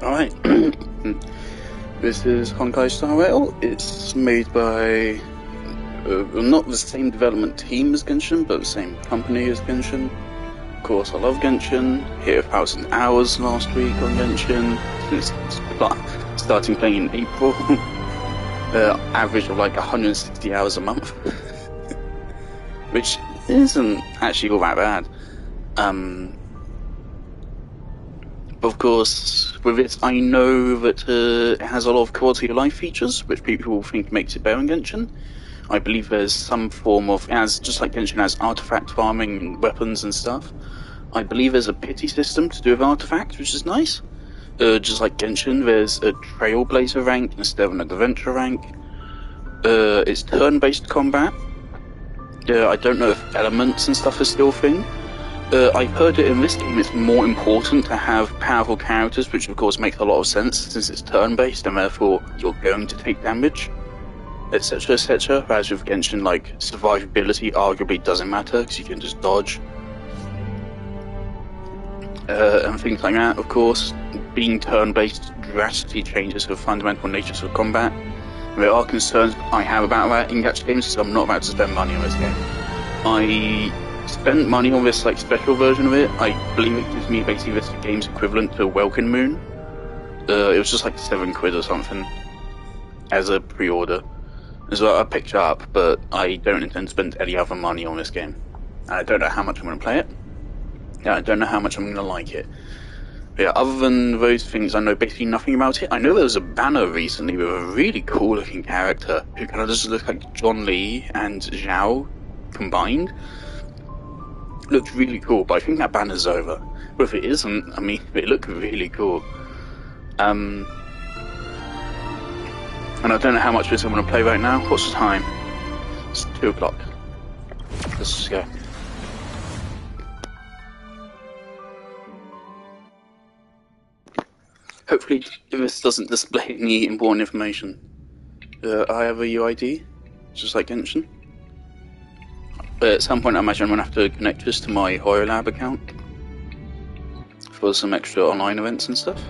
Alright, this is Honkai Star Rail. It's made by not the same development team as Genshin, but the same company as Genshin. Of course, I love Genshin. Hit 1,000 hours last week on Genshin. Since starting playing in April. Average of like 160 hours a month. Which isn't actually all that bad. But of course, with it, I know that it has a lot of quality of life features, which people think makes it better in Genshin. I believe there's some form of, just like Genshin has artifact farming and weapons and stuff, I believe there's a pity system to do with artifacts, which is nice. Just like Genshin, there's a Trailblazer rank instead of an Adventure rank. It's turn-based combat. I don't know if elements and stuff is still a thing. I've heard that in this game it's more important to have powerful characters, which of course makes a lot of sense since it's turn-based and therefore you're going to take damage, etc, etc. Whereas with Genshin, like, survivability arguably doesn't matter because you can just dodge. And things like that, of course. Being turn-based drastically changes the fundamental natures of combat. There are concerns I have about that in gacha games, so I'm not about to spend money on this game. I spent money on this like special version of it. I believe it gives me basically this game's equivalent to Welkin Moon. It was just like £7 or something as a pre-order. So I picked it up, but I don't intend to spend any other money on this game. I don't know how much I'm going to play it. I don't know how much I'm going to like it. But yeah, other than those things, I know basically nothing about it. I know there was a banner recently with a really cool looking character who kind of just looks like John Lee and Zhao combined. Looked really cool, but I think that banner's over. But if it isn't, I mean, it looked really cool. And I don't know how much of this I'm going to play right now. What's the time? It's 2 o'clock. Let's just go. Hopefully this doesn't display any important information. I have a UID, just like Genshin. But at some point I imagine I'm going to have to connect this to my HoroLab account for some extra online events and stuff.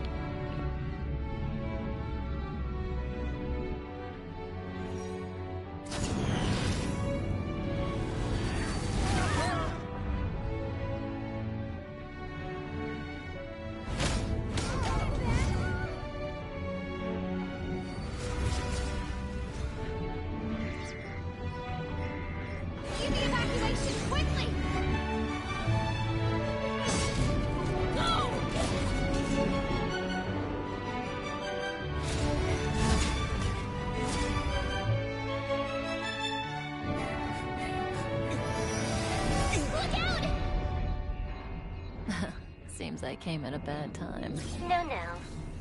Seems I came at a bad time. No.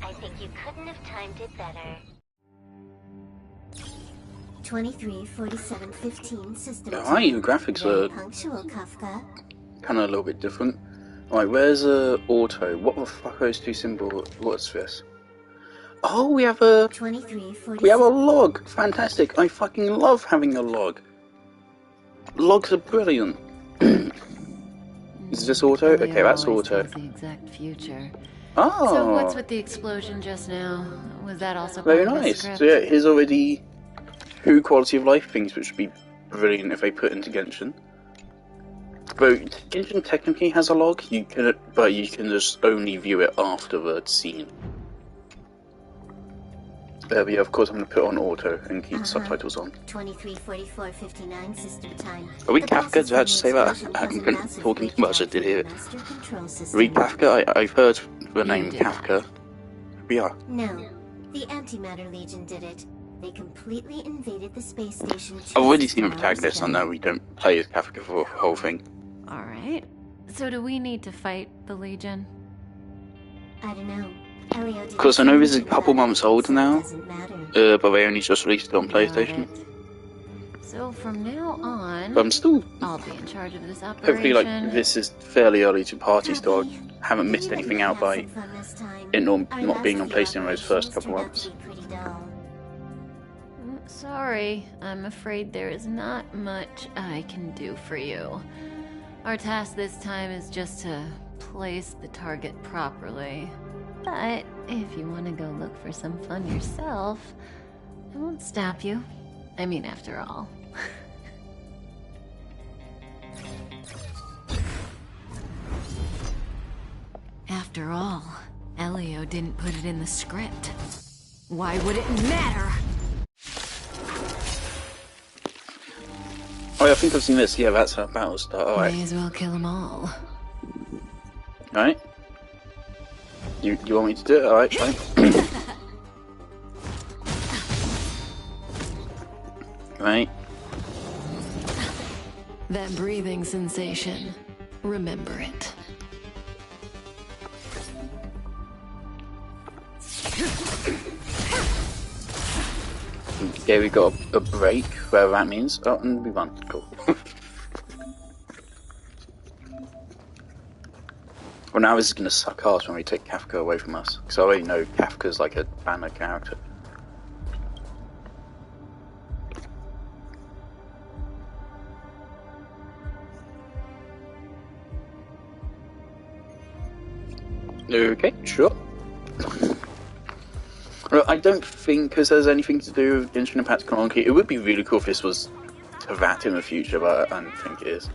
I think you couldn't have timed it better. 23:47:15 system. Alright, the graphics are punctual, Kafka. kind of a little bit different. Alright, where's auto? What the fuck are those two symbols? What's this? Oh, we have a 23:47. we have a log. Fantastic! I fucking love having a log. Logs are brilliant. Is this auto? Okay, that's auto. The exact future. Oh. So what's with the explosion just now? Was that also very part of the nice. script? So yeah, here's already 2 quality of life things, which would be brilliant if they put into Genshin. But Genshin technically has a log, but you can just only view it after the scene. But yeah, of course I'm going to put on auto and keep subtitles on. 23:44:59 system time. Are we Kafka? Did I just say that? I'm talking too much, I did hear it. Are we Kafka? I've heard the name Kafka. We are. No, the Antimatter Legion did it. They completely invaded the space station. I've already seen the protagonist, I know we don't play as Kafka for the whole thing. Alright. So do we need to fight the Legion? I don't know. Of course, I know this is a couple months old now, but they only just released it on PlayStation. So from now on, But I'm still, I'll be in charge of this operation. hopefully, like, this is fairly early to party still. I haven't missed anything out by it not being on PlayStation those first couple months. Sorry, I'm afraid there is not much I can do for you. Our task this time is just to place the target properly. But if you want to go look for some fun yourself, I won't stop you. I mean, after all. After all, Elio didn't put it in the script. Why would it matter? Oh, yeah, I think I've seen this. Yeah, that's how battles start. Alright. May as well kill them all. Alright. You want me to do it? Alright, fine. Right. That breathing sensation. Remember it. Okay, we got a break, whatever that means. Oh, and we won. Cool. Well, now this is going to suck ass when we take Kafka away from us. Because I already know Kafka's like a banner character. Okay, sure. Well, I don't think because there's anything to do with Genshin Impact Honkai. It would be really cool if this was that in the future, but I don't think it is.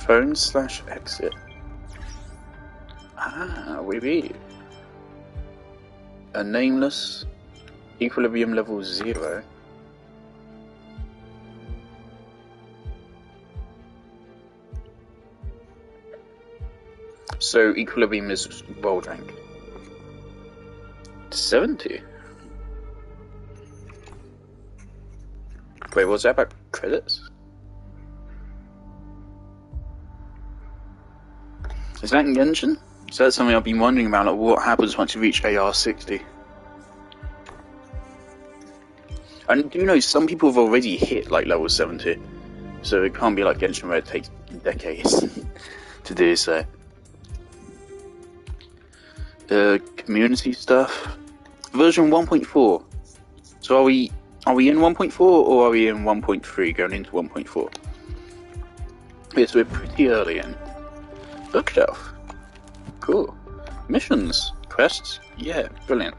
Phone/exit. Ah, oui. A nameless equilibrium level 0. So equilibrium is world rank 70. Wait, was that about credits? Is that in Genshin? So that's something I've been wondering about, like what happens once you reach AR 60. And do you know, some people have already hit like level 70, so it can't be like Genshin where it takes decades to do so. Community stuff. Version 1.4. So are we in 1.4 or are we in 1.3 going into 1.4? Yes, we're pretty early in. Bookshelf. Cool. Missions. Quests. Yeah, brilliant.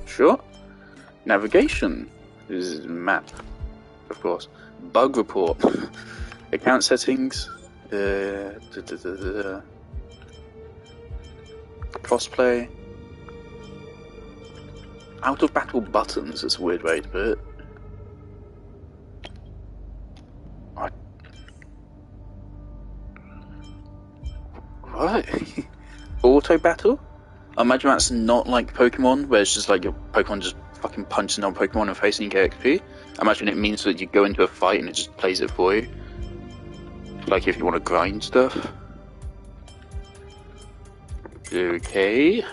Sure. Navigation. This is map, of course. Bug report. Account settings. Crossplay. Out of battle buttons. That's a weird way to put it. What? Auto battle? I imagine that's not like Pokemon, where it's just like your Pokemon just fucking punching on Pokemon in the face and you get XP. I imagine it means that you go into a fight and it just plays it for you. Like if you want to grind stuff. Okay.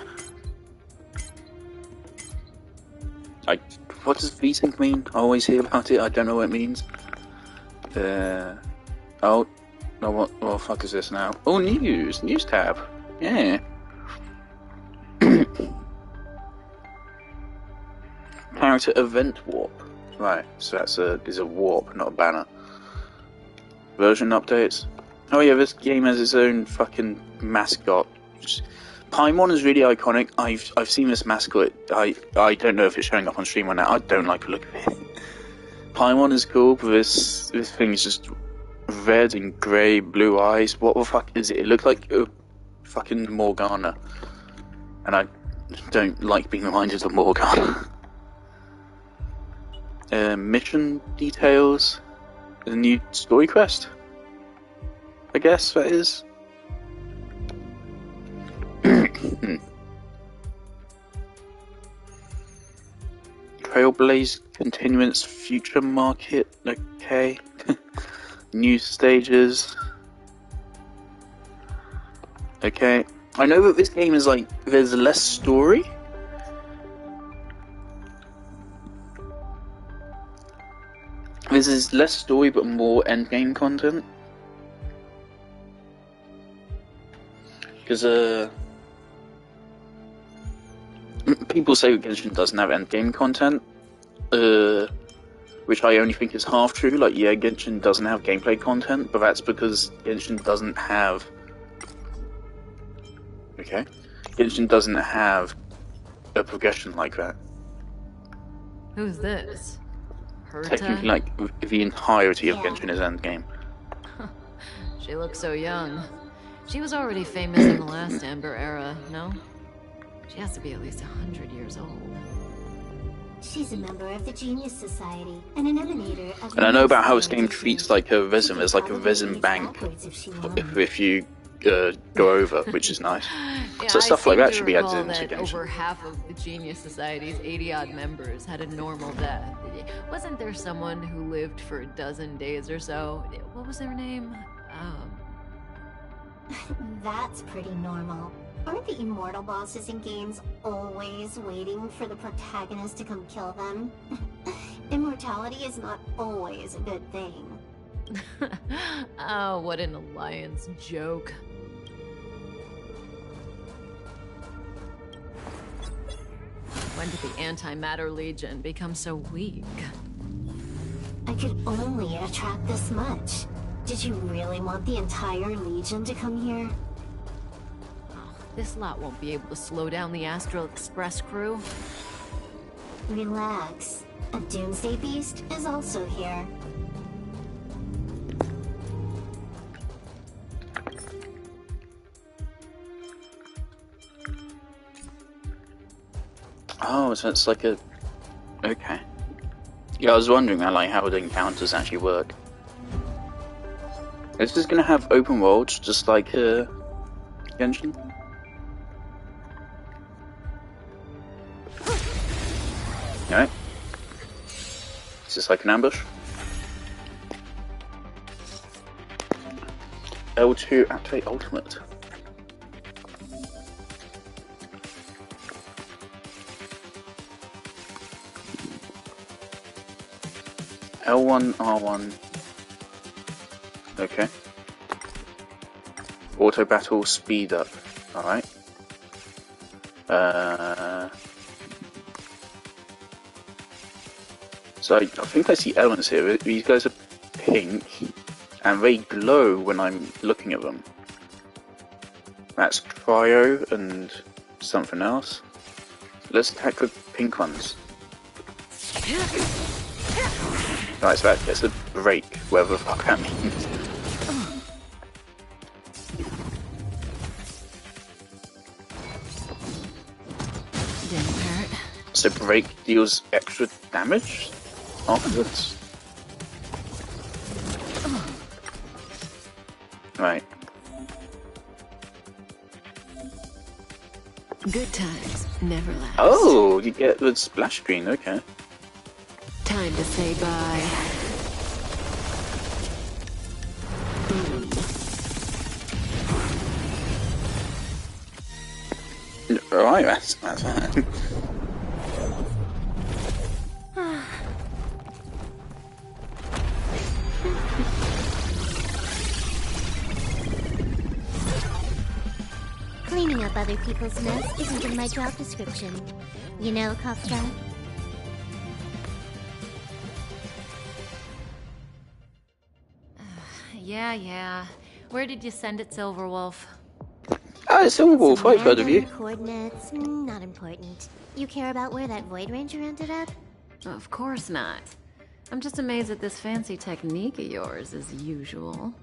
What does VSync mean? I always hear about it, I don't know what it means. Oh, no, what the fuck is this now? Oh, news tab. Yeah. Character event warp. Right, so that's is a warp, not a banner. Version updates. Oh yeah, this game has its own fucking mascot. Paimon is really iconic. I've seen this mascot. I don't know if it's showing up on stream or not. I don't like the look of it. Paimon is cool, but this thing is just red and grey, blue eyes. What the fuck is it? It looks like a fucking Morgana, and I don't like being reminded of Morgana. Mission details. A new story quest. I guess that is. Trailblaze continuance future market. Okay. New stages. Okay. I know that this game is like there's less story. This is less story but more endgame content. Because people say Genshin doesn't have endgame content, which I only think is half true. Like, yeah, Genshin doesn't have gameplay content, but that's because Genshin doesn't have... Okay. Genshin doesn't have a progression like that. Who's this? Technically, like, the entirety of Genshin is endgame. She looks so young. She was already famous in the last Amber era, no? She has to be at least 100 years old. She's a member of the Genius Society and an emanator of... And I know about how this game treats like a resin. There's like a resin bank if you go over, which is nice. Yeah, So stuff like that should be added that into Genshin. over half of the Genius Society's 80-odd members had a normal death. Wasn't there someone who lived for a dozen days or so? What was their name? That's pretty normal. Aren't the immortal bosses in games always waiting for the protagonist to come kill them? Immortality is not always a good thing. Oh, what an alliance joke. When did the Antimatter Legion become so weak? I could only attract this much. Did you really want the entire Legion to come here? Oh, this lot won't be able to slow down the Astral Express crew. Relax. A Doomsday Beast is also here. Oh, so it's like a... Okay. Yeah, I was wondering like how the encounters actually work. Is this gonna have open worlds just like Genshin? Alright. Is this like an ambush? L2 activate ultimate. L1, R1. Okay. Auto battle speed up. Alright. So I think I see elements here. These guys are pink, and they glow when I'm looking at them. That's cryo and something else. Let's attack the pink ones. Right, so that gets a break, whatever the fuck that means. Didn't hurt. So break deals extra damage afterwards? Right. Good times never last. Oh, you get the splash screen, okay. Time to say bye. Alright, that's that. Cleaning up other people's mess isn't in my job description. You know, Kafka? Yeah. Where did you send it, Silverwolf? Ah, it's Silverwolf, Some I've heard of you. random coordinates, not important. You care about where that Void Ranger ended up? Of course not. I'm just amazed at this fancy technique of yours, as usual.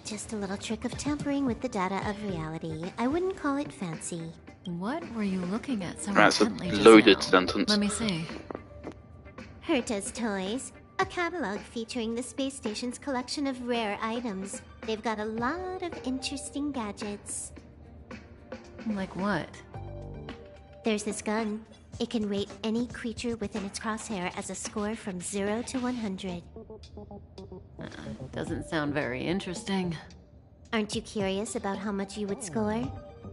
Just a little trick of tampering with the data of reality. I wouldn't call it fancy. What were you looking at so That's a intently just loaded now? sentence. Let me see. Herta's Toys, a catalog featuring the space station's collection of rare items. They've got a lot of interesting gadgets. Like what? There's this gun. It can rate any creature within its crosshair as a score from 0 to 100. Doesn't sound very interesting. Aren't you curious about how much you would score?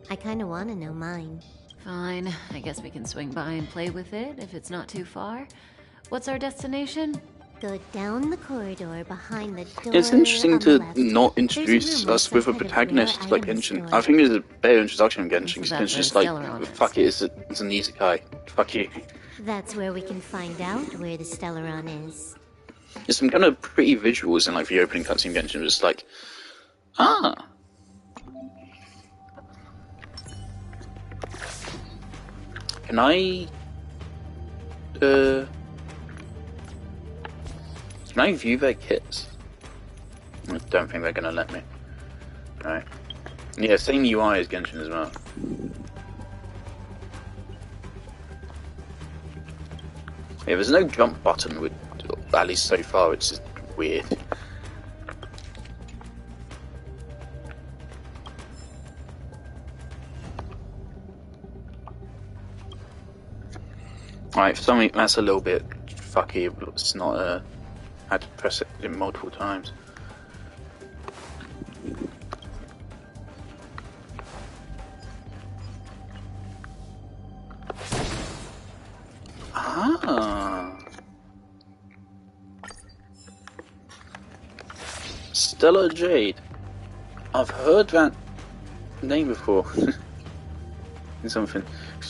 I kinda wanna know mine. Fine, I guess we can swing by and play with it if it's not too far. What's our destination? Go down the corridor behind the door. It's interesting on the to left. not There's a introduce room us with a outside of protagonist rare like item Genshin. store. I think it's a better introduction of Genshin, What's because about Genshin's just the like, Stellaron is? fuck it, it's an isekai. Fuck you. That's where we can find out where the Stellaron is. There's some kind of pretty visuals in like the opening cutscene Genshin, just like, ah. Can I view their kits? I don't think they're gonna let me. Right. Yeah, same UI as Genshin as well. Yeah, there's no jump button with, at least so far, it's just weird. Alright, for some reason that's a little bit fucky, but it's not, I had to press it multiple times. Ah. Stella Jade. I've heard that name before. In something.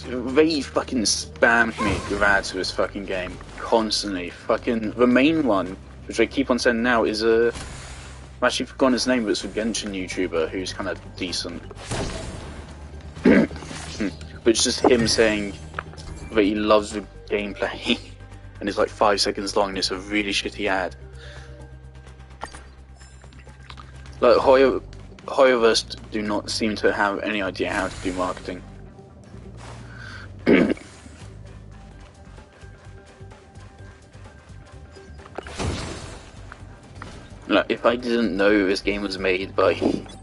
They fucking spammed me with ads for this fucking game. Constantly. Fucking. The main one, which I keep on saying now, is a. I've actually forgotten his name, but it's a Genshin YouTuber who's kind of decent. But it's just him saying that he loves the gameplay. And it's like 5 seconds long and it's a really shitty ad. Like, Hoyoverse do not seem to have any idea how to do marketing. Like, if I didn't know this game was made by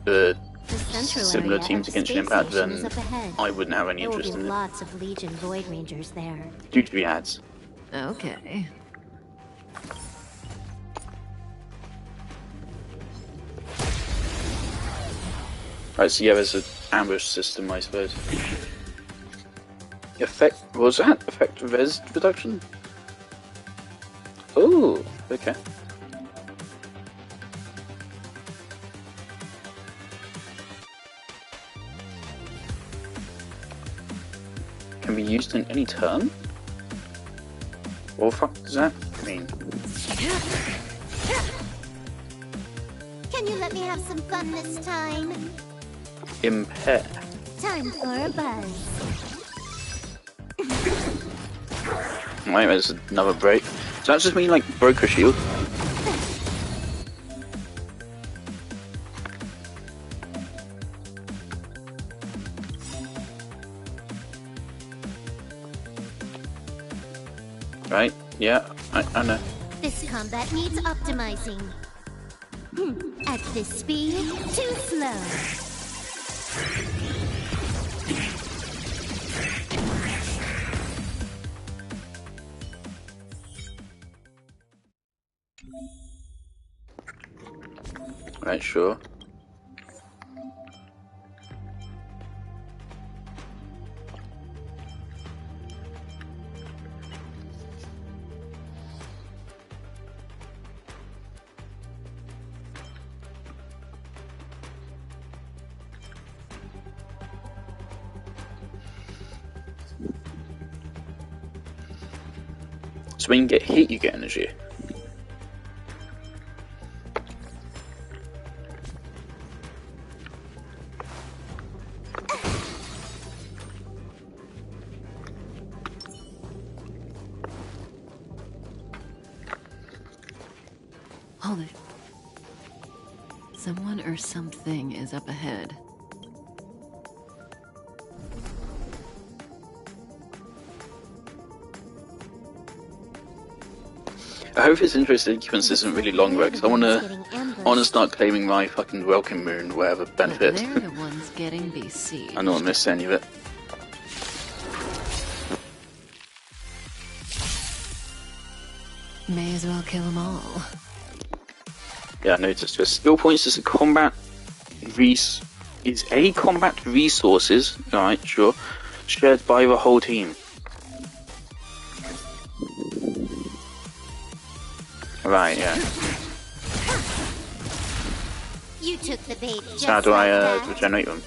a similar team to Genshin Impact, then I wouldn't have any interest in it. Lots of Legion Void Rangers there. Due to the ads. Okay. Right, so yeah, there's an ambush system, I suppose. Effect, what was that? Effect res reduction? Oh, okay. Can be used in any turn? What the fuck does that mean? Can you let me have some fun this time? Impair. Time for a buzz. Wait, there's another break. Does that just mean like broke a shield? Right, yeah, I know. This combat needs optimizing. At this speed, too slow. Right, sure. So when you get hit, you get energy. Hold it. Someone or something is up ahead. I hope this intro sequence isn't really long, because I wanna start claiming my fucking welcome moon, whatever benefit. But they're the ones getting besieged. I don't want to miss any of it. May as well kill them all. Yeah, I noticed. The skill points is a combat resources. Alright, sure. Shared by the whole team. Right, yeah. You took the bait just So how do like I that. regenerate them?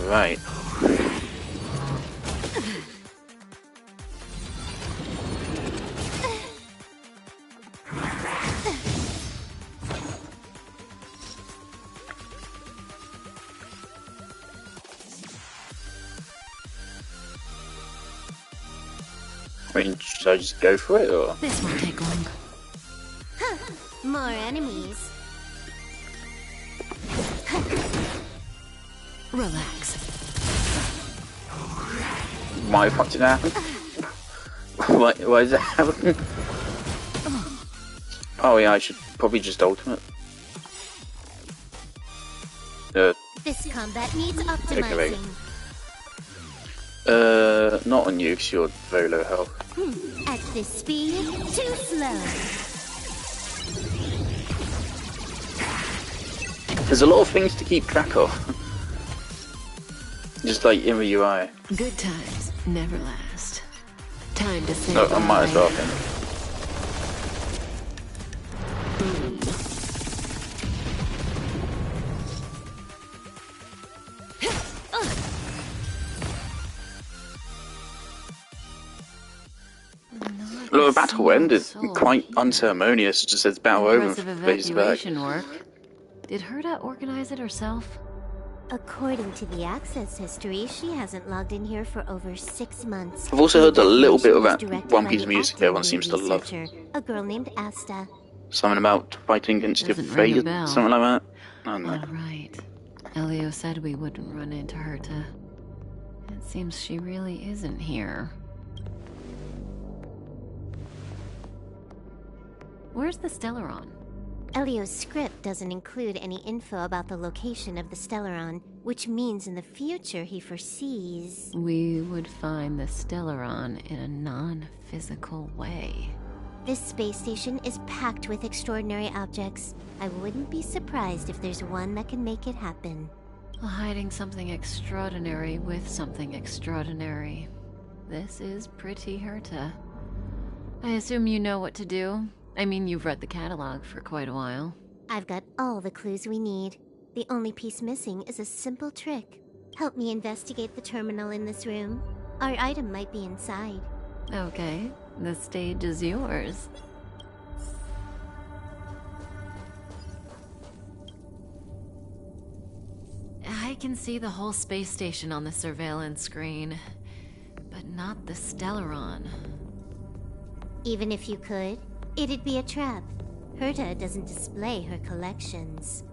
Right. I mean, should I just go for it, or? This won't take long. More enemies. Relax. Why the fuck did that happen? why did that happen? Oh yeah, I should probably just ultimate. This combat needs Okay, wait. optimizing. Not on you, because you're very low health. At this speed, too slow. There's a lot of things to keep track of. Just like in the UI. Good times never last. Time to say No, I might as well. bye. Boom. Look, the battle ended quite unceremonious. It just says battle over Impressive and plays back. evacuation work. Did Herta organize it herself? According to the access history, she hasn't logged in here for over 6 months. I've also heard a little bit of The that evacuation was One directed Piece by music the everyone seems to activity love. researcher, a girl named Asta. Something about fighting against your Doesn't ring a fate, bell. something like that. I don't know. All right. Elio said we wouldn't run into Herta. It seems she really isn't here. Where's the Stellaron? Elio's script doesn't include any info about the location of the Stellaron, which means in the future he foresees... We would find the Stellaron in a non-physical way. This space station is packed with extraordinary objects. I wouldn't be surprised if there's one that can make it happen. Hiding something extraordinary with something extraordinary. This is pretty Herta. I assume you know what to do? I mean, you've read the catalog for quite a while. I've got all the clues we need. The only piece missing is a simple trick. Help me investigate the terminal in this room. Our item might be inside. Okay, the stage is yours. I can see the whole space station on the surveillance screen, but not the Stellaron. Even if you could, it'd be a trap. Herta doesn't display her collections.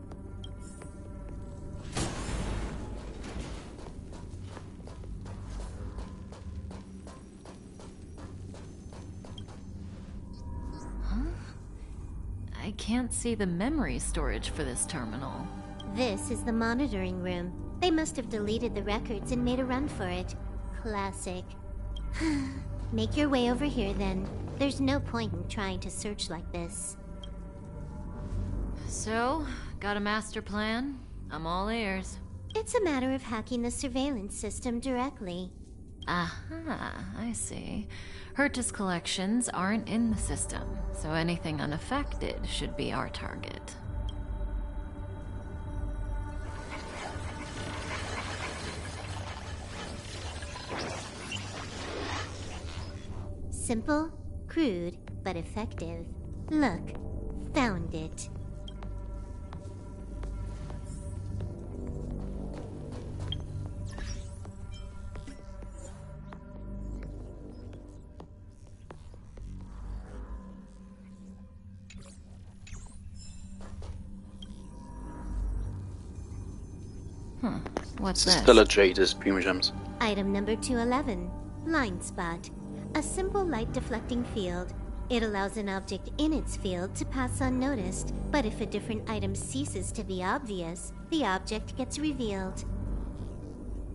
I can't see the memory storage for this terminal. This is the monitoring room. They must have deleted the records and made a run for it. Classic. Make your way over here then. There's no point in trying to search like this. So, got a master plan? I'm all ears. It's a matter of hacking the surveillance system directly. Aha, I see. Herta's collections aren't in the system, so anything unaffected should be our target. Simple, crude, but effective. Look, found it. What's this? Stellar Traders, Prima Gems. Item number 211, Line Spot. A simple light deflecting field. It allows an object in its field to pass unnoticed, but if a different item ceases to be obvious, the object gets revealed.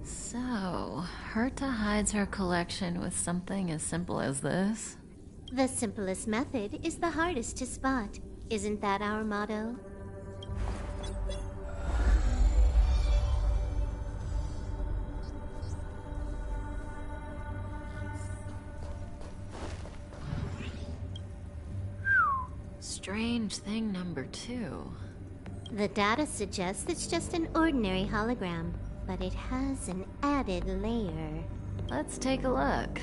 So, Herta hides her collection with something as simple as this? The simplest method is the hardest to spot. Isn't that our motto? strange thing number 2. The data suggests it's just an ordinary hologram, but it has an added layer. Let's take a look.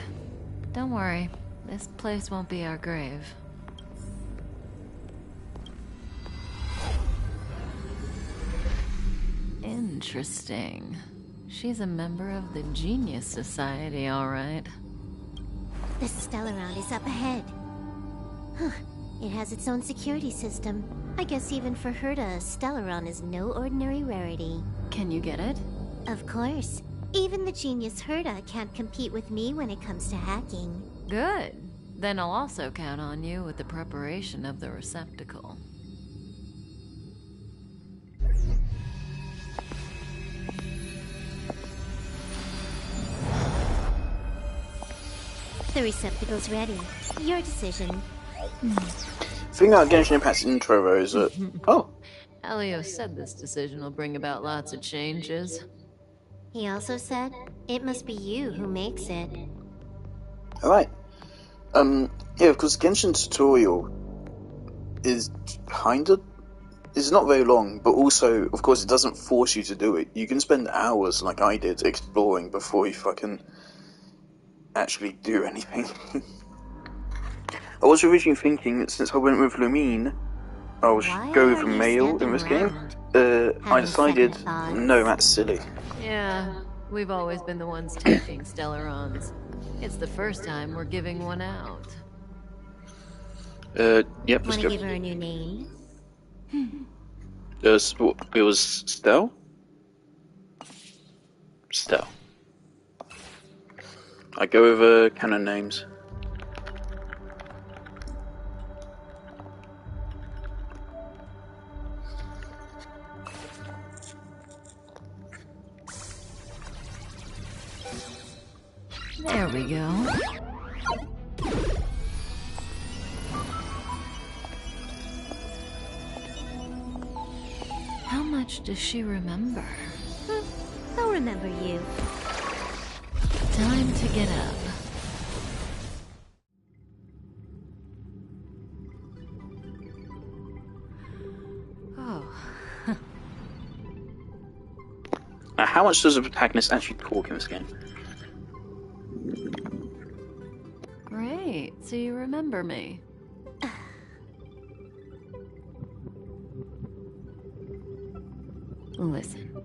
Don't worry, this place won't be our grave. Interesting. She's a member of the Genius Society, all right. The Stellaron is up ahead. Huh. It has its own security system. I guess even for Herta, Stellaron is no ordinary rarity. Can you get it? Of course. Even the genius Herta can't compete with me when it comes to hacking. Good. Then I'll also count on you with the preparation of the receptacle. The receptacle's ready. Your decision. The thing about Genshin Impact's intro though is that Elio said this decision will bring about lots of changes. He also said, it must be you who makes it. alright. Yeah, because Genshin tutorial is it's not very long, but also, of course, it doesn't force you to do it. You can spend hours, like I did, exploring before you fucking actually do anything. I was originally thinking that since I went with Lumine, I would go with male in this game. I decided, no, that's silly. Yeah, we've always been the ones taking Stellarons. It's the first time we're giving one out. Yep, let's Wanna go. give her a new name? It was Stell? Stell. I go with canon names. There we go. How much does she remember? I'll remember you. Time to get up. Oh. Now, how much does a protagonist actually talk in this game? Great, so you remember me. Listen,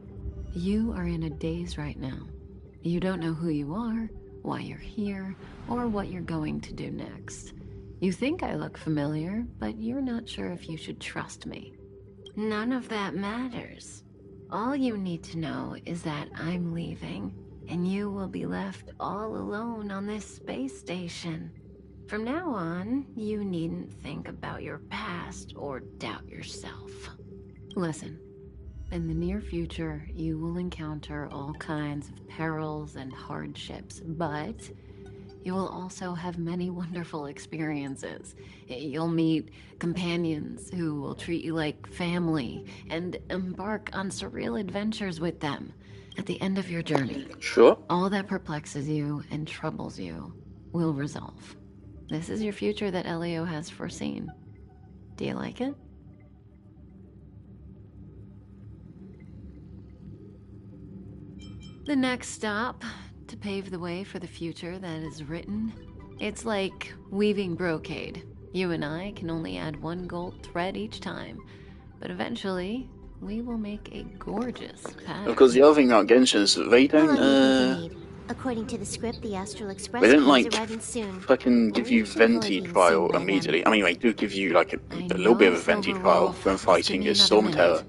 you are in a daze right now. You don't know who you are, why you're here, or what you're going to do next. You think I look familiar, but you're not sure if you should trust me. None of that matters. All you need to know is that I'm leaving, and you will be left all alone on this space station. From now on, you needn't think about your past or doubt yourself. Listen. In the near future, you will encounter all kinds of perils and hardships, but you will also have many wonderful experiences. You'll meet companions who will treat you like family and embark on surreal adventures with them. At the end of your journey, Sure. all that perplexes you and troubles you will resolve. This is your future that Elio has foreseen. Do you like it? The next stop, to pave the way for the future that is written. It's like weaving brocade. You and I can only add one gold thread each time, but eventually, we will make a gorgeous pattern. Of course, the other thing about Genshin is that they How long do you don't, think you need? According to the script, the Astral Express they don't, plane is like, arriving soon. fucking give you We should avoid Venti being trial seen by immediately. them. I mean, they do give you, like, a I little bit know, of a Venti Silver trial Wolf. when Just fighting give me as another Storm Terror. minute.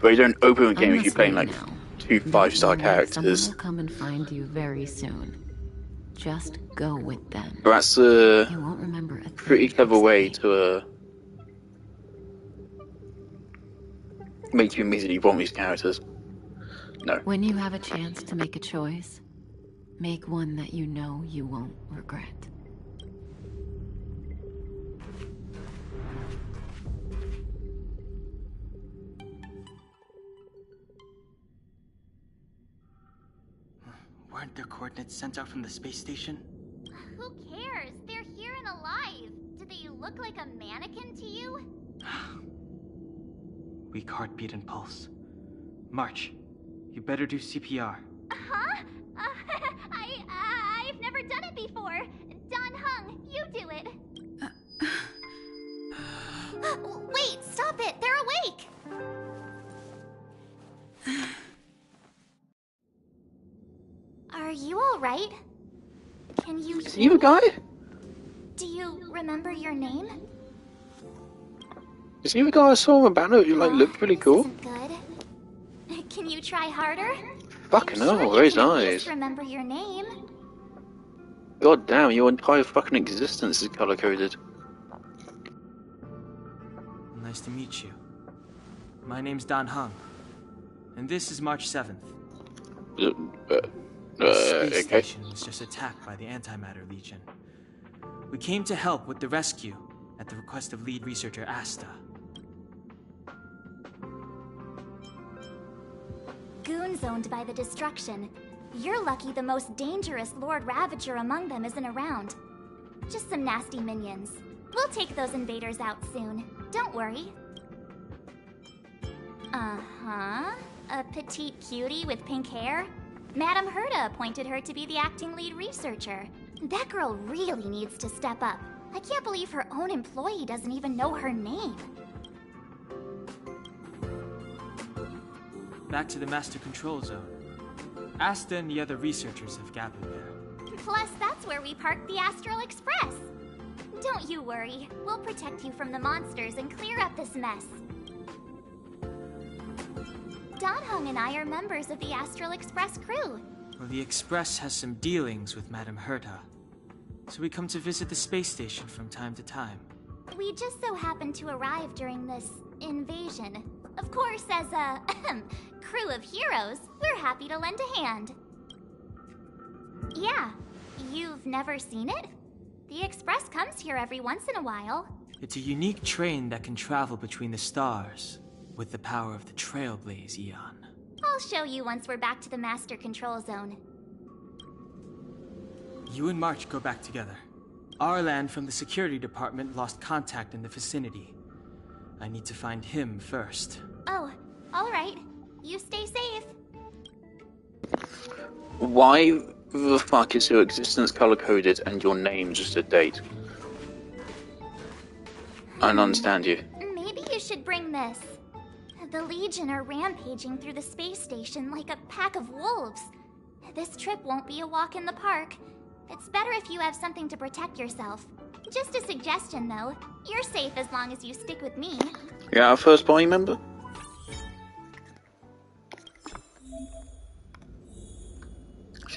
But you don't open the I game if you're must playing, leave like, now. 2 Don't 5-star worry, characters. Someone will come and find you very soon. Just go with them. But that's You won't remember a thing pretty clever way except to make you immediately want these characters. No. when you have a chance to make a choice, make one that you know you won't regret. Weren't their coordinates sent out from the space station? Who cares? They're here and alive. Do they look like a mannequin to you? Weak heartbeat and pulse. March, you better do CPR. Huh? I've never done it before. Don Hung, you do it. Wait, stop it! They're awake! Are you alright? Can you Is hear you a me? guy? Do you remember your name? Is he the guy I saw on the banner who like looked really This cool? isn't good. Can you try harder? Fucking I'm hell, sure where you his can at eyes? least remember your name. God damn, your entire fucking existence is color coded. Nice to meet you. My name's Don Hung. And this is March 7th. The space Okay. station was just attacked by the Antimatter Legion. We came to help with the rescue at the request of lead researcher Asta. Goons owned by the destruction. You're lucky the most dangerous Lord Ravager among them isn't around. Just some nasty minions. We'll take those invaders out soon. Don't worry. Uh-huh. A petite cutie with pink hair? Madame Herta appointed her to be the acting lead researcher. That girl really needs to step up. I can't believe her own employee doesn't even know her name. Back to the Master Control Zone. Asta and the other researchers have gathered there. Plus, that's where we parked the Astral Express. Don't you worry. We'll protect you from the monsters and clear up this mess. Don Hung and I are members of the Astral Express crew. Well, the Express has some dealings with Madame Herta, so we come to visit the space station from time to time. We just so happened to arrive during this invasion. Of course, as a crew of heroes, we're happy to lend a hand. Yeah, you've never seen it? The Express comes here every once in a while. It's a unique train that can travel between the stars with the power of the Trailblaze Eon. I'll show you once we're back to the Master Control Zone. You and March go back together. Arlan from the security department lost contact in the vicinity. I need to find him first. Oh, all right. You stay safe. Why the fuck is your existence color coded and your name just a date? I don't understand you. Maybe you should bring this. The Legion are rampaging through the space station like a pack of wolves. This trip won't be a walk in the park. It's better if you have something to protect yourself. Just a suggestion, though. You're safe as long as you stick with me. You're our first party member?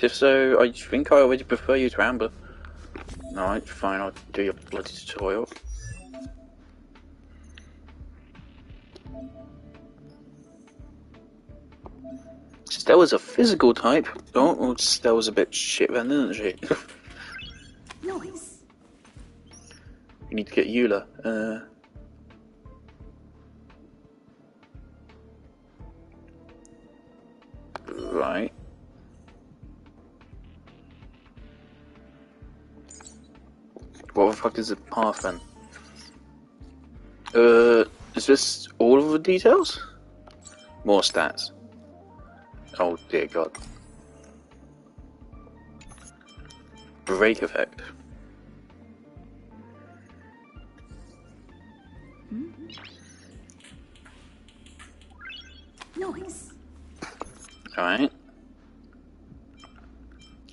If so, I think I already prefer you to Amber. Alright, fine, I'll do your bloody tutorial. Stella's a physical type. Oh, well, Stella's a bit shit then, isn't she? Noise. You need to get Eula. Right. What the fuck is the path then? Is this all of the details? More stats. Oh dear god. Brake effect. Noise. Alright.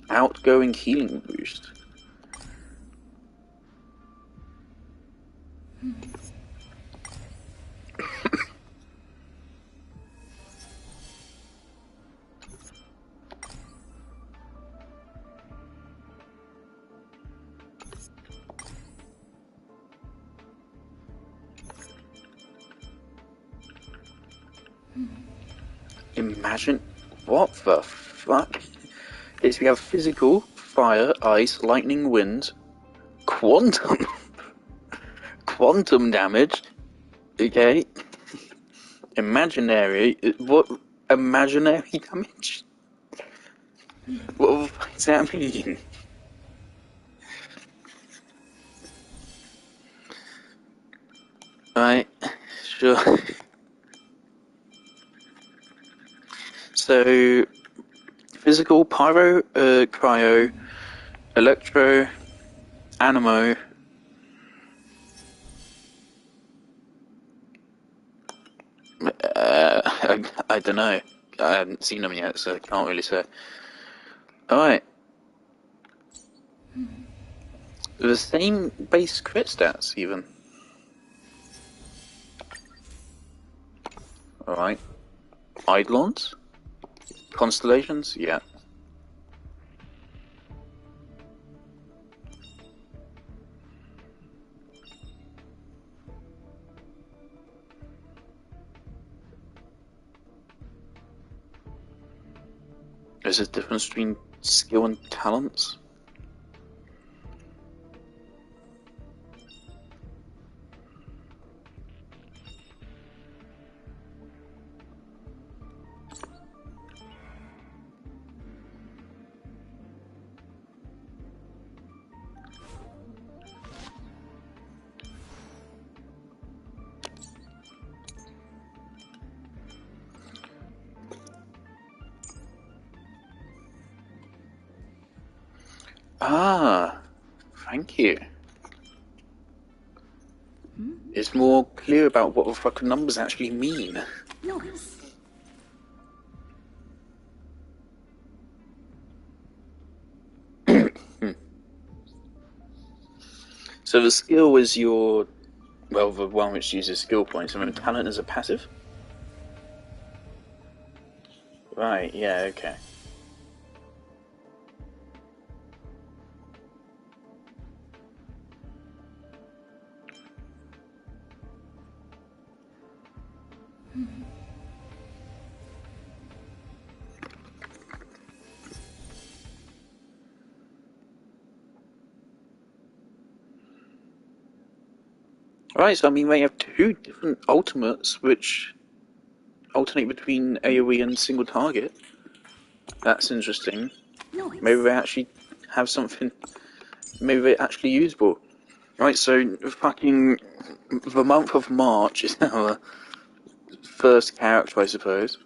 Outgoing healing boost. Imagine what the fuck? Is we have physical, fire, ice, lightning, wind, quantum, quantum damage. Okay. Imaginary. What? Imaginary damage? What the fuck does that mean? Right, sure. So, physical, pyro, cryo, electro, animo. I don't know. I haven't seen them yet, so I can't really say. Alright. The same base crit stats, even. Alright. Eidolons? Constellations? Yeah. There's a difference between skill and talents? Ah, thank you. It's more clear about what the fucking numbers actually mean. Nice. So the skill is your, well, the one which uses skill points, and then the talent is a passive? Right, yeah, okay. Right, so I mean, they have two different ultimates which alternate between AoE and single target. That's interesting. Nice. Maybe they actually have something. Maybe they're actually usable. Right, so fucking the month of March is our first character, I suppose.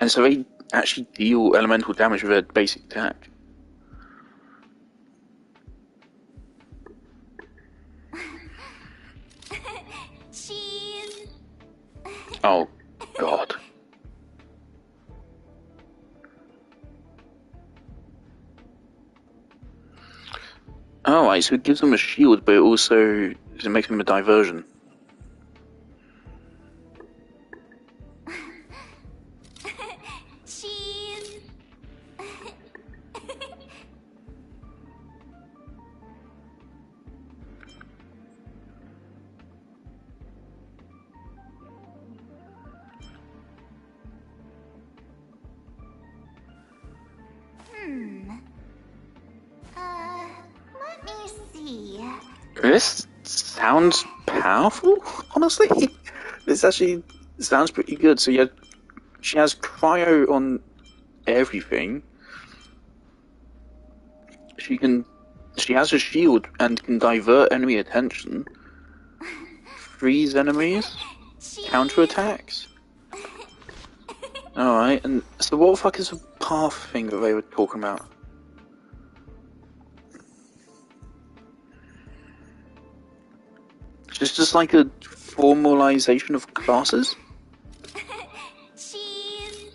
And so they actually deal elemental damage with a basic attack. Cheese. Oh, God. Oh, right, so it gives them a shield, but it also makes them a diversion. Cheese. Let me see. This sounds powerful, honestly. This actually sounds pretty good. So yeah, she has cryo on everything. She has a shield and can divert enemy attention, freeze enemies, counter attacks. Alright, and so what the fuck is the path thing that they were talking about? It's just like a formalization of classes? Cheese.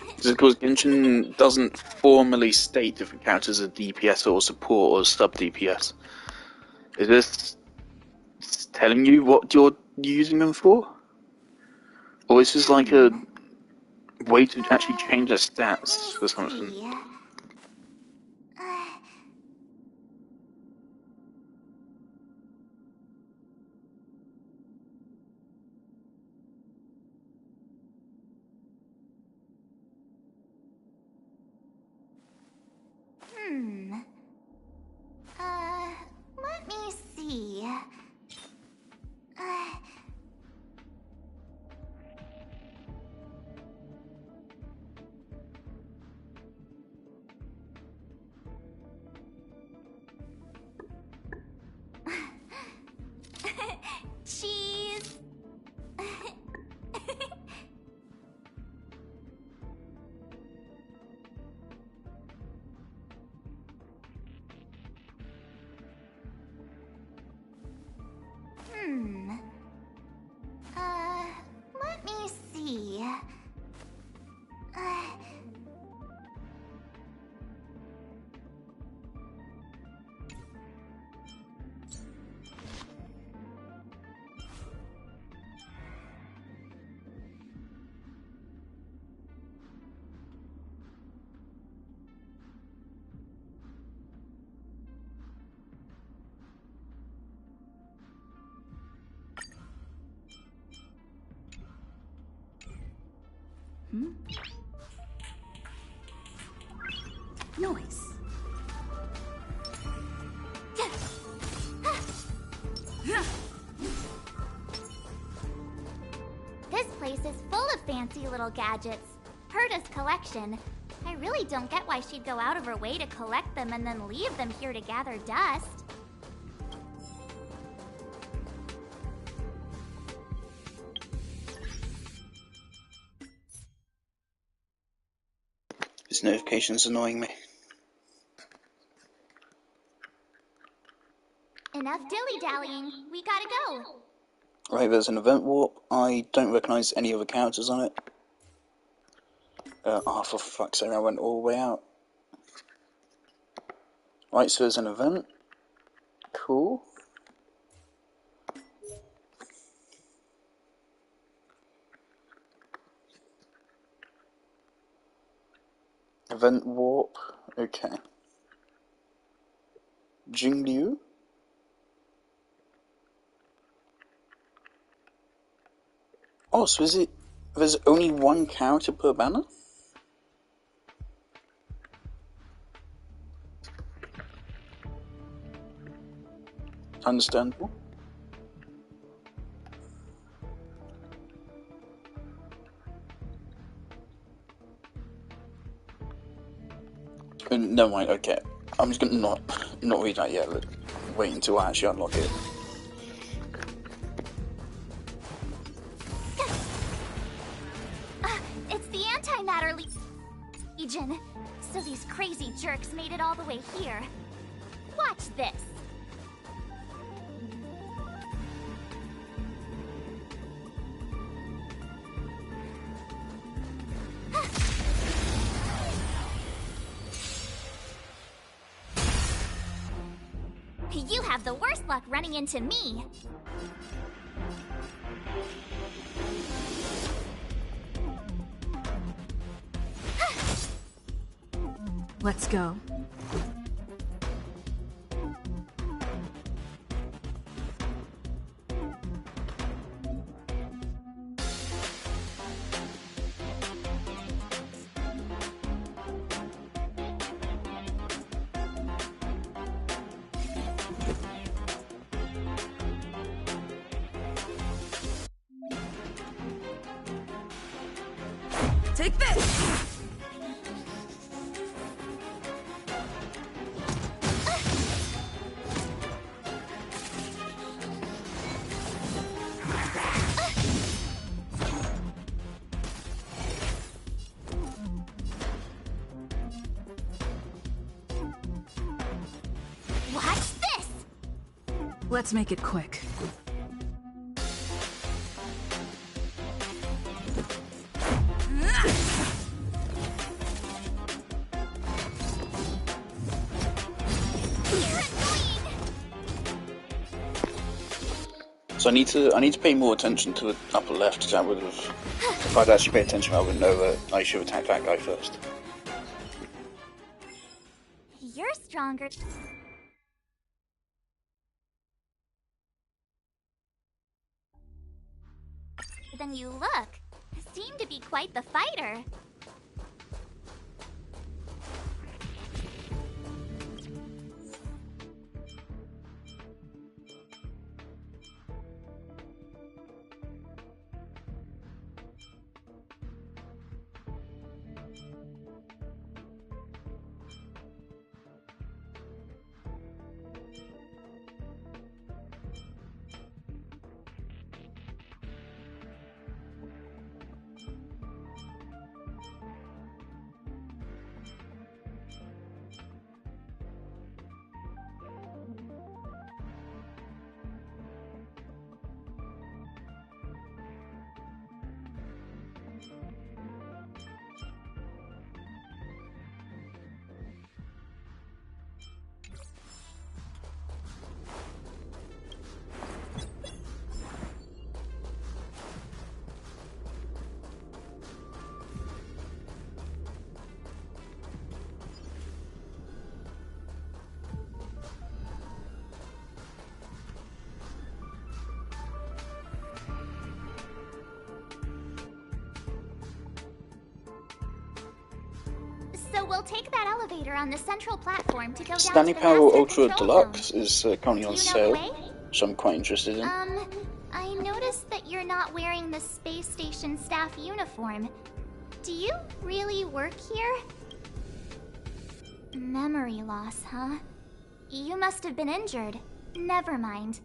Because of course Genshin doesn't formally state different characters as DPS or support or sub-DPS. Is this telling you what you're using them for? Or is this like a way to actually change their stats or something? Let me see. Noise. This place is full of fancy little gadgets. Herta's collection. I really don't get why she'd go out of her way to collect them and then leave them here to gather dust. This notification's annoying me. Enough dilly-dallying. We gotta go. Right, there's an event warp. I don't recognise any other characters on it. Oh, for fuck's sake, I went all the way out. Right, so there's an event. Cool. Event warp. Okay. Jingliu. Oh, so is it... There's only one character per banner? Understandable. Never mind, okay. I'm just gonna not read that yet. Wait until I actually unlock it. It's the antimatter Legion. So these crazy jerks made it all the way here. Watch this. You have the worst luck running into me. Let's go. Take this! Watch this! Let's make it quick. So I need to pay more attention to the upper left. That would have, if I'd actually paid attention, I would know that I should have attacked that guy first. You're stronger than you look. Seem to be quite the fighter. So we'll take that elevator on the central platform to go down to Stanley the Power master Ultra control Deluxe zone. is currently Do on you know the sale, way? which I'm quite interested in. I noticed that you're not wearing the space station staff uniform. Do you really work here? Memory loss, huh? You must have been injured. Never mind.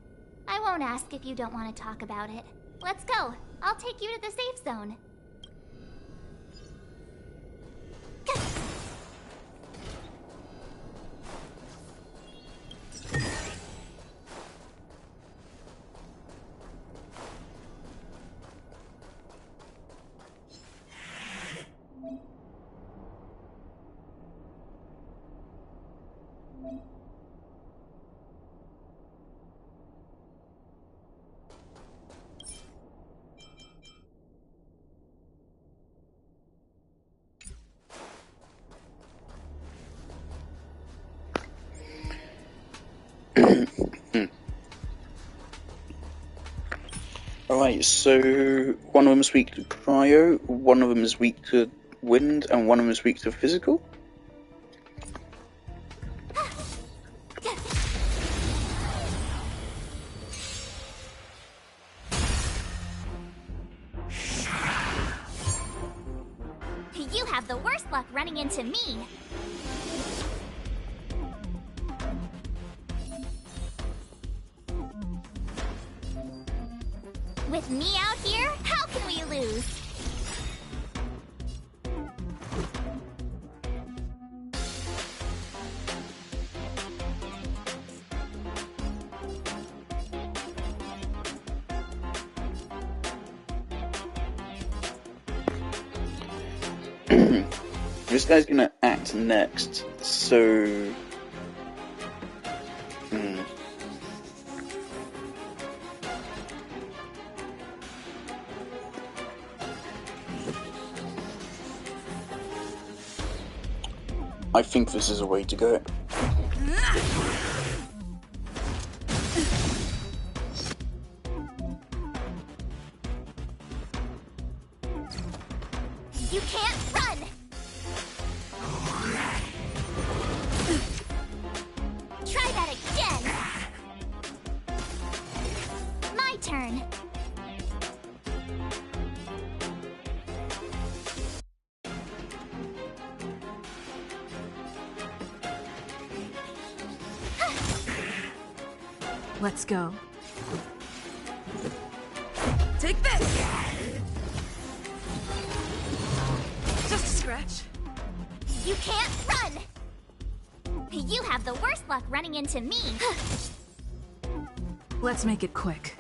I won't ask if you don't want to talk about it. Let's go. I'll take you to the safe zone. Alright, so one of them is weak to cryo, one of them is weak to wind, and one of them is weak to physical? You have the worst luck running into me. With me out here, how can we lose? This guy's gonna act next, so... I think this is a way to go. You can't run! Try that again! My turn! Let's go. Take this! Just a scratch. You can't run! You have the worst luck running into me. Let's make it quick.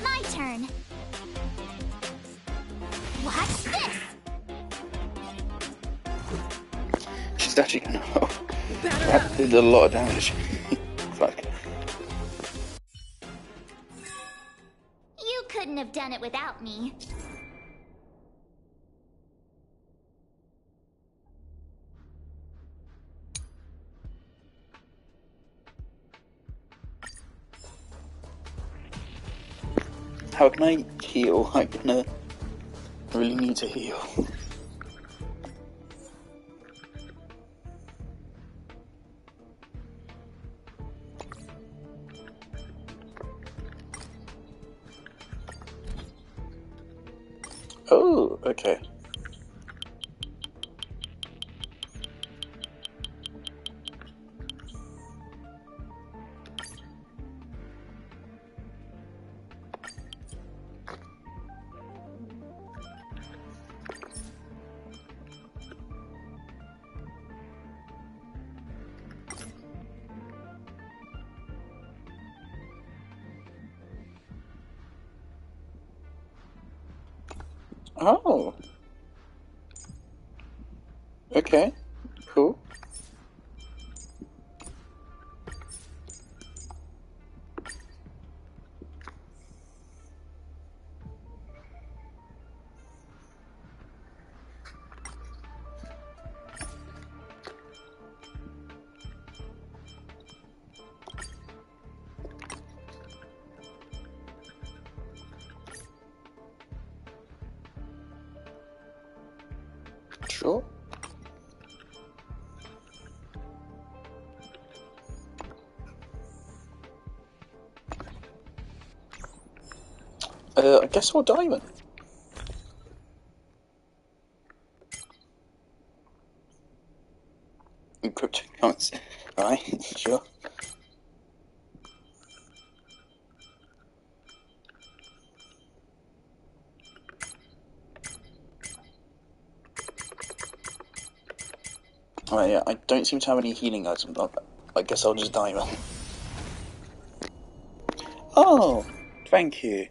My turn. Watch this! She's actually gonna... that did a lot of damage. Fuck. You couldn't have done it without me. How can I heal? I'm gonna really need to heal. Oh, okay. Oh. Okay. Cool. I guess I'll diamond. Cryptocurrency. Alright, sure. Alright, yeah, I don't seem to have any healing items. I guess I'll just diamond. Oh, thank you.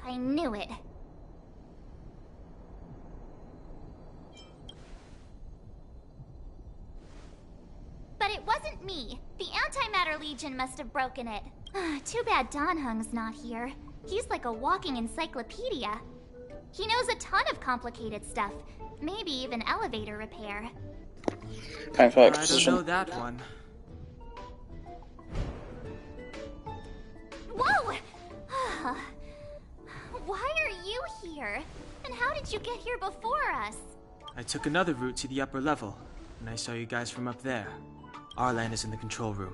I knew it. But it wasn't me. The Antimatter Legion must have broken it. Too bad Danhung's not here. He's like a walking encyclopedia. He knows a ton of complicated stuff. Maybe even elevator repair. I don't know that one. Whoa! Why are you here? And how did you get here before us? I took another route to the upper level, and I saw you guys from up there. Arlan is in the control room.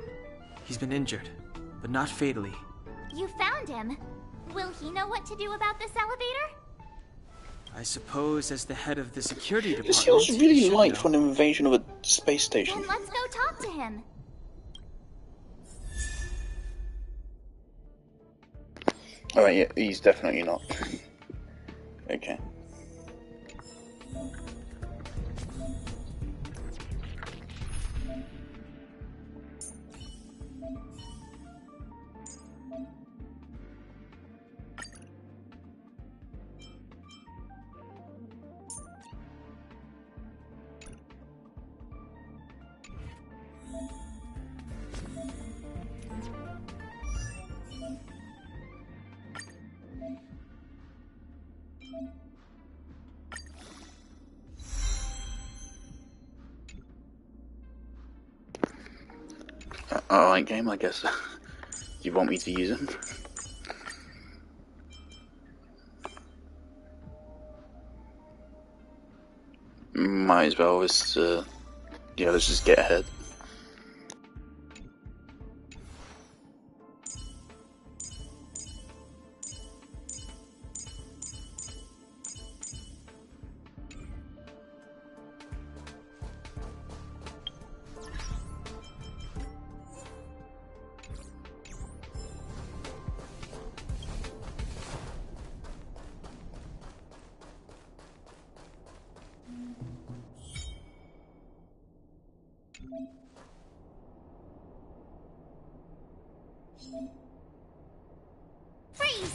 He's been injured, but not fatally. You found him. Will he know what to do about this elevator? I suppose as the head of the security department... This feels really he should light know. for an invasion of a space station. Then let's go talk to him. Alright, yeah, he's definitely not. Okay. Alright, game, I guess. You want me to use him? Might as well, yeah, let's just get ahead. Freeze!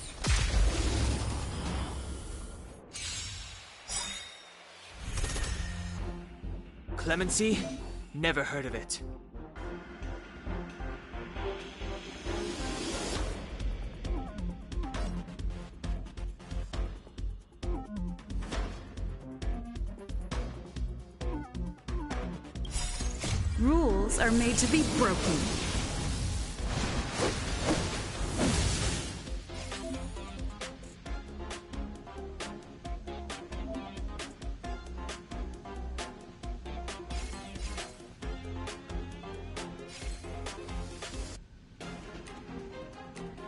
Clemency? Never heard of it. Rules are made to be broken.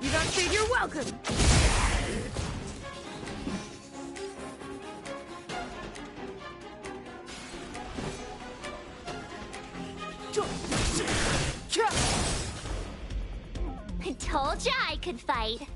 You don't say you're welcome. I told ya I could fight.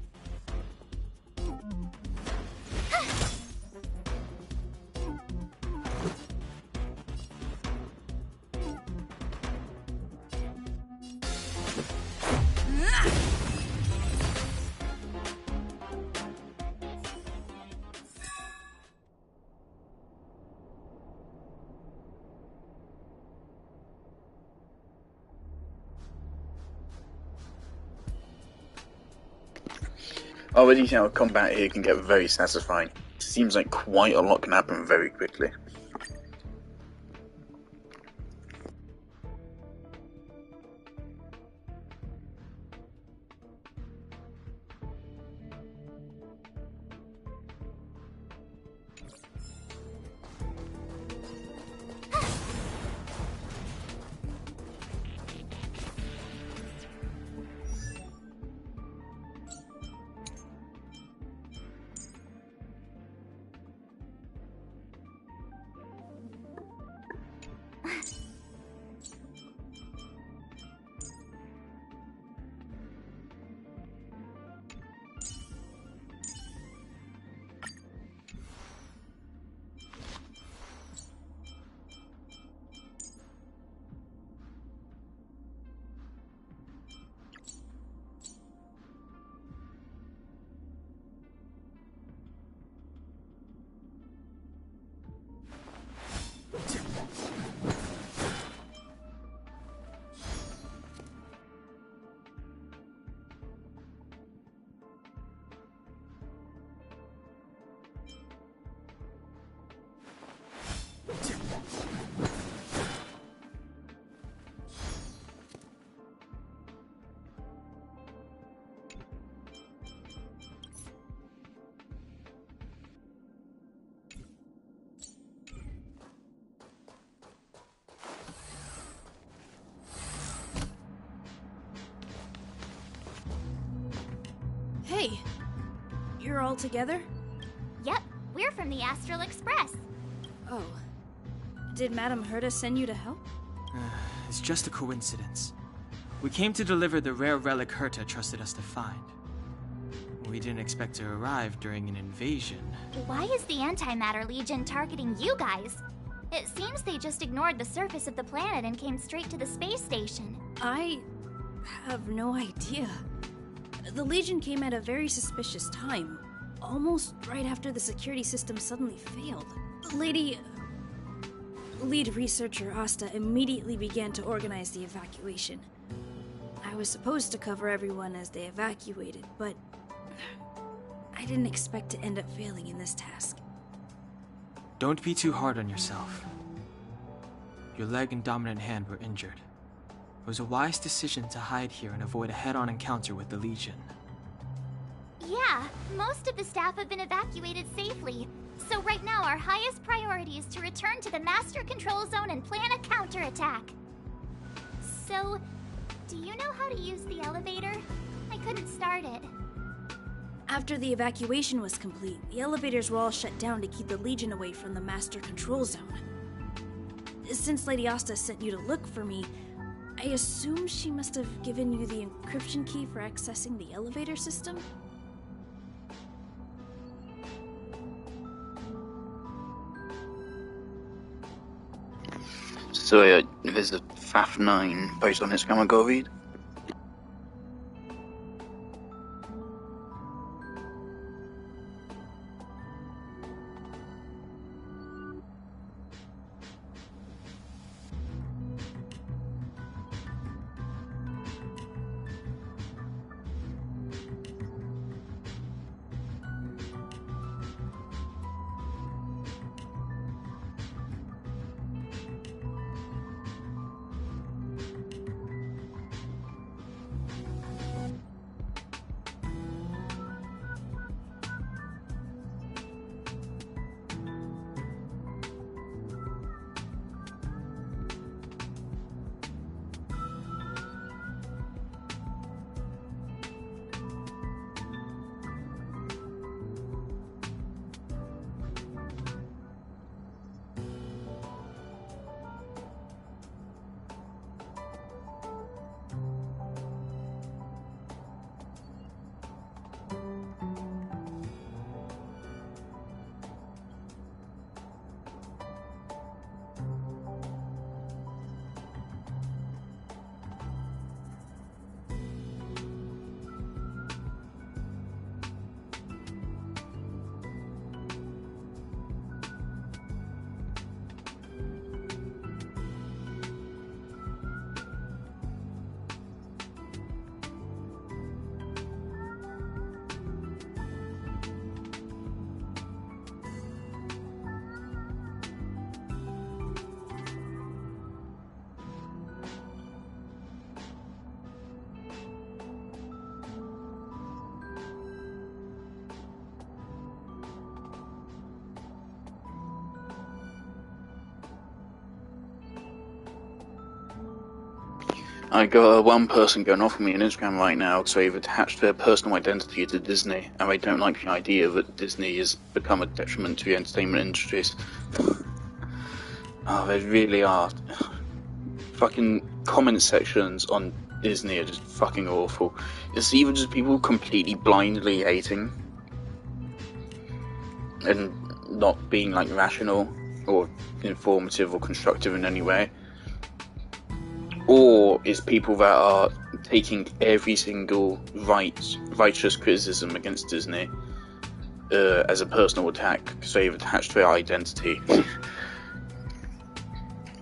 Already, combat here can get very satisfying. Seems like quite a lot can happen very quickly. Hey, you're all together? Yep, we're from the Astral Express. Oh. Did Madame Herta send you to help? It's just a coincidence. We came to deliver the rare relic Herta trusted us to find. We didn't expect to arrive during an invasion. Why is the Antimatter Legion targeting you guys? It seems they just ignored the surface of the planet and came straight to the space station. I have no idea. The Legion came at a very suspicious time, almost right after the security system suddenly failed. Lead researcher Asta immediately began to organize the evacuation. I was supposed to cover everyone as they evacuated, but I didn't expect to end up failing in this task. Don't be too hard on yourself. Your leg and dominant hand were injured. It was a wise decision to hide here and avoid a head-on encounter with the Legion. Yeah, most of the staff have been evacuated safely. So right now our highest priority is to return to the Master Control Zone and plan a counterattack. So, do you know how to use the elevator? I couldn't start it. After the evacuation was complete, the elevators were all shut down to keep the Legion away from the Master Control Zone. Since Lady Asta sent you to look for me, I assume she must have given you the encryption key for accessing the elevator system? So there's a FAF9 based on this. Can I go read? I got one person going off on me on Instagram right now because they've attached their personal identity to Disney, and they don't like the idea that Disney has become a detriment to the entertainment industries. Oh, they really are. Fucking comment sections on Disney are just fucking awful. It's either just people completely blindly hating and not being like rational or informative or constructive in any way, or it's people that are taking every single righteous criticism against Disney as a personal attack because they've attached their identity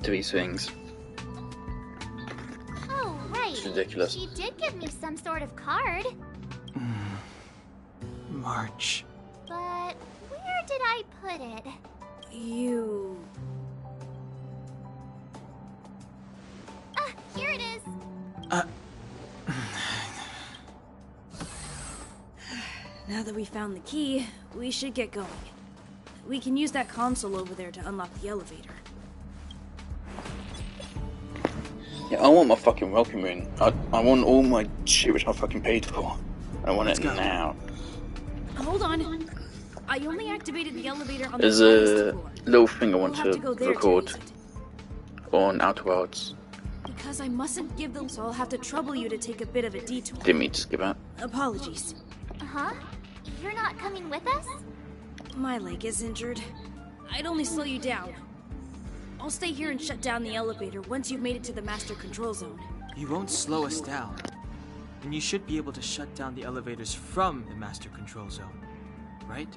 to these things. Oh, right. It's ridiculous. She did give me some sort of card. March. But where did I put it? You... Ah, here it is. Now that we found the key, we should get going. We can use that console over there to unlock the elevator. Yeah, I want my fucking welcome room. I want all my shit which I fucking paid for. I want it now. Hold on. I only activated the elevator on There's the a highest floor. little thing I want We'll have to go there record use it. on Outer Worlds. Because I mustn't give them, so I'll have to trouble you to take a bit of a detour. Didn't mean to skip out. Apologies. Huh? You're not coming with us? My leg is injured. I'd only slow you down. I'll stay here and shut down the elevator once you've made it to the master control zone. You won't slow us down. And you should be able to shut down the elevators from the master control zone, right?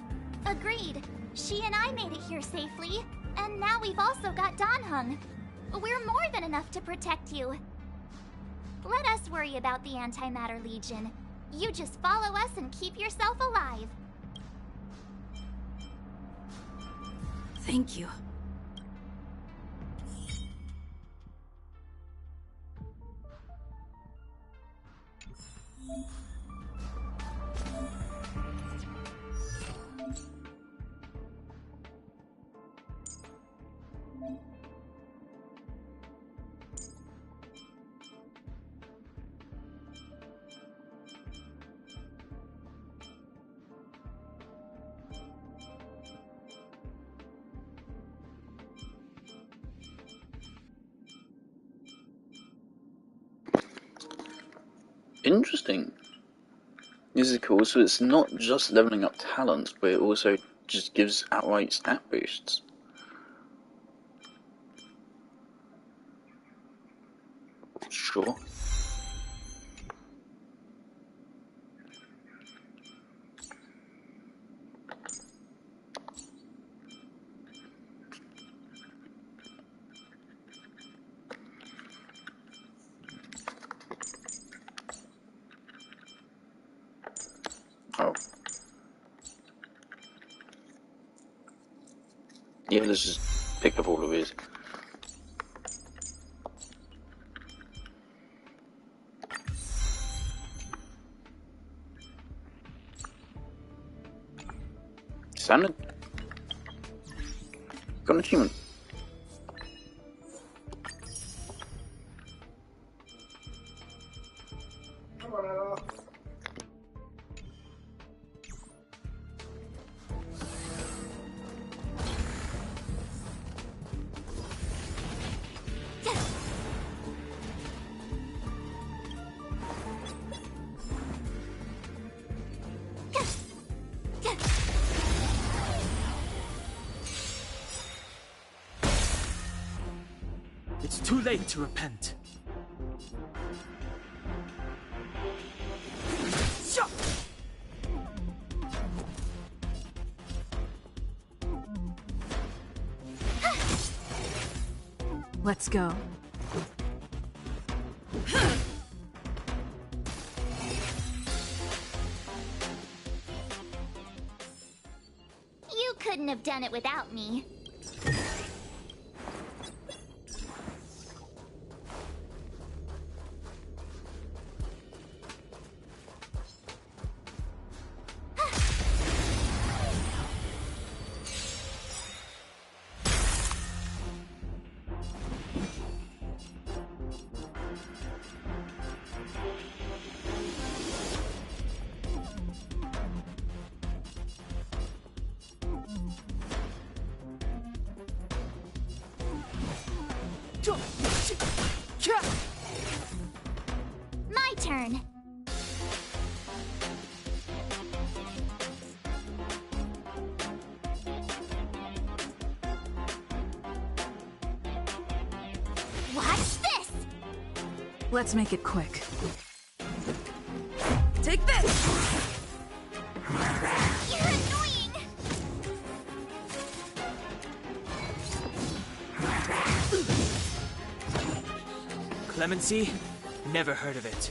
Agreed. She and I made it here safely, and now we've also got Danhung. We're more than enough to protect you. Let us worry about the Antimatter Legion. You just follow us and keep yourself alive. Thank you. Interesting. This is cool. So it's not just leveling up talents, but it also just gives outright stat boosts. Sure. Oh. Yeah, let's just pick up all of his. Standard. Got an achievement. It's too late to repent. Let's go. You couldn't have done it without me. My turn. Watch this! Let's make it quick. Take this! You're annoying! Clemency? Never heard of it.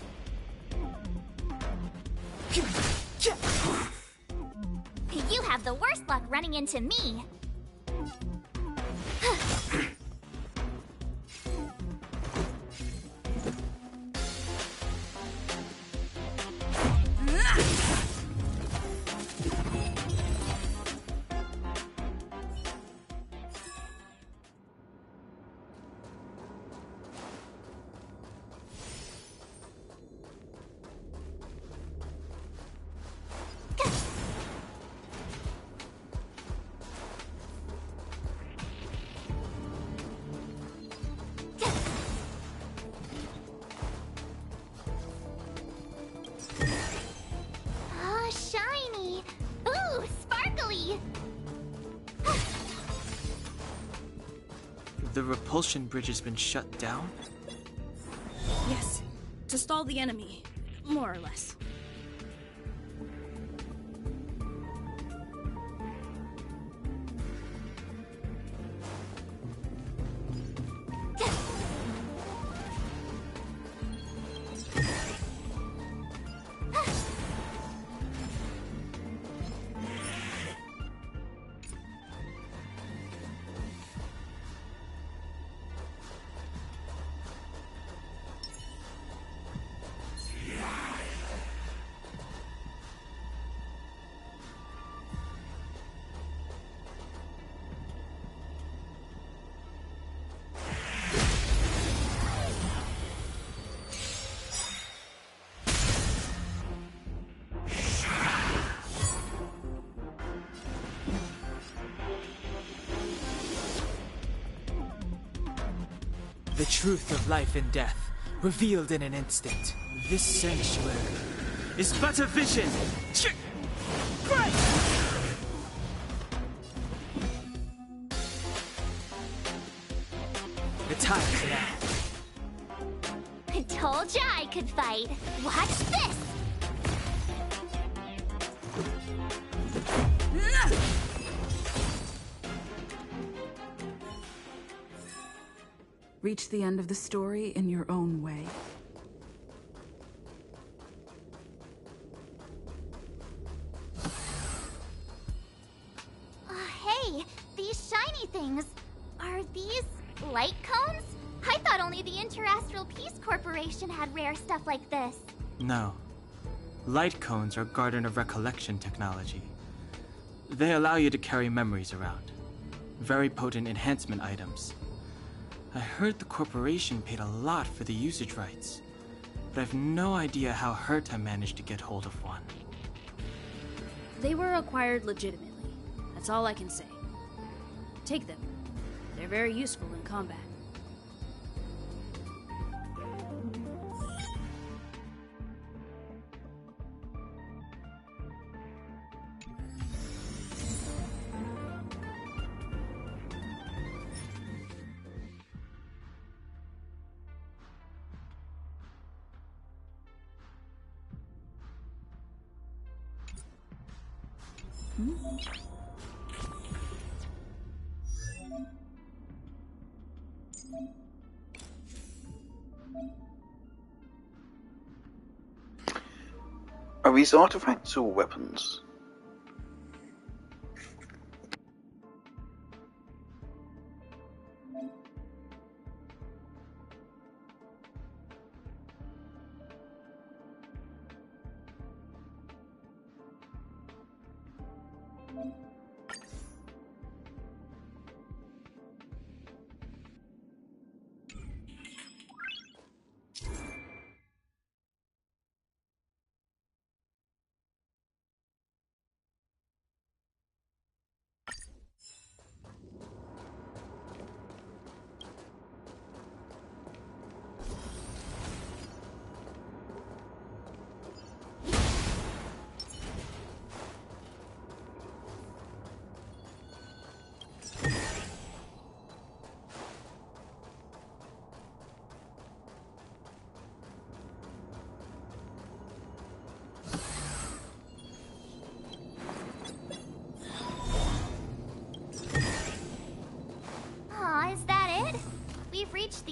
You have the worst luck running into me. Oh, shiny! Ooh, sparkly! The repulsion bridge has been shut down? Yes, to stall the enemy, more or less. The truth of life and death, revealed in an instant. This sanctuary is but a vision! The time's now. I told ya I could fight. Watch this! Reach the end of the story in your own way. Hey, these shiny things. Are these light cones? I thought only the Interastral Peace Corporation had rare stuff like this. No. Light cones are Garden of Recollection technology. They allow you to carry memories around. Very potent enhancement items. I heard the corporation paid a lot for the usage rights, but I've no idea how Herta managed to get hold of one. They were acquired legitimately. That's all I can say. Take them. They're very useful in combat. Are these artifacts or weapons?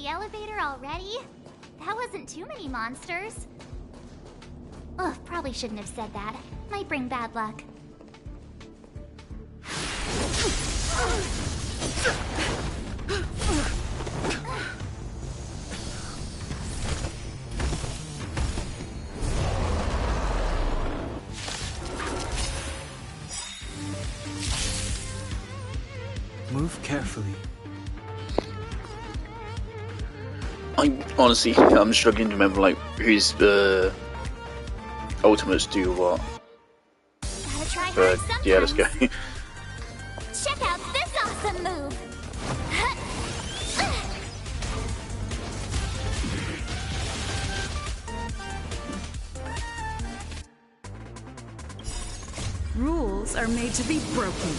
the elevator already? That wasn't too many monsters. Ugh, probably shouldn't have said that. Might bring bad luck. Move carefully. I'm struggling to remember like whose ultimates do what. Gotta try hard But sometimes. yeah, let's go. Check out this awesome move! Rules are made to be broken.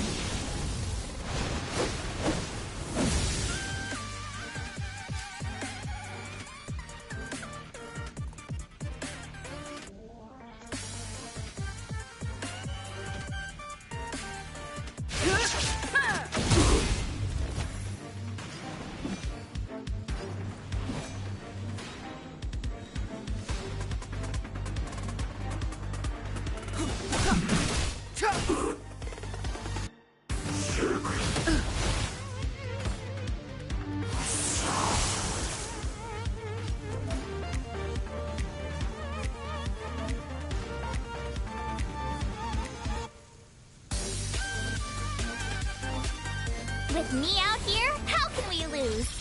With me out here, how can we lose?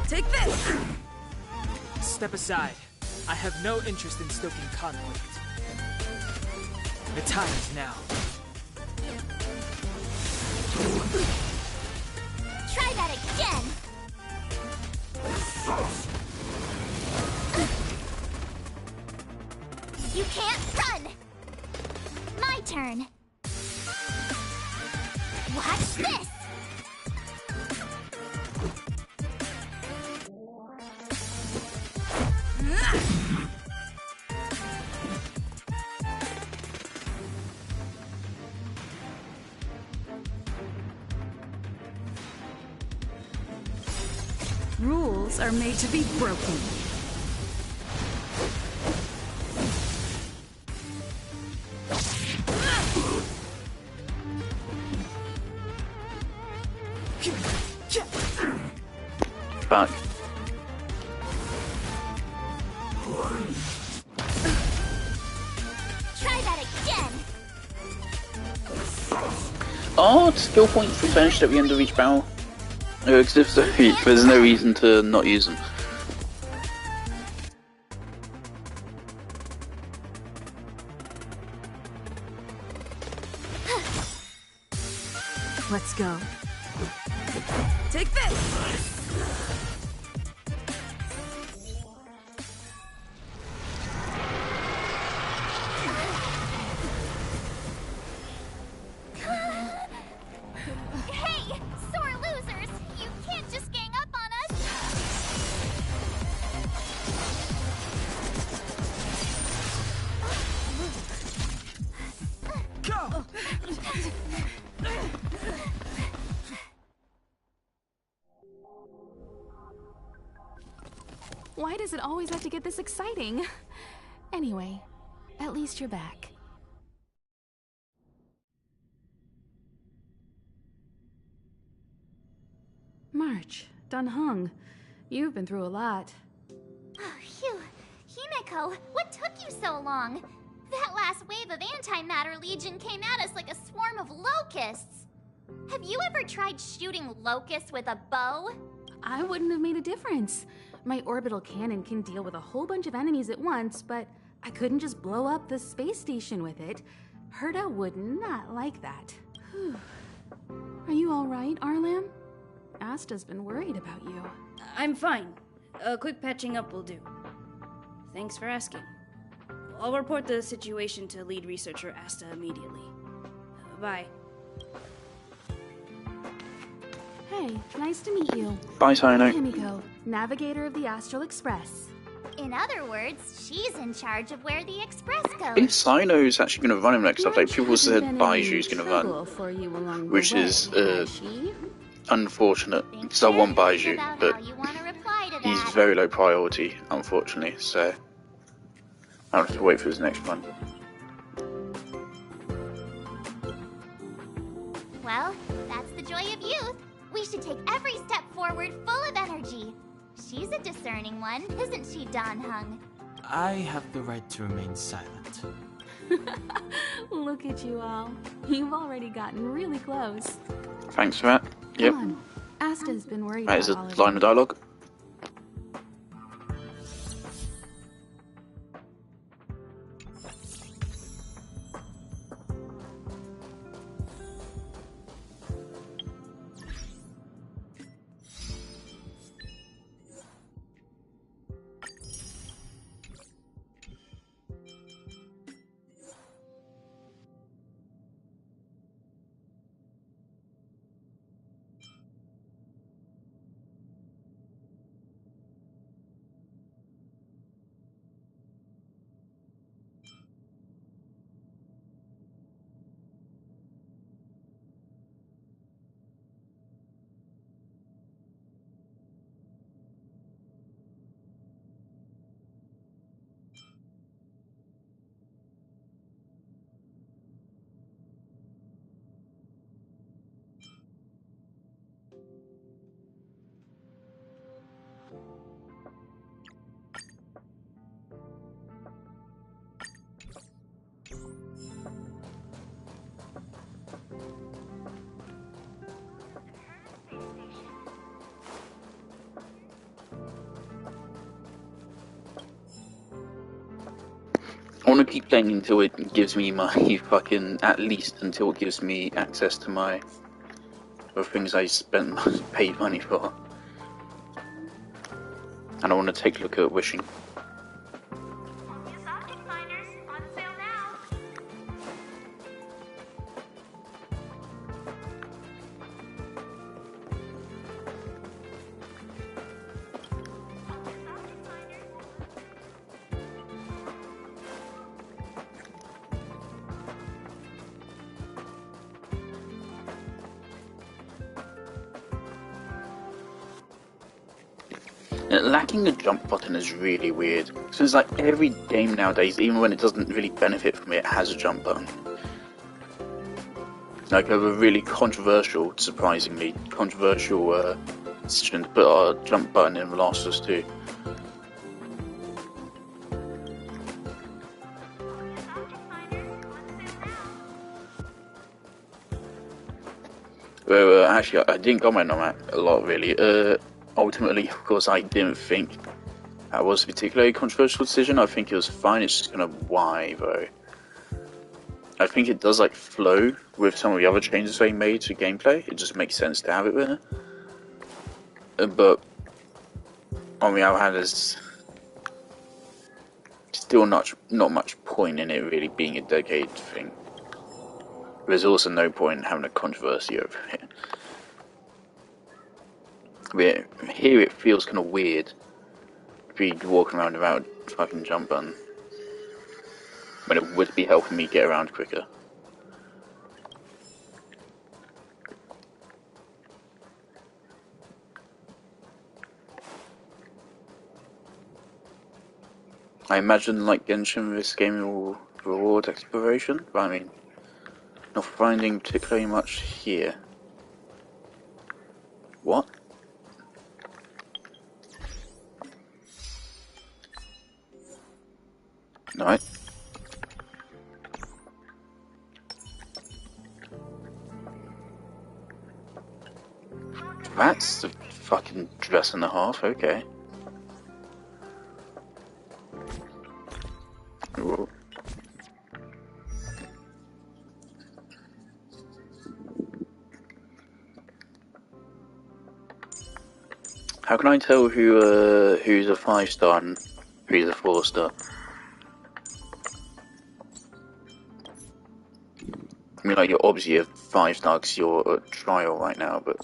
Take this! Step aside. I have no interest in stoking conflict. The time is now. Try that again! You can't run! My turn. Watch this! Rules are made to be broken. Back. Try that again! Are skill points replenished at the end of each battle? Because if so, there's no reason to not use them. Let's go. Take this! Hey, sore losers! You can't just gang up on us! Go! Why does it always have to get this exciting? Anyway, at least you're back. March, Dunhung, you've been through a lot. Oh, phew. Himeko, what took you so long? That last wave of antimatter legion came at us like a swarm of locusts. Have you ever tried shooting locusts with a bow? I wouldn't have made a difference. My orbital cannon can deal with a whole bunch of enemies at once, but I couldn't just blow up the space station with it. Herta would not like that. Whew. Are you all right, Arlam? Asta's been worried about you. I'm fine. A quick patching up will do. Thanks for asking. I'll report the situation to lead researcher Asta immediately. Bye. Hey, nice to meet you. Bye, Sino. Himiko, navigator of the Astral Express. In other words, she's in charge of where the express I think goes. Sino's actually going to run him next update. People said Baiju's going to trouble run, for you along the which way, is has she? unfortunate, Think because I want carefully Baiju, about but how you want to reply to he's that. very low priority, unfortunately, so I'll have to wait for his next one. Well, that's the joy of youth. We should take every step forward full of energy. She's a discerning one, isn't she, Dan Hung? I have the right to remain silent. Look at you all. You've already gotten really close. Thanks for that. Yep, Come on. Asta's been worried that is a about all of line you. of dialogue. I want to keep playing until it gives me my fucking, at least until it gives me access to my other things I spent paid money for. And I want to take a look at Wishing. Lacking a jump button is really weird. So it's like every game nowadays, even when it doesn't really benefit from it, has a jump button. Like a really controversial, surprisingly controversial decision to put a jump button in The Last of Us 2. Well, actually, I didn't comment on that a lot, really. Ultimately, of course, I didn't think that was a particularly controversial decision. I think it was fine. It's just kind of why, though. I think it does like flow with some of the other changes they made to gameplay. It just makes sense to have it there. But on the other hand, there's still not much point in it really being a dedicated thing. There's also no point in having a controversy over it. But here it feels kind of weird to be walking around without a fucking jump button, but it would be helping me get around quicker. I imagine, like Genshin, this game will reward exploration, but I mean, not finding particularly much here. What? Right. That's a fucking dress and a half, okay. Whoa. How can I tell who's a 5-star and who's a 4-star? I mean, like, you're obviously a 5-star because you're a trial right now, but...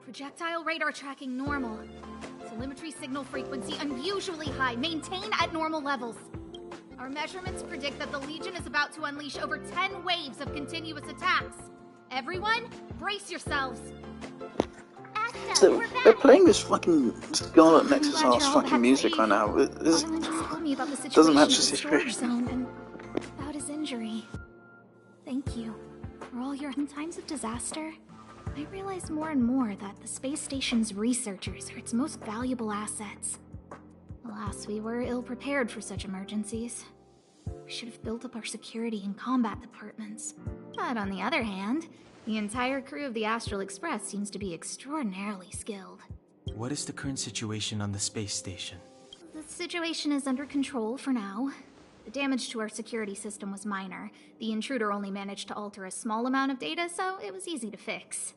Projectile radar tracking normal. Telemetry signal frequency unusually high. Maintain at normal levels. Our measurements predict that the Legion is about to unleash over 10 waves of continuous attacks. Everyone, brace yourselves. Asta, So, we're they're back. playing this fucking Scarlet Nexus glad you're ass all fucking back music safe. right now. This Arlen just told me about the situation doesn't match at the the storage situation. zone and about his injury. Thank you for all your... In times of disaster, I realize more and more that the space station's researchers are its most valuable assets. Alas, we were ill-prepared for such emergencies. We should have built up our security and combat departments. But on the other hand, the entire crew of the Astral Express seems to be extraordinarily skilled. What is the current situation on the space station? The situation is under control for now. The damage to our security system was minor. The intruder only managed to alter a small amount of data, so it was easy to fix.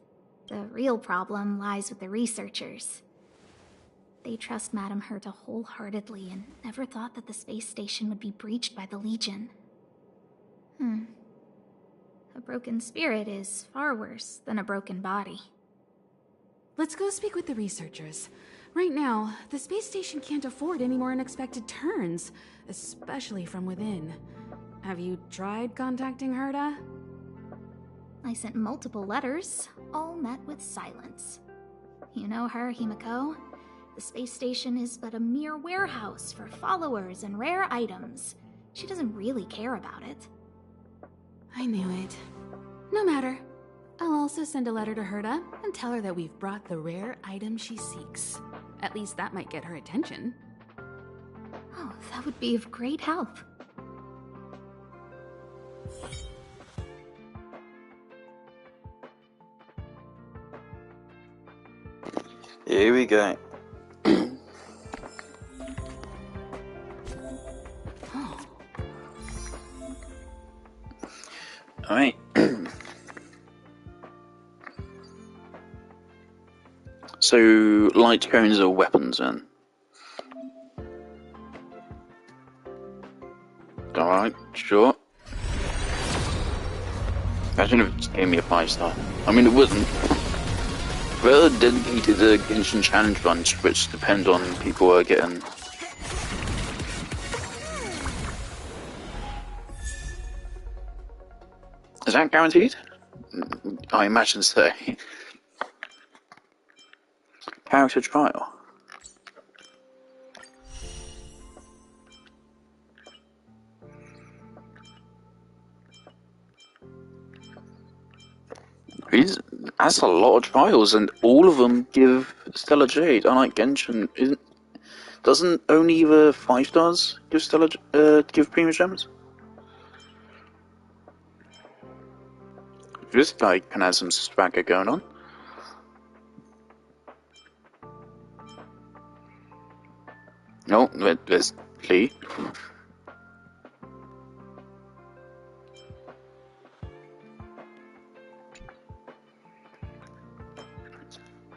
The real problem lies with the researchers. They trust Madame Herta wholeheartedly and never thought that the space station would be breached by the Legion. A broken spirit is far worse than a broken body. Let's go speak with the researchers. Right now, the space station can't afford any more unexpected turns, especially from within. Have you tried contacting Herta? I sent multiple letters, all met with silence. You know her, Himiko. The space station is but a mere warehouse for followers and rare items. She doesn't really care about it. I knew it. No matter. I'll also send a letter to Herta and tell her that we've brought the rare item she seeks. At least that might get her attention. Oh, that would be of great help. Here we go. Alright. So, light cones are weapons then? Alright, sure. Imagine if it just gave me a 5-star. I mean, it wouldn't. There are dedicated Genshin challenge runs which depend on people getting... Is that guaranteed? I imagine so. Character trial. That's a lot of trials, and all of them give Stellar Jade. Unlike Genshin, doesn't only the 5-stars give give Prima Gems? This guy can have some swagger going on. No, there's Lee.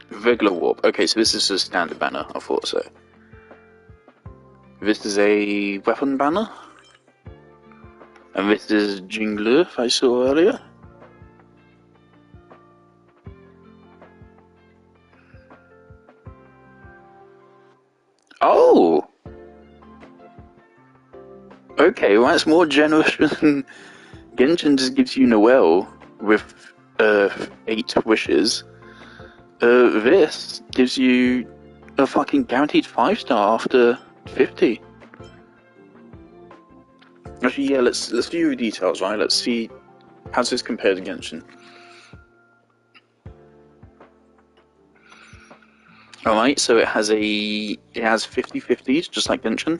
Regular warp. Okay, so this is a standard banner. I thought so. This is a weapon banner. And this is Jinglu, I saw earlier. Oh! Okay, well that's more generous than... Genshin just gives you Noelle with 8 wishes. This gives you a fucking guaranteed 5-star after 50. Actually, yeah, let's view the details, right? Let's see how this compared to Genshin. Alright, so it has 50/50s, just like Genshin.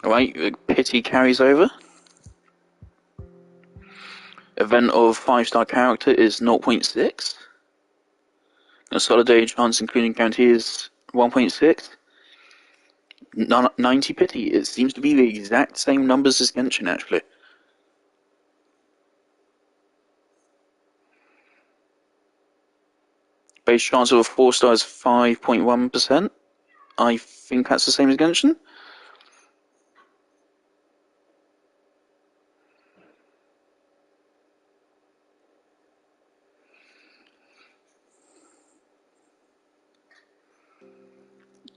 Alright, pity carries over. Event of 5-star character is 0.6. Consolidated chance including guarantee is 1.6. 90 pity. It seems to be the exact same numbers as Genshin, actually. Base chance of a 4-star is 5.1%. I think that's the same as Genshin.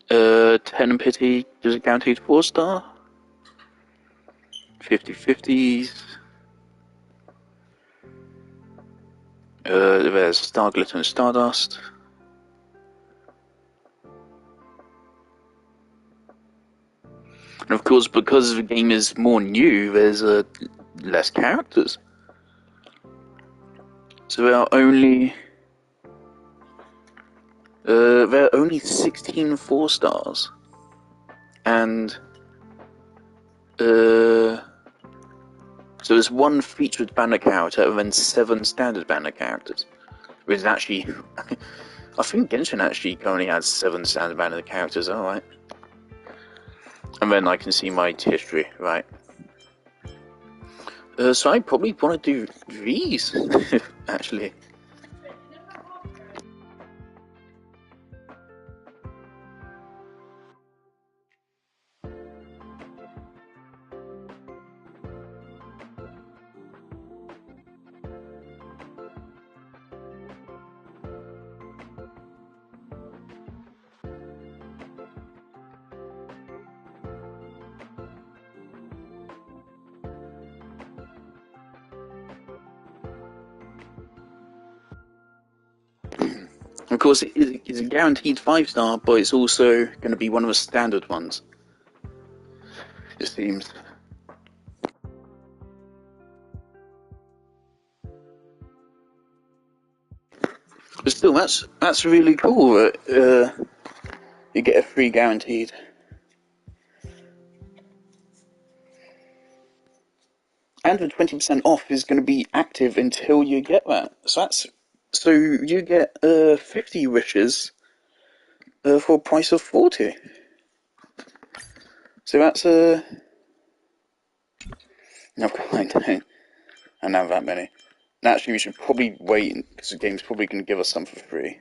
Uh, 10 pity is a guaranteed 4-star. 50/50s. There's Star Glitter and Stardust. And of course, because the game is more new, there's less characters. So there are only 16 4-stars. And so there's one featured banner character and then 7 standard banner characters. Which is actually I think Genshin actually currently has 7 standard banner characters, alright. And then I can see my history, right. So I probably want to do these, actually. Of course, it's a guaranteed 5-star, but it's also going to be one of the standard ones. It seems. But still, that's really cool that you get a free guaranteed. And the 20% off is going to be active until you get that. So you get 50 wishes for a price of 40. So that's no, I don't have that many. And actually, we should probably wait because the game's probably going to give us some for free.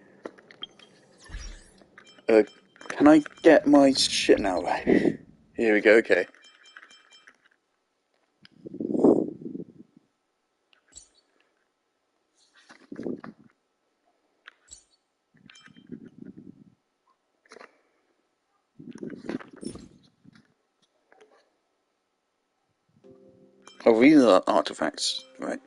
Can I get my shit now? Here we go. Okay. Oh, these are artifacts, right?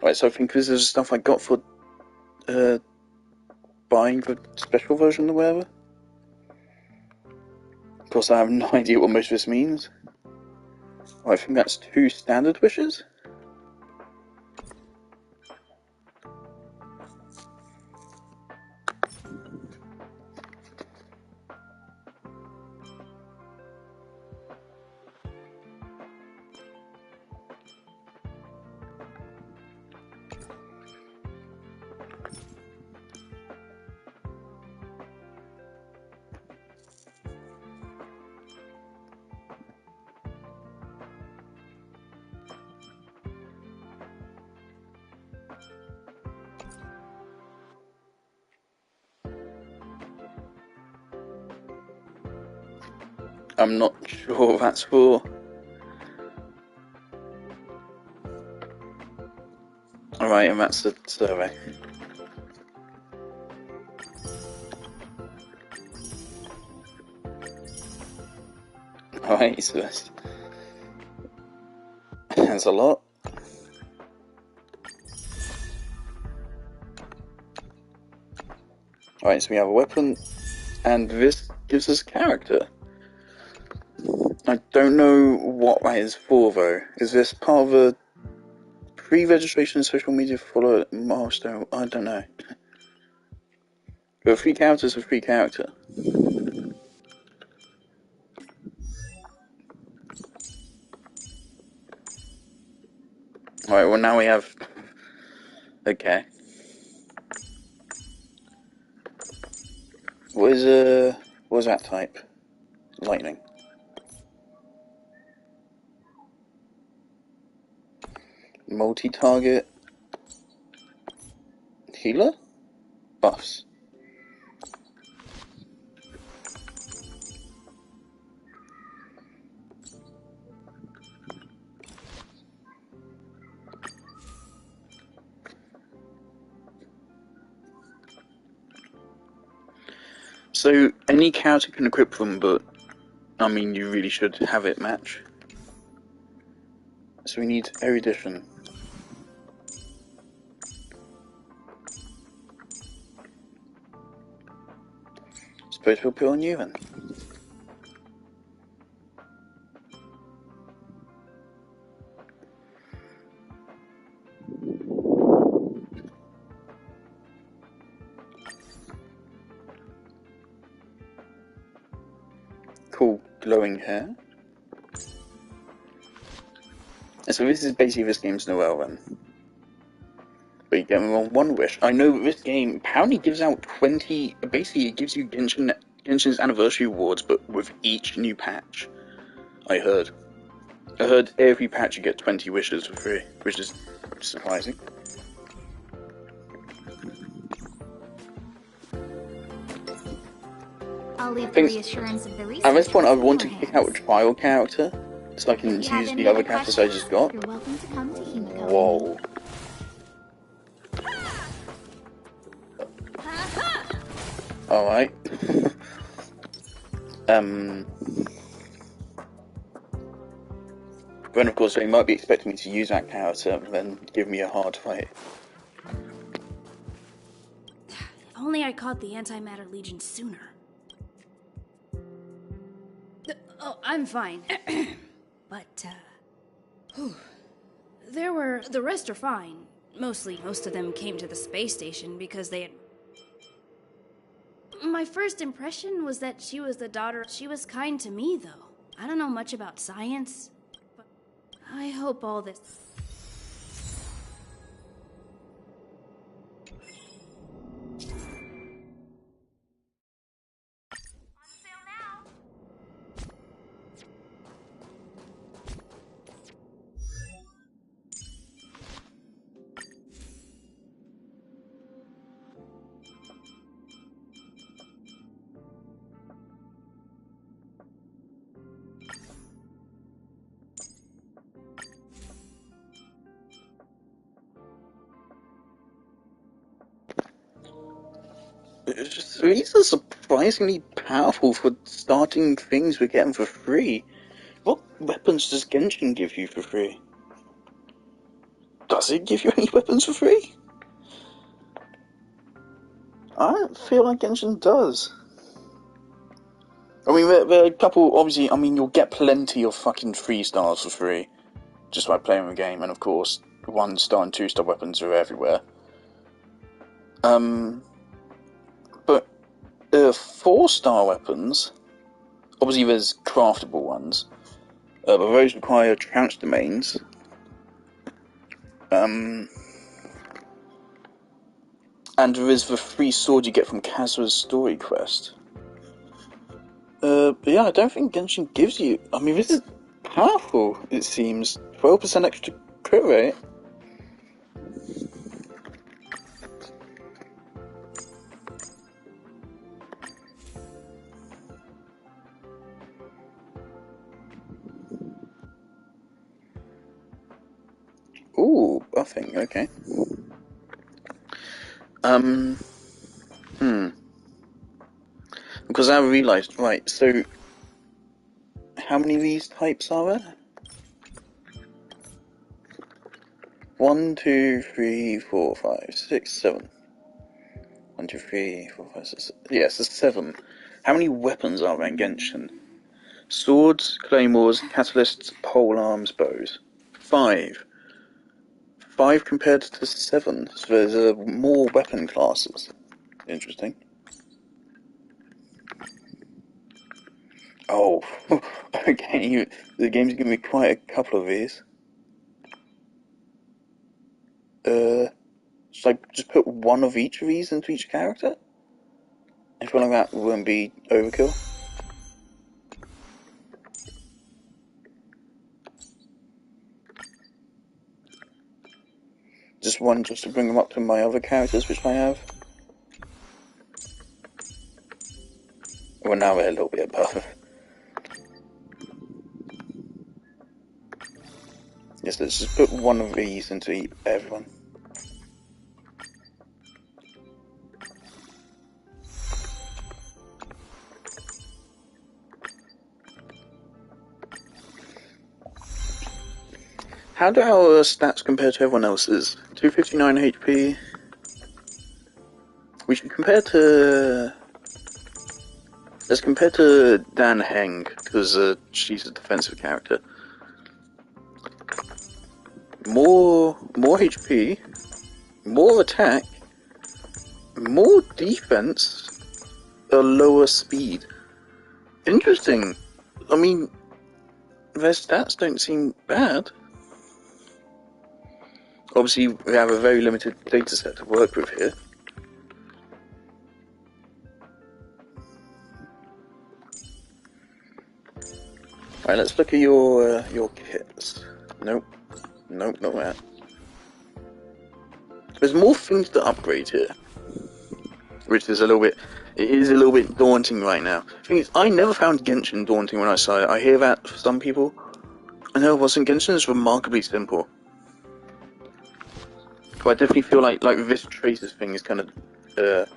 Right, so I think this is stuff I got for buying the special version or whatever. Of course, I have no idea what most of this means. Oh, I think that's 2 standard wishes. I'm not sure what that's for. Alright, and that's the survey. Alright, so that's a lot. Alright, so we have a weapon, and this gives us character. I don't know what that is for, though. Is this part of a pre-registration social media follower milestone? I don't know. But a free character is a free character. Alright, well now we have... Okay. What is that type? Lightning. Multi-target. Healer? Buffs. So, any character can equip them, but, I mean, you really should have it match. So we need erudition. Suppose we'll put on you then. Cool, glowing hair. And so this is basically this game's Noel then. But you get them on one wish. I know this game apparently gives out 20... Basically, it gives you Genshin's anniversary awards, but with each new patch. I heard every patch you get 20 wishes for free, which is surprising. I'll leave the reassurance of the research. At this point, I want to pick out a trial character, so I can If you have use any the other other characters I just got. You're welcome to come to Himiko. Whoa. Alright. Then of course they might be expecting me to use that character and then give me a hard fight. If only I caught the Antimatter Legion sooner. Oh, I'm fine. But, the rest are fine. Most of them came to the space station because they had... My first impression was that she was the daughter. She was kind to me, though. I don't know much about science, but I hope all this... These are surprisingly powerful for starting things we're getting for free. What weapons does Genshin give you for free? Does it give you any weapons for free? I don't feel like Genshin does. I mean, there are a couple, obviously, I mean, you'll get plenty of fucking 3-stars for free, just by playing the game, and of course, 1-star and 2-star weapons are everywhere. But 4-star weapons, obviously there's craftable ones, but those require trance domains. And there is the free sword you get from Kazua's story quest. But yeah, I don't think Genshin gives you... I mean, this is powerful, it seems. 12% extra crit rate. Ooh, buffing, okay. Because I realised, right, so... how many of these types are there? 1, 2, 3, 4, 5, 6, 7. 1, 2, 3, 4, 5, 6. Yes, there's 7. How many weapons are there in Genshin? Swords, claymores, catalysts, polearms, bows. 5. 5 compared to 7. So there's more weapon classes. Interesting. Oh, okay. The game's giving me quite a couple of these. Should I just put one of each of these into each character? I feel like that wouldn't be overkill. Just one just to bring them up to my other characters, which I have. Well, now they're a little bit above. Yes, let's just put one of these into everyone. How do our stats compare to everyone else's? 259 HP. We should compare to... Let's compare to Dan Heng, because she's a defensive character. More HP, more attack, more defense, a lower speed. Interesting. I mean, their stats don't seem bad. Obviously, we have a very limited data set to work with here. Alright, let's look at your kits. Nope. Nope, not that. There's more things to upgrade here. Which is a little bit daunting right now. The thing is, I never found Genshin daunting when I saw it. I hear that for some people. I know it wasn't. Genshin is remarkably simple. But I definitely feel like this traces thing is kind of, but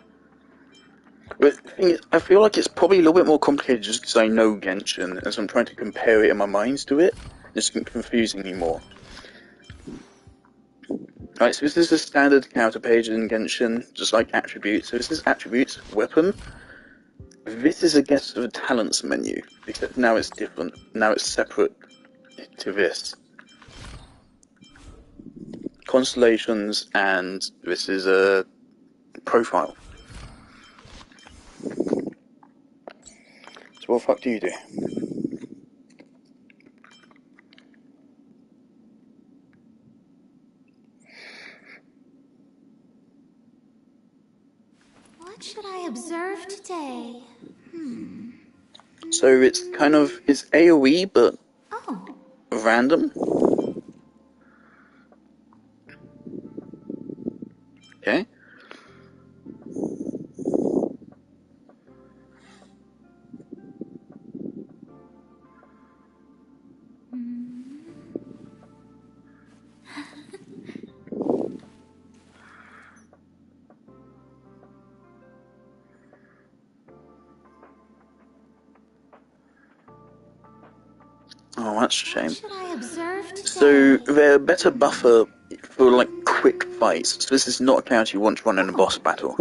the thing is, I feel like it's probably a little bit more complicated just because I know Genshin, and so I'm trying to compare it in my mind to it. It's confusing me more. Right, so this is the standard counter page in Genshin, just like attributes. So this is attributes, weapon. This is, I guess, the talents menu, except now it's different. Now it's separate to this. Constellations, and this is a profile. So what the fuck do you do? What should I observe today? So it's kind of, it's AoE, but Oh, random. Okay. Oh, that's a shame. what should I observe today? So they're a better buffer for like quick fights. So this is not a character you want to run in a boss battle.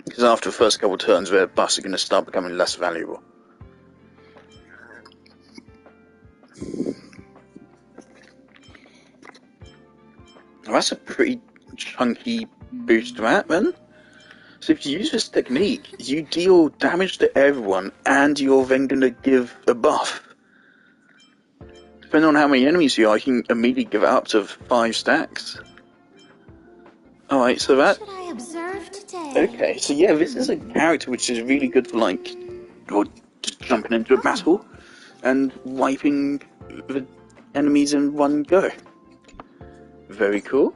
Because after the first couple of turns, their buffs are going to start becoming less valuable. Well, that's a pretty chunky boost to that then. So if you use this technique, you deal damage to everyone, and you're then going to give a buff. Depending on how many enemies you are, you can immediately give it up to 5 stacks. Alright, so that... What should I observe today? Okay, so yeah, this is a character which is really good for, like, you're just jumping into a battle and wiping the enemies in one go. Very cool.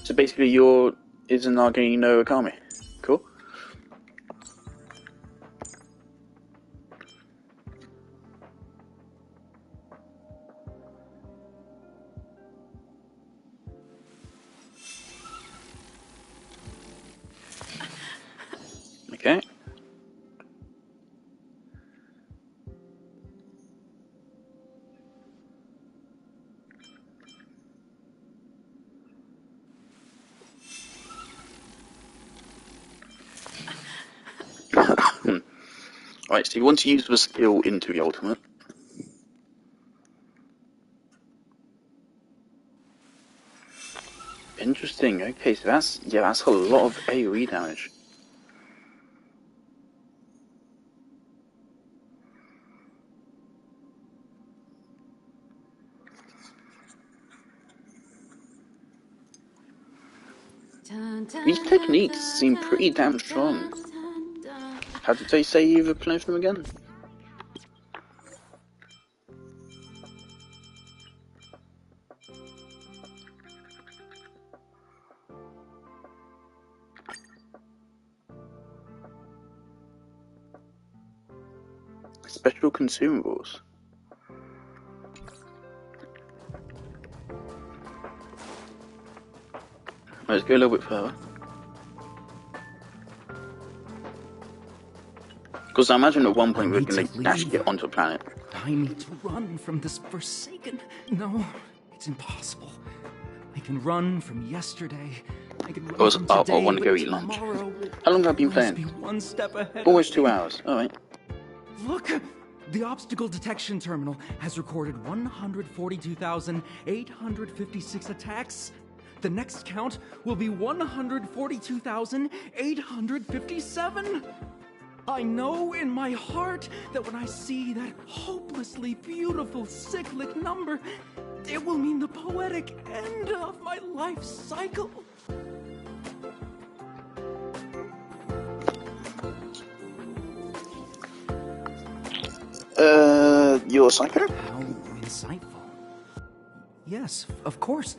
So basically, you're Izanagi no Akami. Cool. Okay. Right, so you want to use the skill into the ultimate. Interesting, okay, so that's a lot of AoE damage. These techniques seem pretty damn strong. How did they say you replenished them again? Special consumables. Let's go a little bit further. Because I imagine at one point we're going to actually get onto a planet. I need to run from this forsaken... No, it's impossible. I can run from yesterday. I can run from today, I want to go eat lunch. How long have I been playing? One step ahead. Almost 2 hours. Alright. Look! The obstacle detection terminal has recorded 142,856 attacks. The next count will be 142,857. I know in my heart that when I see that hopelessly beautiful cyclic number, it will mean the poetic end of my life cycle. You're a psycho? How insightful. Yes, of course.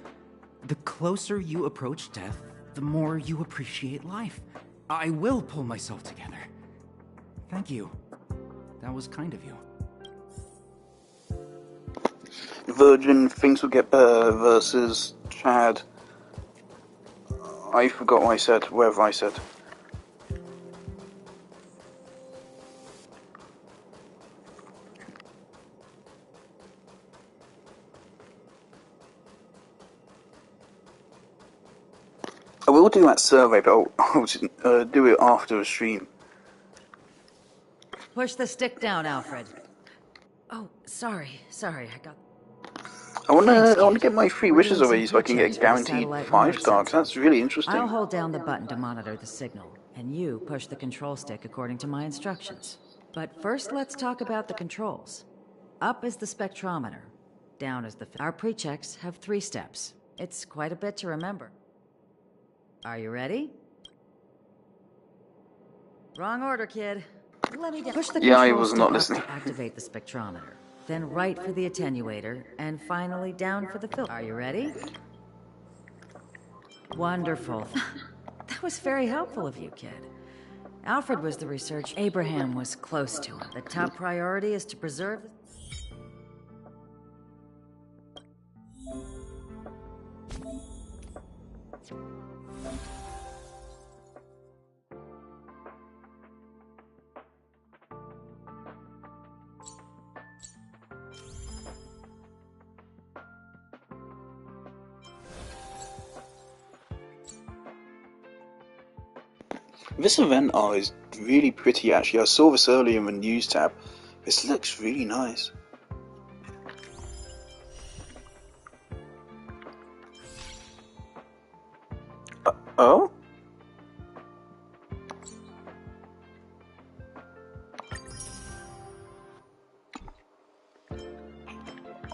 The closer you approach death, the more you appreciate life. I will pull myself together. Thank you. That was kind of you. Virgin, things will get better versus Chad. I forgot what I said, wherever I said. I will do that survey, but I'll do it after the stream. Push the stick down, Alfred. Oh, sorry, I got... I want to get my 3 wishes already so I can get guaranteed 5-star, because that's really interesting. I'll hold down the button to monitor the signal, and you push the control stick according to my instructions. But first, let's talk about the controls. Up is the spectrometer. Down is the... Our pre-checks have 3 steps. It's quite a bit to remember. Are you ready? Wrong order, kid. Let me push the control stick up to activate the spectrometer. Then right for the attenuator, and finally down for the filter. Are you ready? Wonderful. That was very helpful of you, kid. Alfred was the researcher. Abraham was close to him. The top priority is to preserve... This event art is really pretty actually. I saw this earlier in the news tab. This looks really nice. Oh?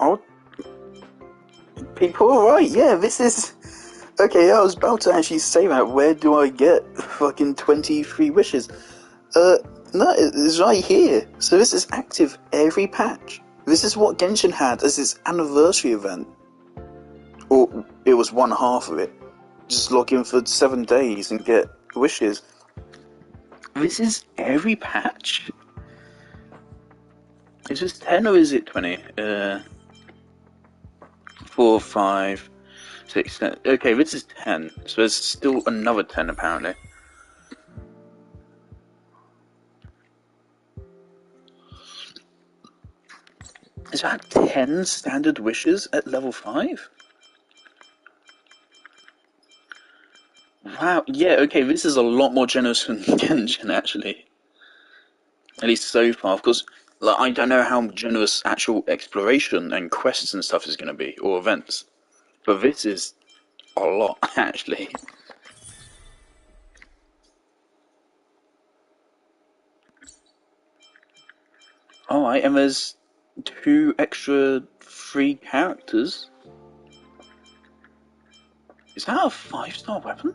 Oh? People are right, yeah, this is... Okay, I was about to actually say that. Where do I get fucking 23 wishes? No, it's right here. So this is active every patch. This is what Genshin had as its anniversary event. Or it was one half of it. Just log in for 7 days and get wishes. This is every patch? Is this 10 or is it 20? 4, 5... 6, 10. Okay, this is 10, so there's still another 10 apparently. Is that 10 standard wishes at level 5? Wow, yeah, okay, this is a lot more generous than Genshin actually. At least so far, because like, I don't know how generous actual exploration and quests and stuff is going to be, or events. But this is a lot, actually. Alright, and there's 2 extra free characters. Is that a 5-star weapon?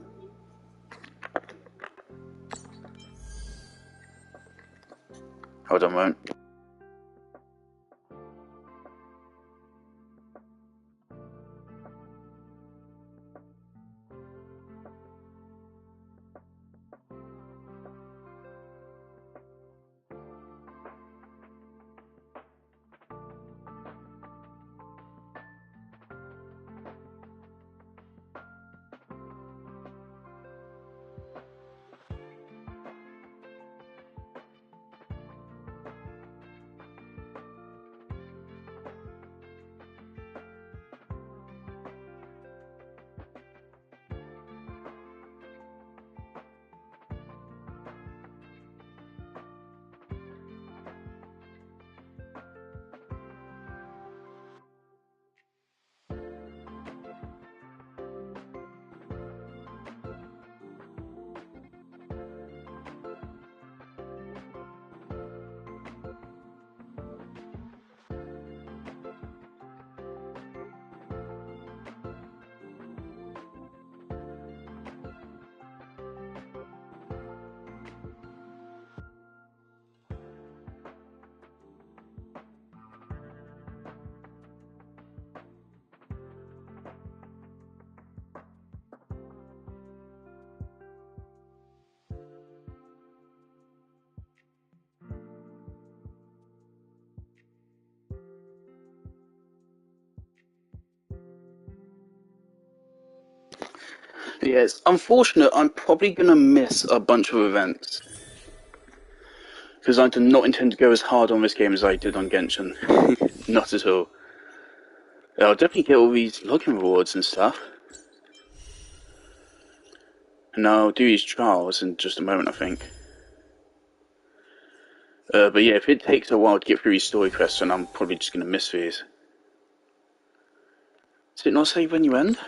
Hold on a moment. Yeah, it's unfortunate. I'm probably going to miss a bunch of events. Because I do not intend to go as hard on this game as I did on Genshin. Not at all. I'll definitely get all these login rewards and stuff. And I'll do these trials in just a moment, I think. But yeah, if it takes a while to get through these story quests, then I'm probably just going to miss these. Does it not say when you end?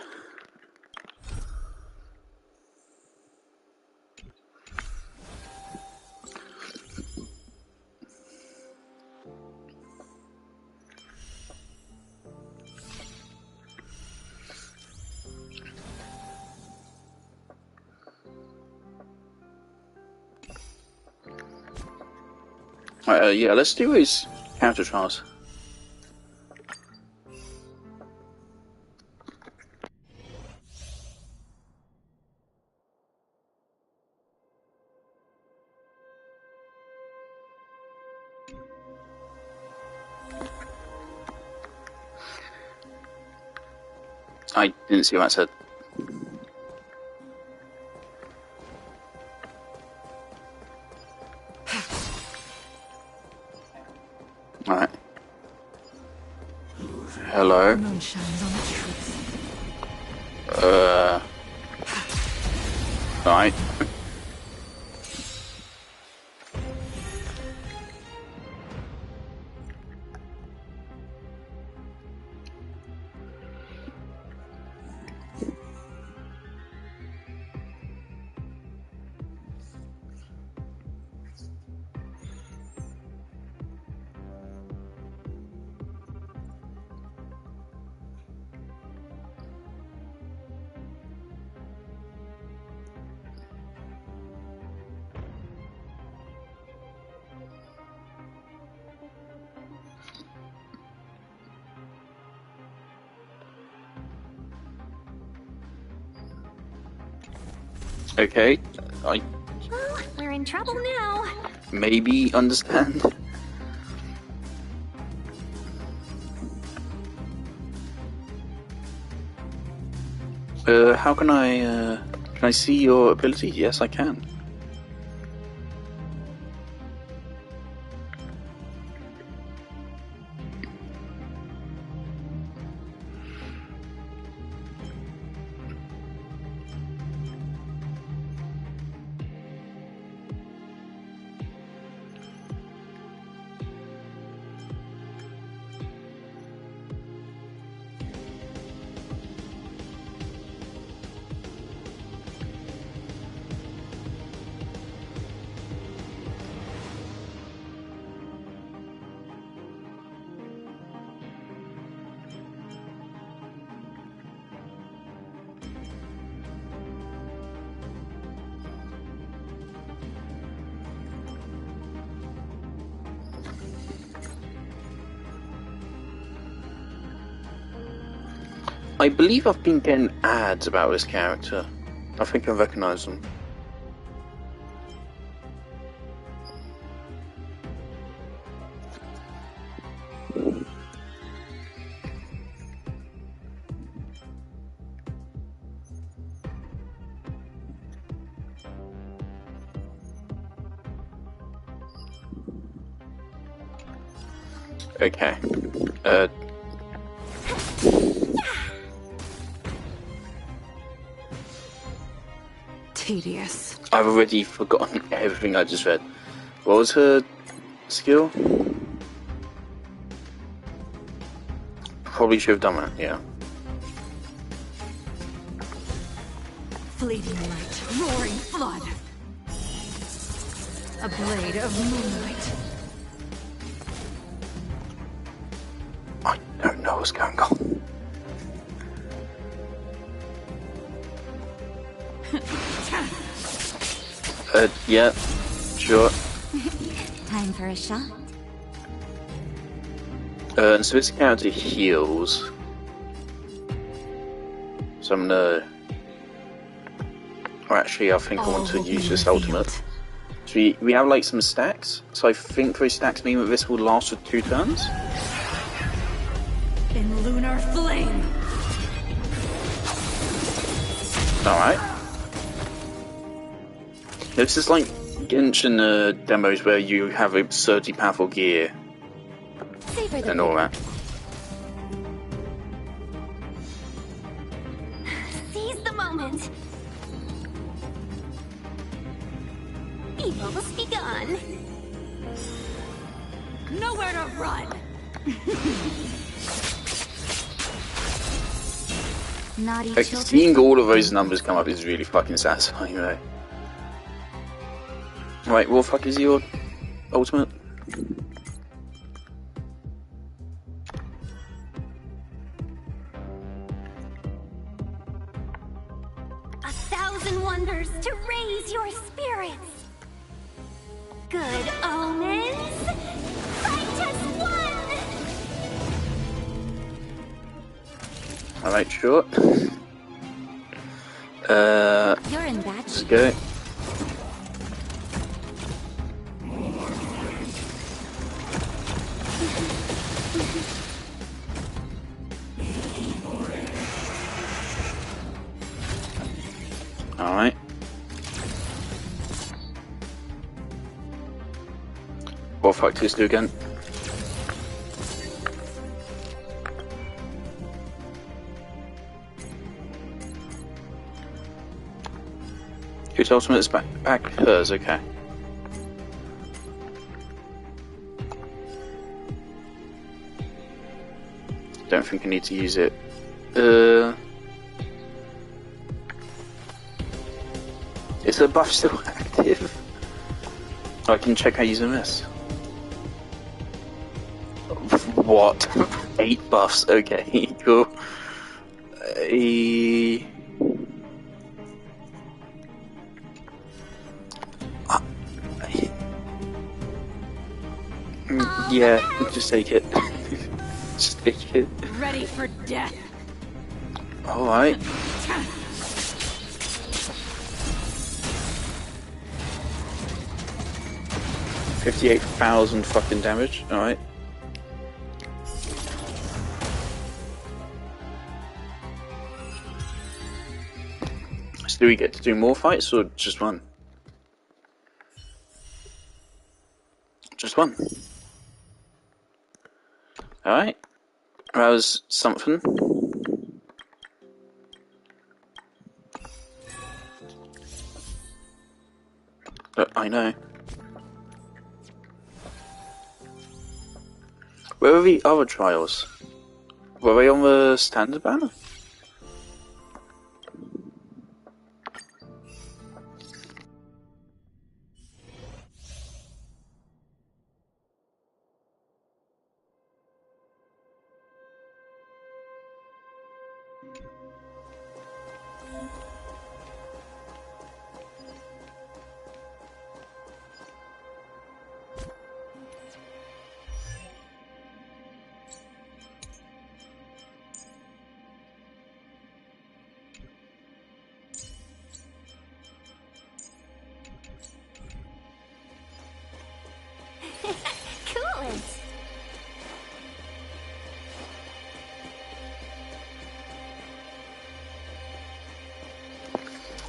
Right, yeah, let's do these character trials. I didn't see what I said. Alright. Hello. Alright. Okay, I Well, we're in trouble now. maybe understand. How can I see your ability? Yes, I can. I believe I've been getting ads about this character. I think I recognise them. Okay. Tedious. I've already forgotten everything I just read. What was her skill? Probably should have done that, yeah. Fleeting light, roaring flood. A blade of moonlight. I don't know what's going on. Yeah, sure. Time for a shot. And so this character heals. So I'm gonna... Or actually, I think I want to use this ultimate. So we have like some stacks. So I think those stacks mean that this will last for 2 turns. In lunar flame. Alright. This is like Genshin demos where you have absurdly powerful gear and all that. Seize the moment. Evil's begun. Nowhere to run. Naughty Like, children. seeing all of those numbers come up is really fucking satisfying, though. Right, what the fuck is your ultimate? A thousand wonders to raise your spirits. Good omens. Fight as one. Alright, sure. You're in bad Let's shape. go. Alright. What fuck does this do again? Whose ultimate is back? Hers, okay. Don't think I need to use it. Is the buff still active? I can check how using this. What? 8 buffs, okay, cool. Yeah, just take it. Just take it. Ready for death. Alright. 58,000 fucking damage, alright. So do we get to do more fights or just one? Just one. Alright. That was something. I know. Where are the other trials? Were they on the standard banner?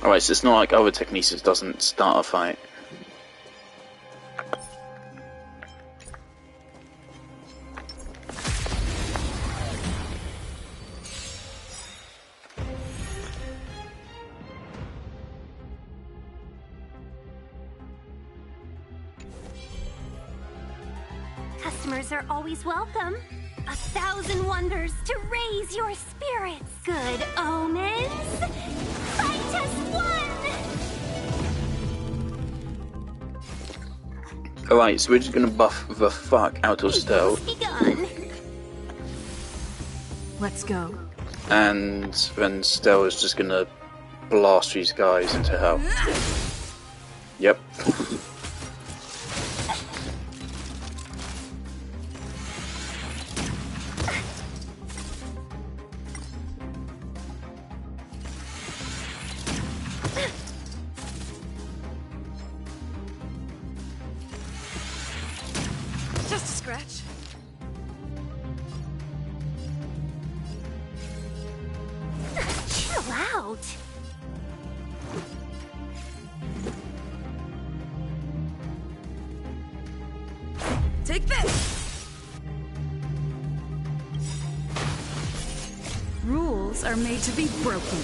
Alright, so it's not like other techniques, it doesn't start a fight. Customers are always welcome. 1,000 wonders to raise your spirits. Good omens. Fight us one. Alright, so we're just gonna buff the fuck out of stealth. Begun. Let's go. And then Stell is just gonna blast these guys into hell. Yep. Just a scratch. Chill out. Take this! Rules are made to be broken.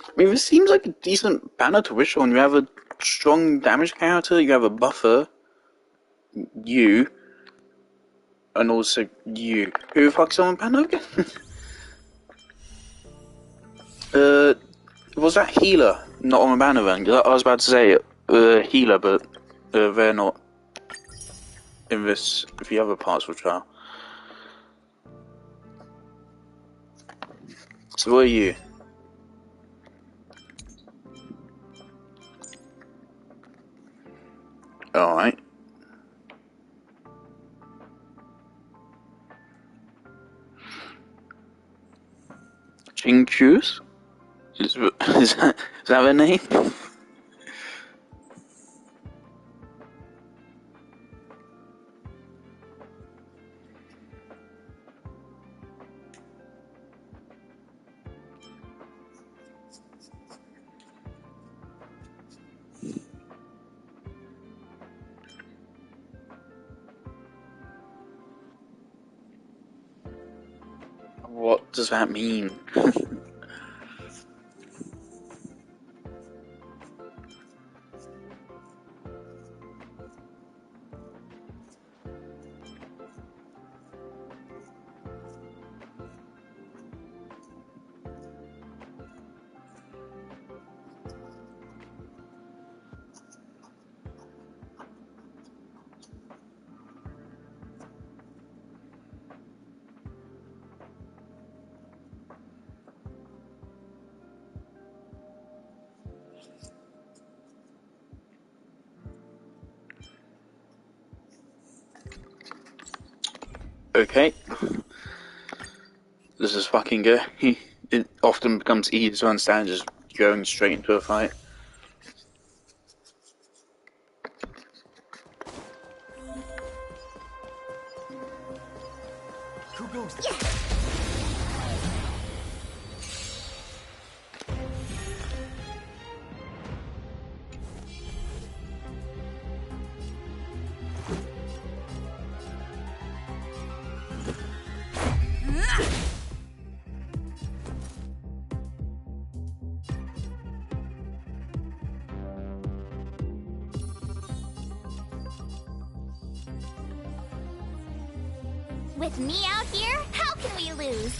I mean, this seems like a decent banner to wish on. You have a strong damage counter, you have a buffer, you, and also you. Who the fuck's on banner again? Was that healer not on the banner then? 'Cause I was about to say healer, but they're not in this, the other parts of the trial. So what are you? Alright. Chingchus? Is that her name? What does that mean? Okay. This is fucking good. It often becomes easy to understand just going straight into a fight. Who goes there? With me out here, how can we lose?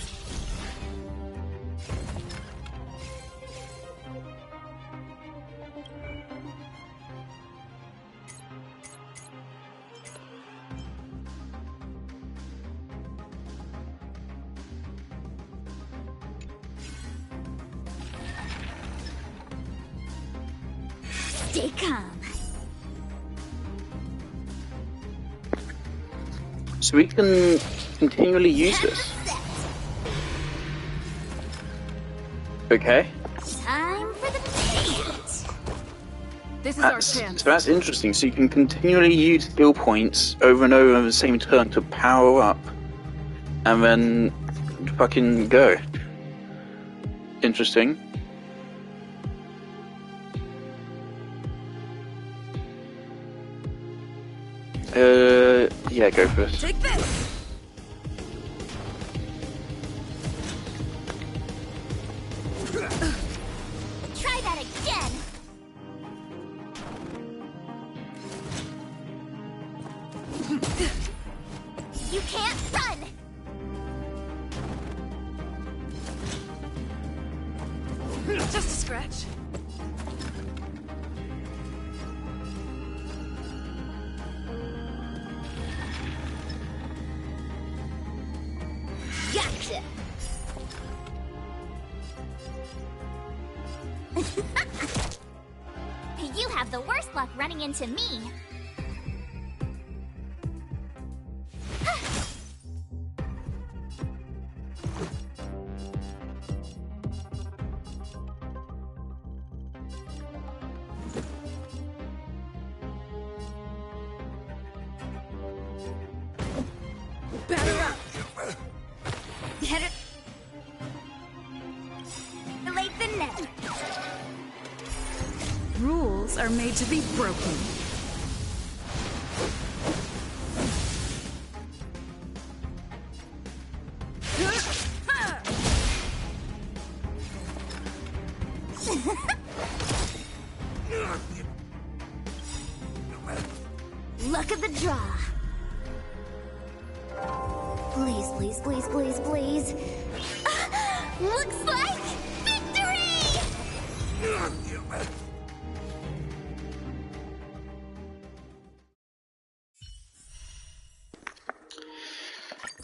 Stay calm. So we can continually use this. Okay. Time for the paint. This is our chance. So that's interesting. So you can continually use skill points over and over in the same turn to power up, and then fucking go. Interesting. Yeah, go first. Take this! Try that again. You can't run. Just a scratch. Gotcha. You have the worst luck running into me. Batter up! Get it. Relate the net. Rules are made to be broken. Luck of the draw. Please, please, please, please, please. Looks like victory!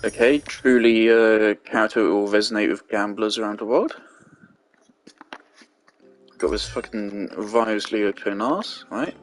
Okay, truly a character that will resonate with gamblers around the world. Got this fucking virus Leo Clonas, right?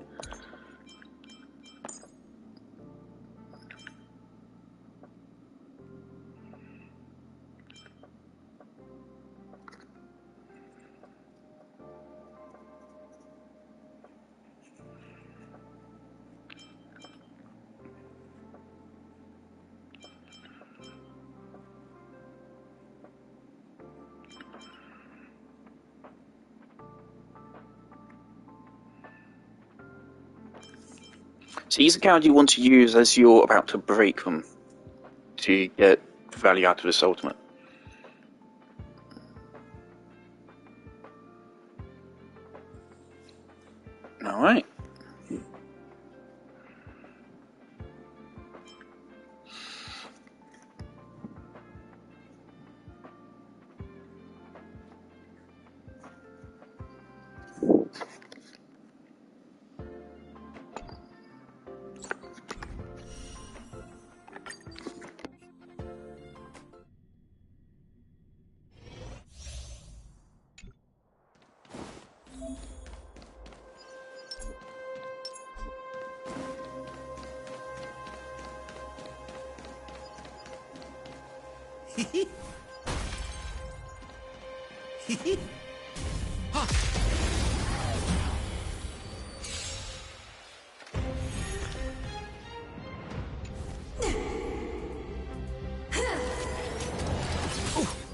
So he's a card you want to use as you're about to break them to get value out of this ultimate. Alright.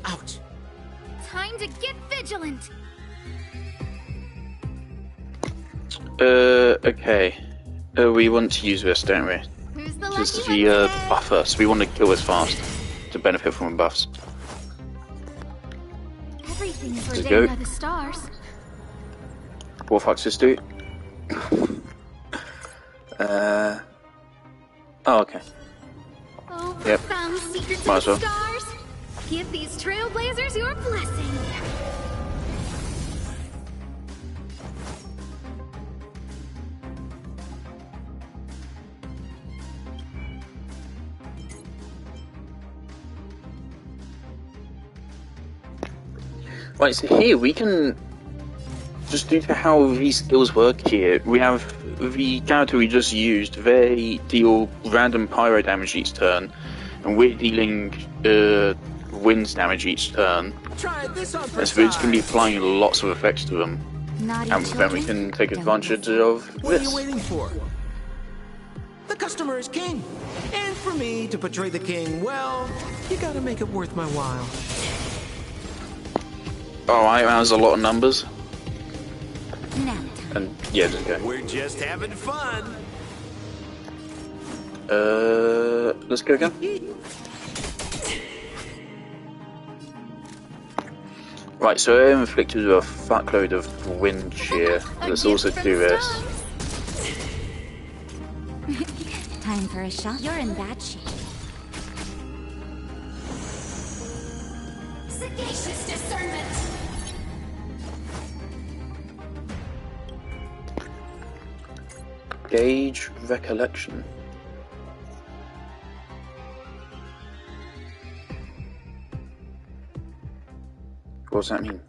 Ouch! Time to get vigilant! Okay. We want to use this, don't we? Who's the This is lucky the one today? buffer, so we want to kill this fast to benefit from the buffs. Everything's Let's ordained go. by the stars. What fucks this do? Oh, okay. Oh, Yep. profound secrets Might of as the well. stars! Give these trailblazers your blessing! Right, so here we can just due to how these skills work here, we have the character we just used, they deal random pyro damage each turn, and we're dealing wind damage each turn. Try this on So it's going to be applying lots of effects to them, Naughty and then we children, can take don't advantage listen. of What are you this. waiting for? The customer is king. And for me to portray the king, well, you gotta make it worth my while. Alright, that was a lot of numbers. Nap time. And yeah, just go. We're just having fun. Let's go again. Right, so I'm inflicted with a fuckload of wind shear. Let's also do this. Time for a shot. You're in bad shape. Sagacious discernment. Gauge recollection. What does that mean?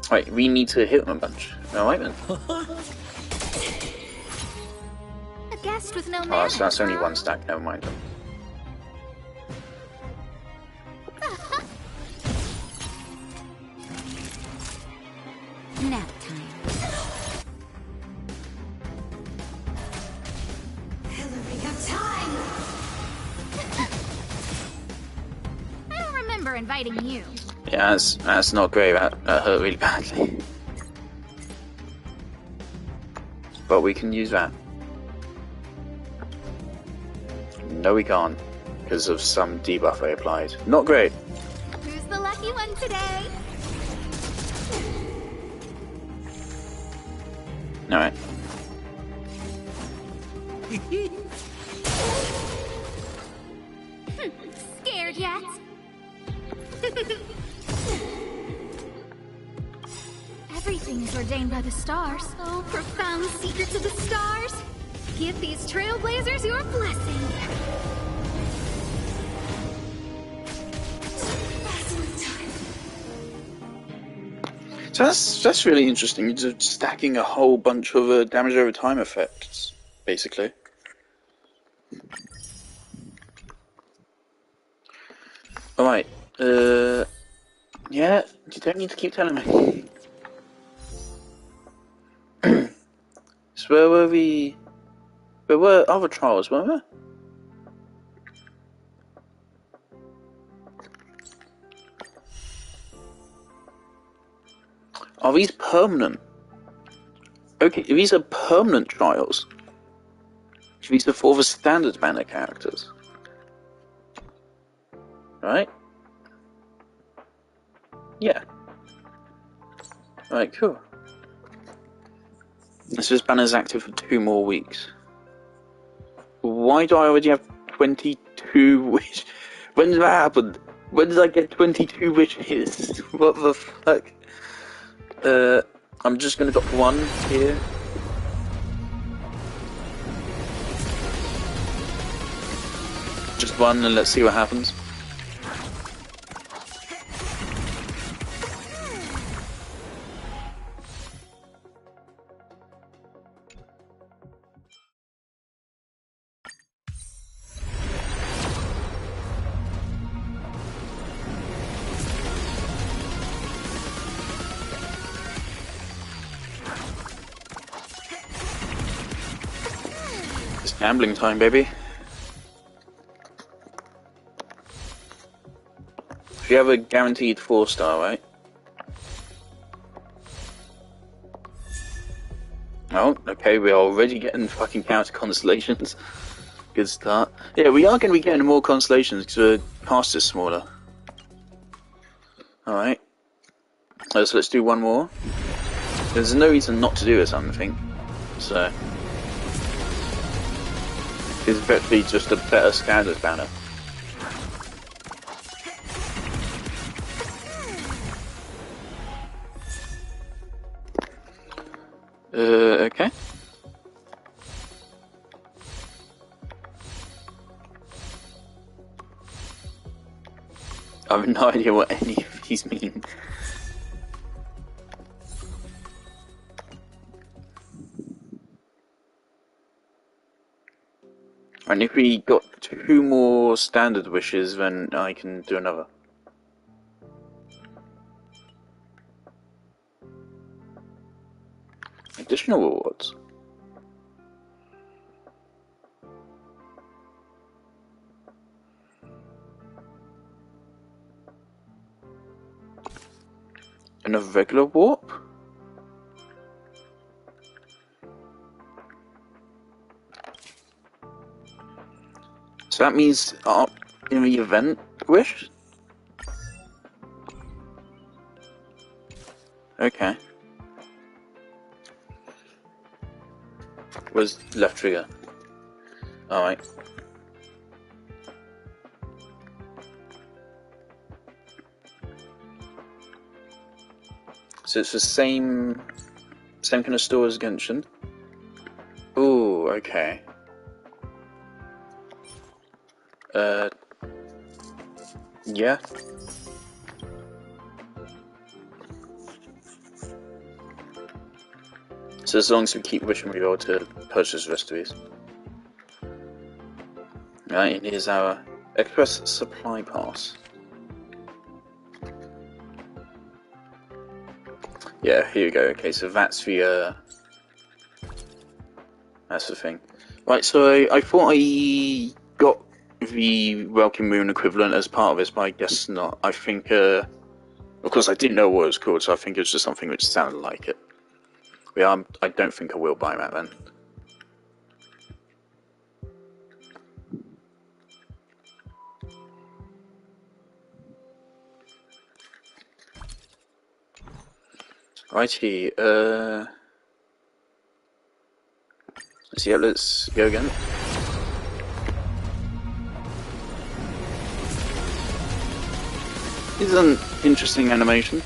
Wait, we need to hit them a bunch. Alright then. A guest with no Oh, manners. so that's only one stack, never mind. Nap time. Hillary of time. I don't remember inviting you. Yeah, that's not great, that hurt really badly. But we can use that. No we can't, because of some debuff I applied. Not great. Who's the lucky one today? Alright. Scared yet? Everything is ordained by the stars. Oh, profound secrets of the stars. Give these trailblazers your blessing. So that's really interesting. It's stacking a whole bunch of damage over time effects, basically. Alright, yeah, you don't need to keep telling me. So where were we? There were other trials, weren't there? Are these permanent? Okay, these are permanent trials. These are for the standard banner characters. Right? Yeah. Right, cool. This banner's active for 2 more weeks. Why do I already have 22 wishes? When did that happen? When did I get 22 wishes? What the fuck? I'm just gonna drop 1 here. Just 1 and let's see what happens. It's gambling time, baby. You have a guaranteed 4-star, right? Oh, okay, we're already getting fucking counter constellations. Good start. Yeah, we are going to be getting more constellations because the cast is smaller. Alright. So let's do 1 more. There's no reason not to do this, I don't think. So. It's effectively just a better standard banner. Okay. I have no idea what any of these mean. And if we got 2 more standard wishes, then I can do another. Additional rewards. And a regular warp? So that means in the event wish? Okay. Was left trigger. Alright. So it's the same kind of store as Genshin. Ooh, okay. Yeah. So as long as we keep wishing, we'll be able to purchase the rest of these. Right, and here's our Express Supply Pass. Yeah, here you go. Okay, so that's the thing. Right, so I thought I got the Welcome Moon equivalent as part of this, but I guess not. I think, of course I didn't know what it was called, so I think it was just something which sounded like it. Yeah, I don't think I will buy that then. Righty, so yeah, let's go again. This is an interesting animation.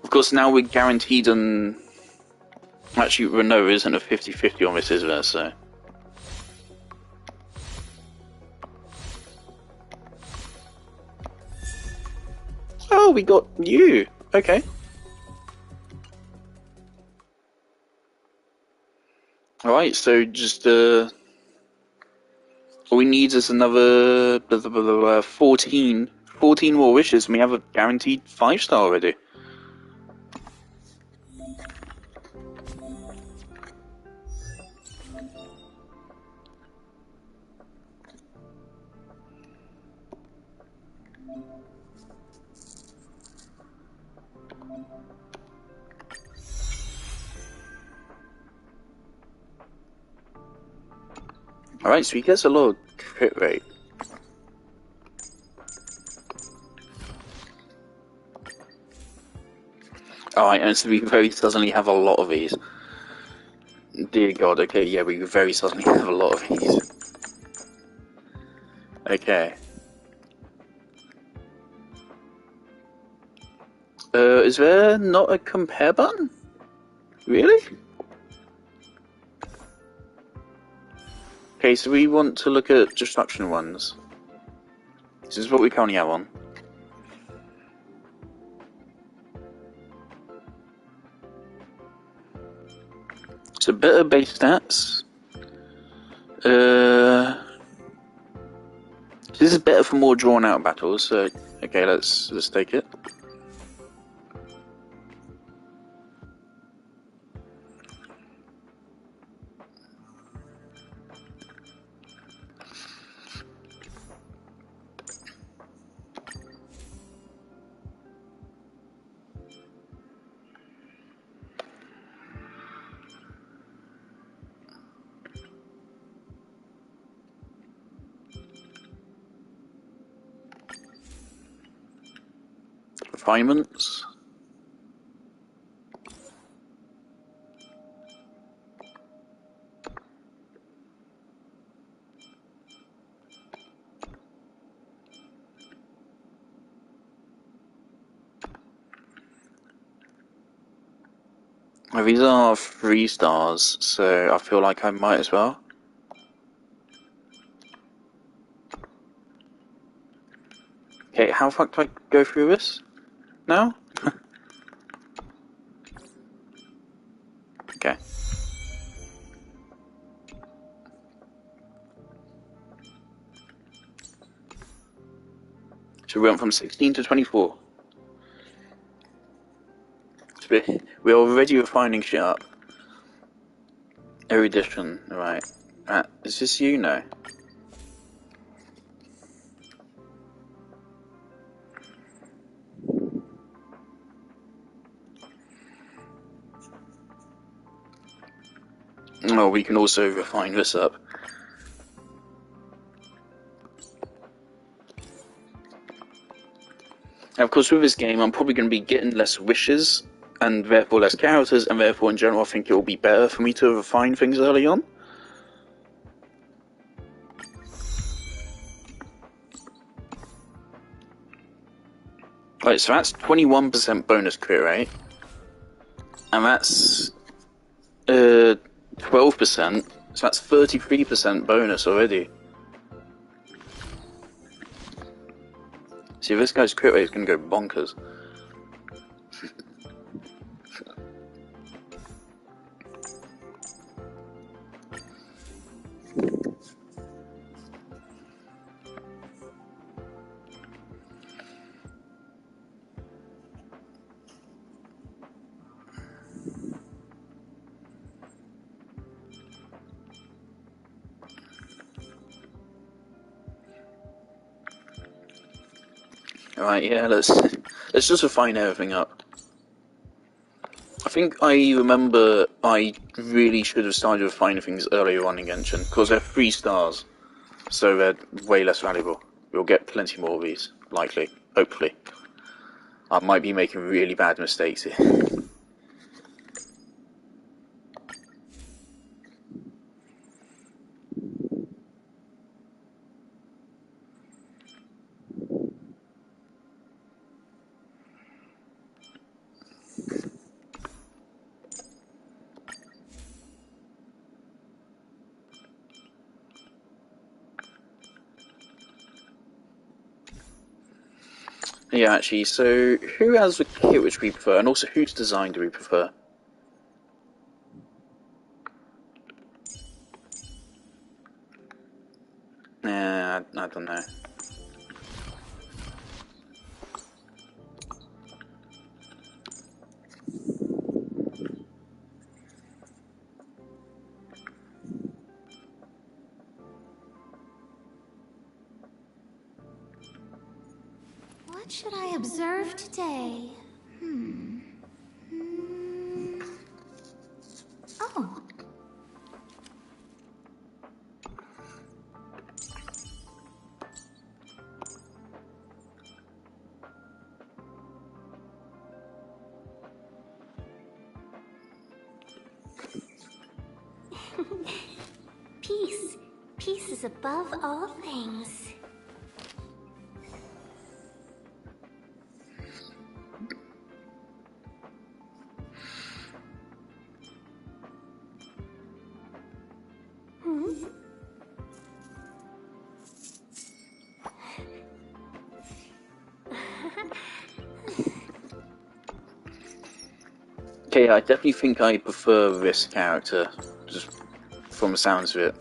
Of course, now we're guaranteed on... Actually, no, there isn't a 50-50 on this, is there, so... Oh, we got you! Okay. Alright, so just, all we need is another 14 more wishes, and we have a guaranteed 5-star already. Alright, so he gets a lot of crit rate. Alright, and so we very suddenly have a lot of these. Dear God, okay, yeah, we very suddenly have a lot of these. Okay. Is there not a compare button? Really? Okay, so we want to look at destruction ones. This is what we currently have on. So better base stats. This is better for more drawn out battles, so okay, let's take it. Refinements. These are 3 stars, so I feel like I might as well. Okay, how the fuck do I go through this now? Okay. So we went from 16 to 24. So we're already refining shit up. Erudition, right. Is this you? No. Oh, we can also refine this up. Now, of course, with this game, I'm probably going to be getting less wishes, and therefore less characters, and therefore, in general, I think it will be better for me to refine things early on. Right, so that's 21% bonus crit rate, and that's 12%, so that's 33% bonus already. See, this guy's crit rate is going to go bonkers. Alright, yeah, let's just refine everything up. I think I remember I really should have started refining things earlier on in Genshin, because they're 3 stars, so they're way less valuable. We'll get plenty more of these, likely, hopefully. I might be making really bad mistakes here. Yeah, actually, so who has the kit which we prefer, and also whose design do we prefer? Nah, I don't know. What should I observe today? Oh. Peace. Peace is above all things. Okay, I definitely think I prefer this character, just from the sounds of it.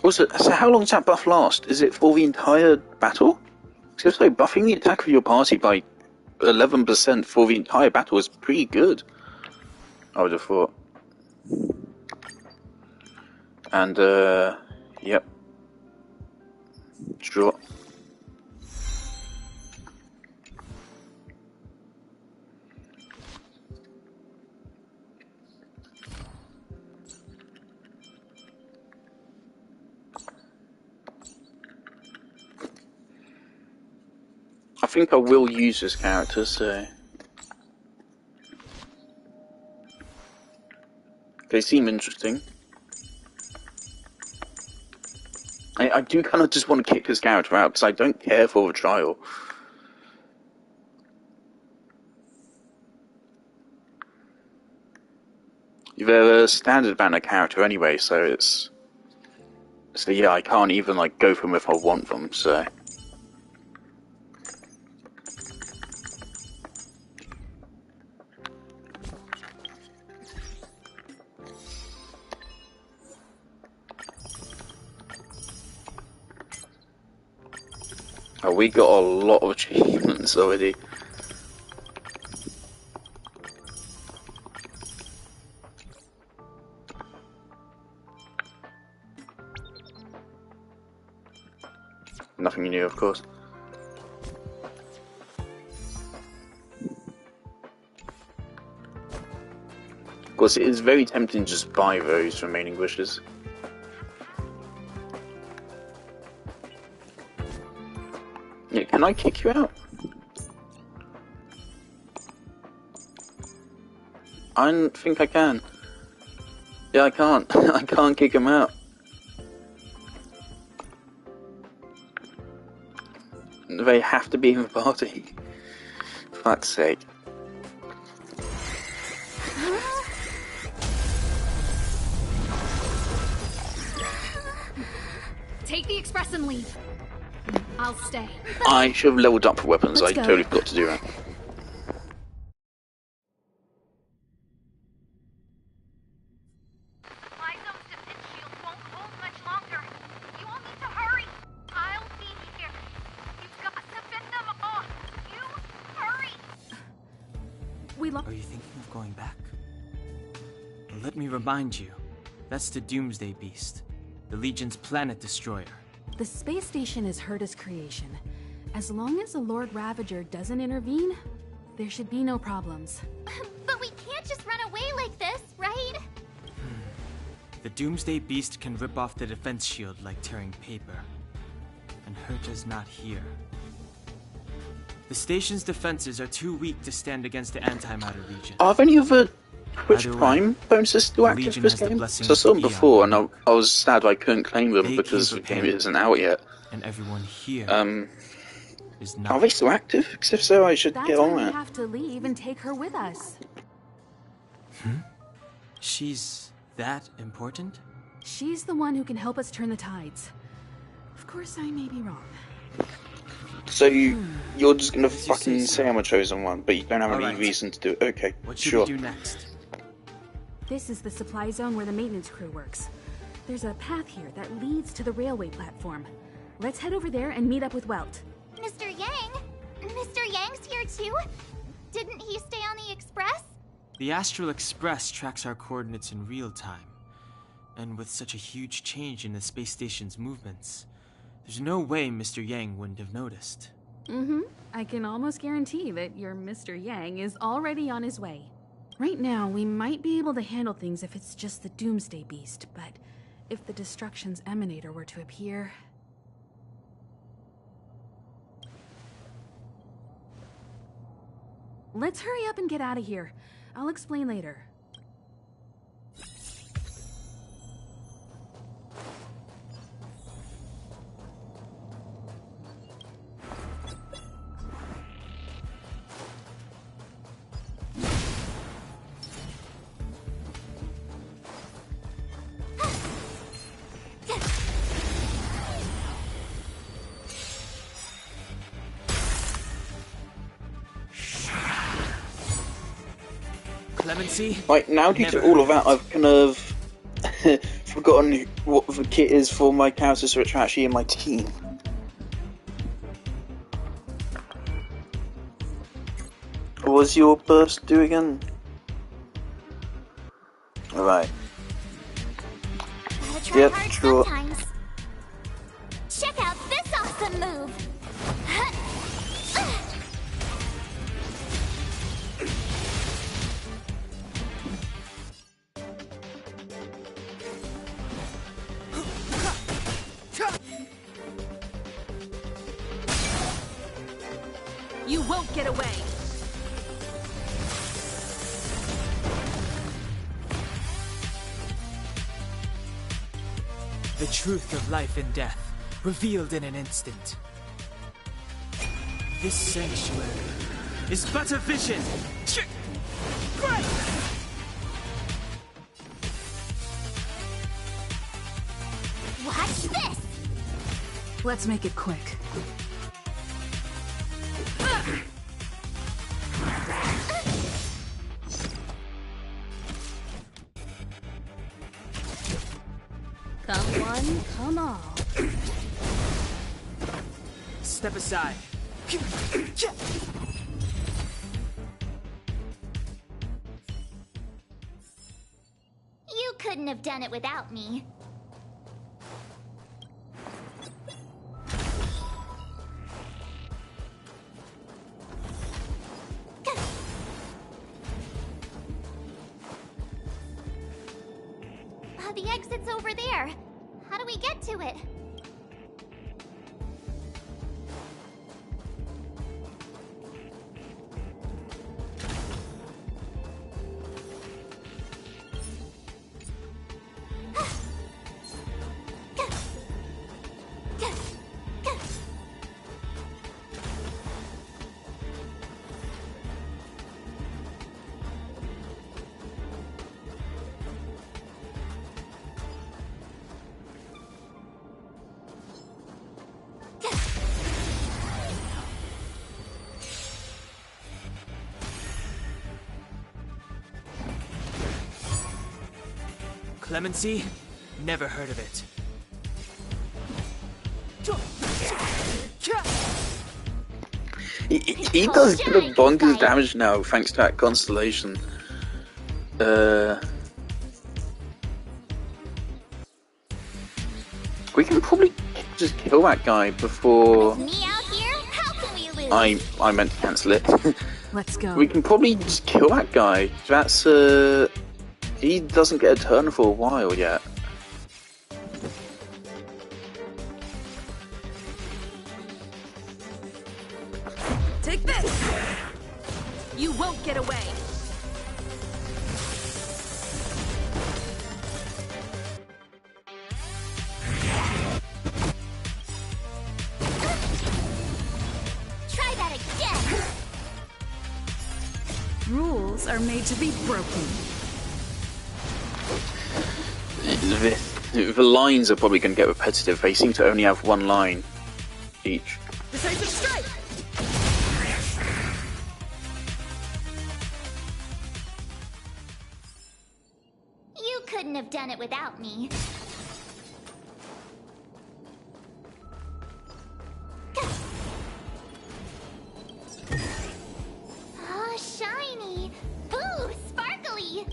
Also, so how long does that buff last? Is it for the entire battle? Because so buffing the attack of your party by 11% for the entire battle is pretty good, I would have thought. And, yep. Sure. I think I will use this character, so... They seem interesting. I do kind of just want to kick this character out because I don't care for the trial. They're a standard banner character anyway, so yeah, I can't even like go for them if I want them. So. Oh, we got a lot of achievements already. Nothing new, of course. Of course, it is very tempting to just buy those remaining wishes. Yeah, can I kick you out? I don't think I can. Yeah, I can't. I can't kick him out. They have to be in the party. For fuck's sake. Take the express and leave. I'll stay. I should have leveled up for weapons. Let's I go. totally forgot to do that. Are you thinking of going back? Well, let me remind you, that's the Doomsday Beast, the Legion's planet destroyer. The space station is Herta's creation. As long as the Lord Ravager doesn't intervene, there should be no problems. But we can't just run away like this, right? The Doomsday Beast can rip off the defense shield like tearing paper. And Herta's not here. The station's defenses are too weak to stand against the Antimatter Legion. Are any of the Twitch Either way, Prime bonuses still the active Legion for this has the game? blessing So I saw them of before, Eon. and I was sad I couldn't claim them They because the came game prepared. isn't out yet. And everyone here is not. Are they still active? Because if so, I should That's get why on we it. have to leave and take her with us. She's that important? She's the one who can help us turn the tides. Of course, I may be wrong. So you're just gonna As you fucking say so. say I'm a chosen one, but you don't have any Alright. reason to do it. Okay, What should sure. we do next? This is the supply zone where the maintenance crew works. There's a path here that leads to the railway platform. Let's head over there and meet up with Welt. Mr. Yang? Mr. Yang's here too? Didn't he stay on the Express? The Astral Express tracks our coordinates in real time. And with such a huge change in the space station's movements, there's no way Mr. Yang wouldn't have noticed. I can almost guarantee that your Mr. Yang is already on his way. Right now, we might be able to handle things if it's just the Doomsday Beast, but if the Destruction's Emanator were to appear... Let's hurry up and get out of here. I'll explain later. Clemency? Right, now due to Never all of that, heard I've kind of forgotten what the kit is for my characters which are actually in my team. What was your burst do again? Alright. Gotta try Yep, hard sure. sometimes. Check out this awesome move! You won't get away! The truth of life and death. revealed in an instant. This sanctuary is but a vision. Great! Watch this! Let's make it quick. Come one, come all. Step aside. You couldn't have done it without me. The exit's over there. How do we get to it? Clemency? Never heard of it. He does a bit of bonkers damage now, thanks to that constellation. We can probably just kill that guy before... Me out here? How can we lose? I meant to cancel it. Let's go. We can probably just kill that guy. That's, he doesn't get a turn for a while yet. Take this! You won't get away! Try that again! Rules are made to be broken. The lines are probably going to get repetitive. They seem to only have one line each. Decisive strike! You couldn't have done it without me. Oh, shiny! Ooh, sparkly!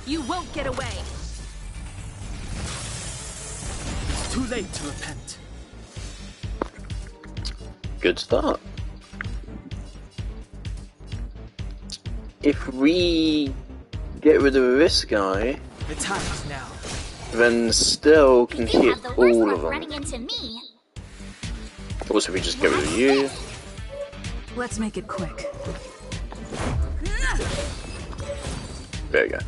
You won't get away! It's too late to repent. Good start. If we get rid of this guy... The time is now. then still can You hit have the worst all luck of them. running into me. Also, if we just get rid of you. Let's make it quick. There you go.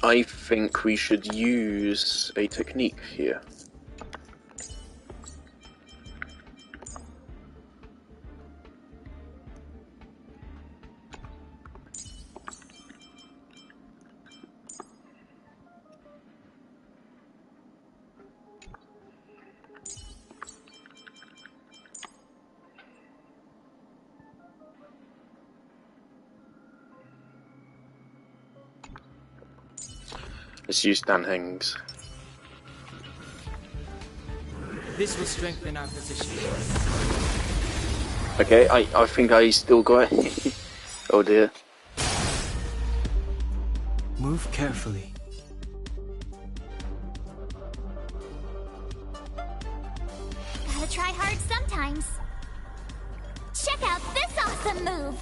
I think we should use a technique here. Let's use Danheng's. This will strengthen our position. Okay, I think I still got it. Oh dear. Move carefully. Gotta try hard sometimes. Check out this awesome move.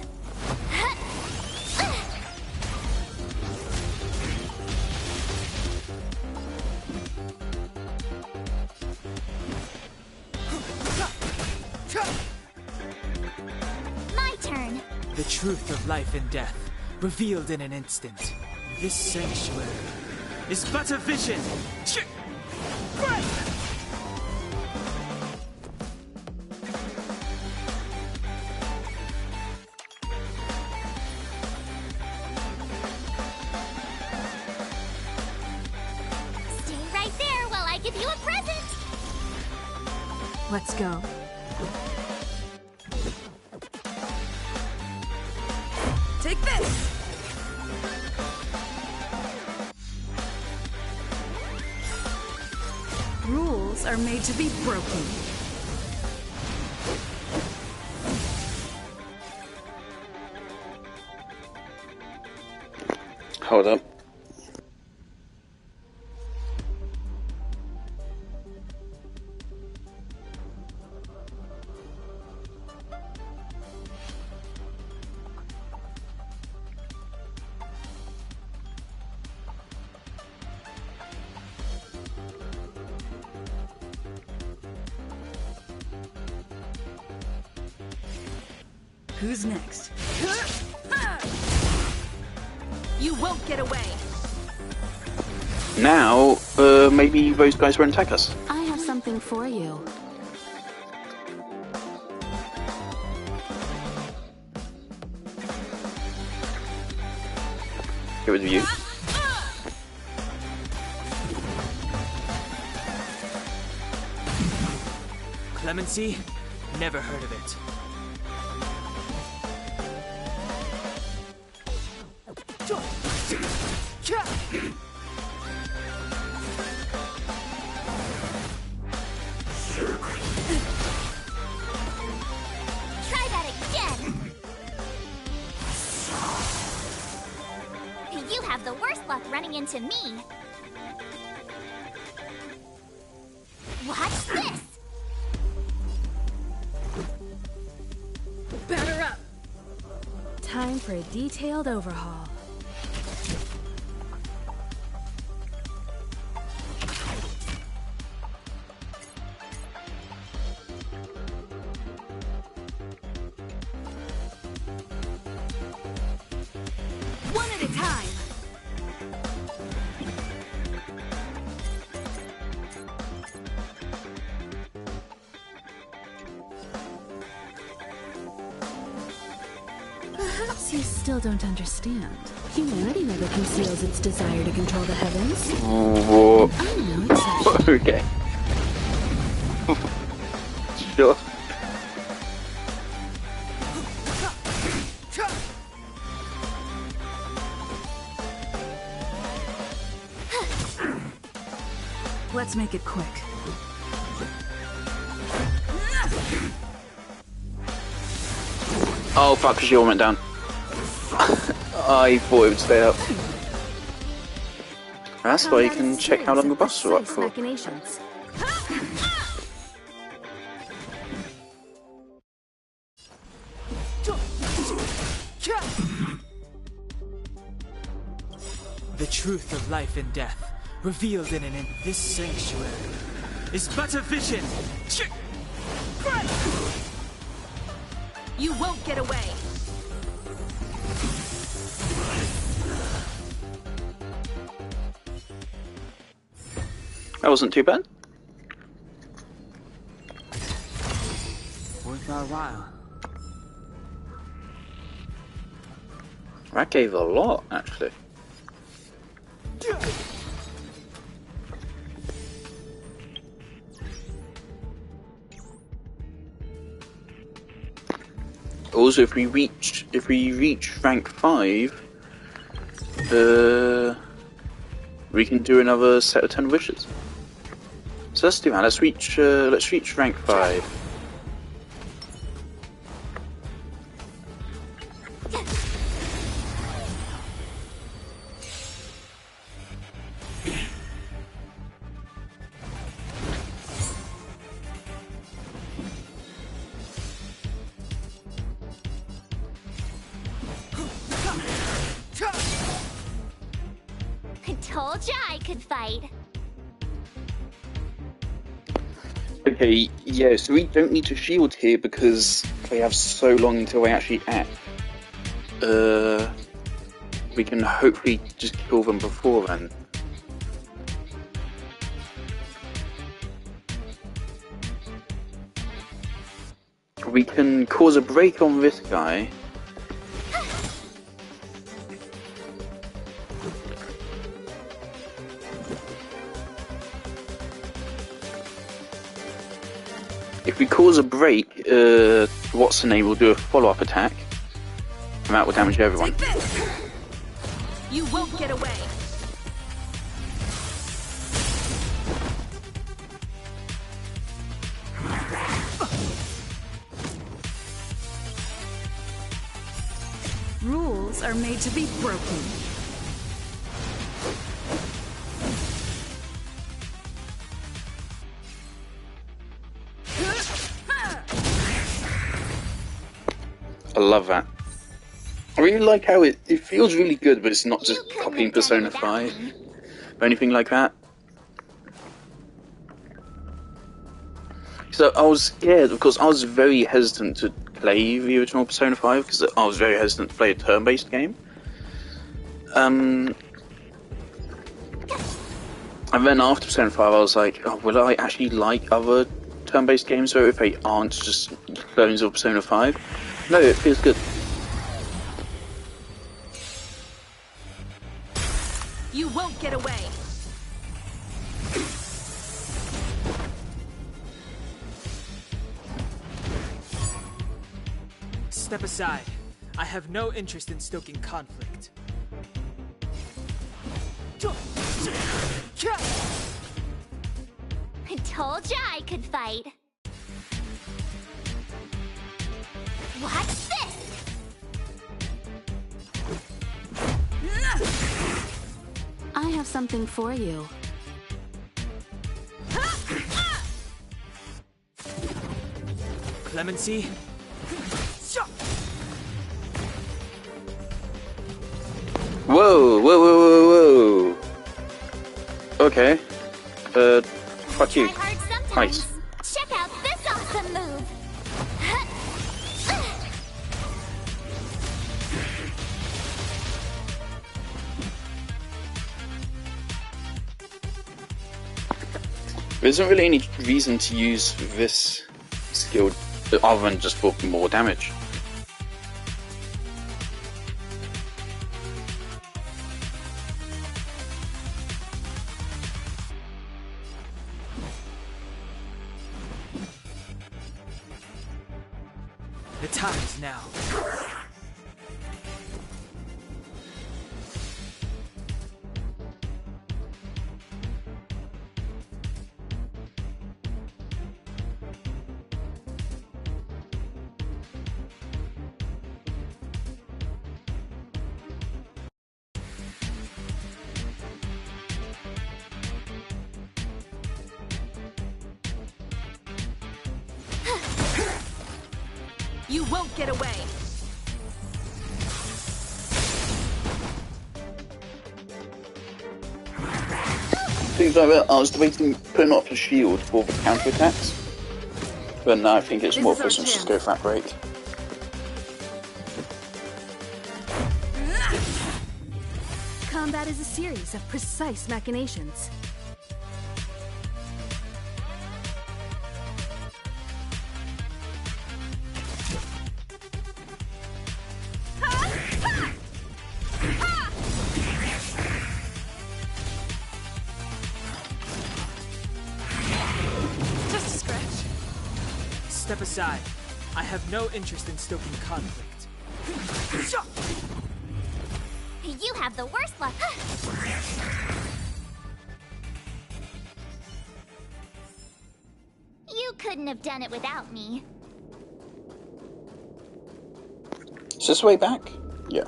My turn. The truth of life and death, revealed in an instant. This sanctuary is but a vision. Stay right there while I give you a present. Let's go. Take this! Rules are made to be broken. Hold up. Who's next? You won't get away! Now, maybe those guys won't attack us. I have something for you. Get rid of you. Clemency? Never heard of it. Try that again. You have the worst luck running into me. Watch this. Batter up! Time for a detailed overhaul. One at a time! Perhaps you still don't understand. Humanity never conceals its desire to control the heavens. Whoa. I'm no exception. Okay. Sure. Let's make it quick. Oh fuck, the shield went down. I thought it would stay up. That's why you can check how long the busts are up for. Machinations. The truth of life and death, revealed in this sanctuary, is but a vision. You won't get away. That wasn't too bad. Worth our while. That gave a lot, actually. Also, if we reach rank 5, we can do another set of 10 wishes. So let's do that. Let's reach rank 5. I told ya I could fight. Okay, yeah, so we don't need to shield here because they have so long until they actually act. We can hopefully just kill them before then. We can cause a break on this guy. If we cause a break, what's the name will do a follow-up attack, and that will damage everyone. You won't get away. Rules are made to be broken. I love that. I really like how it feels really good, but it's not just copying Persona 5 or anything like that. So I was scared, of course, I was very hesitant to play the original Persona 5 because I was very hesitant to play a turn-based game. And then after Persona 5 I was like, oh, will I actually like other turn-based games though if they aren't just clones of Persona 5? No, it feels good. You won't get away. Step aside. I have no interest in stoking conflict. I told ya I could fight. Watch this! I have something for you. Clemency? Whoa, whoa, whoa, whoa, whoa. Okay. Fuck you. Try hard sometimes. Nice. Check out this awesome move. There isn't really any reason to use this skill other than just for more damage. The time is now. You won't get away! Things like that, I was debating putting off a shield for the counterattacks, but now I think it's more efficient to just go flat break. Combat is a series of precise machinations. Just a scratch. Step aside. I have no interest in stoking conflict. You have the worst luck. You couldn't have done it without me. Is this way back? Yeah.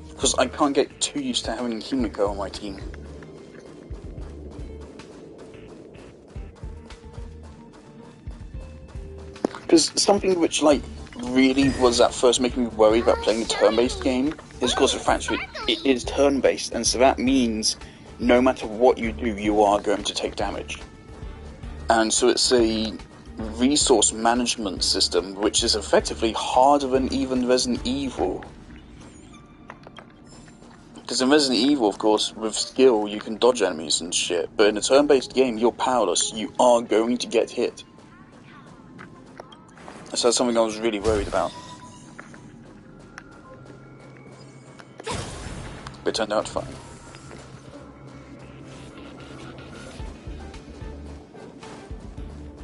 Because I can't get too used to having Himiko on my team. Because something which, like, really was at first making me worried about playing a turn-based game is, of course, the fact that it is turn-based, and so that means no matter what you do, you are going to take damage. And so it's a resource management system which is effectively harder than even Resident Evil. Because in Resident Evil, of course, with skill you can dodge enemies and shit, but in a turn-based game, you're powerless, you are going to get hit. So that's something I was really worried about. But it turned out fine.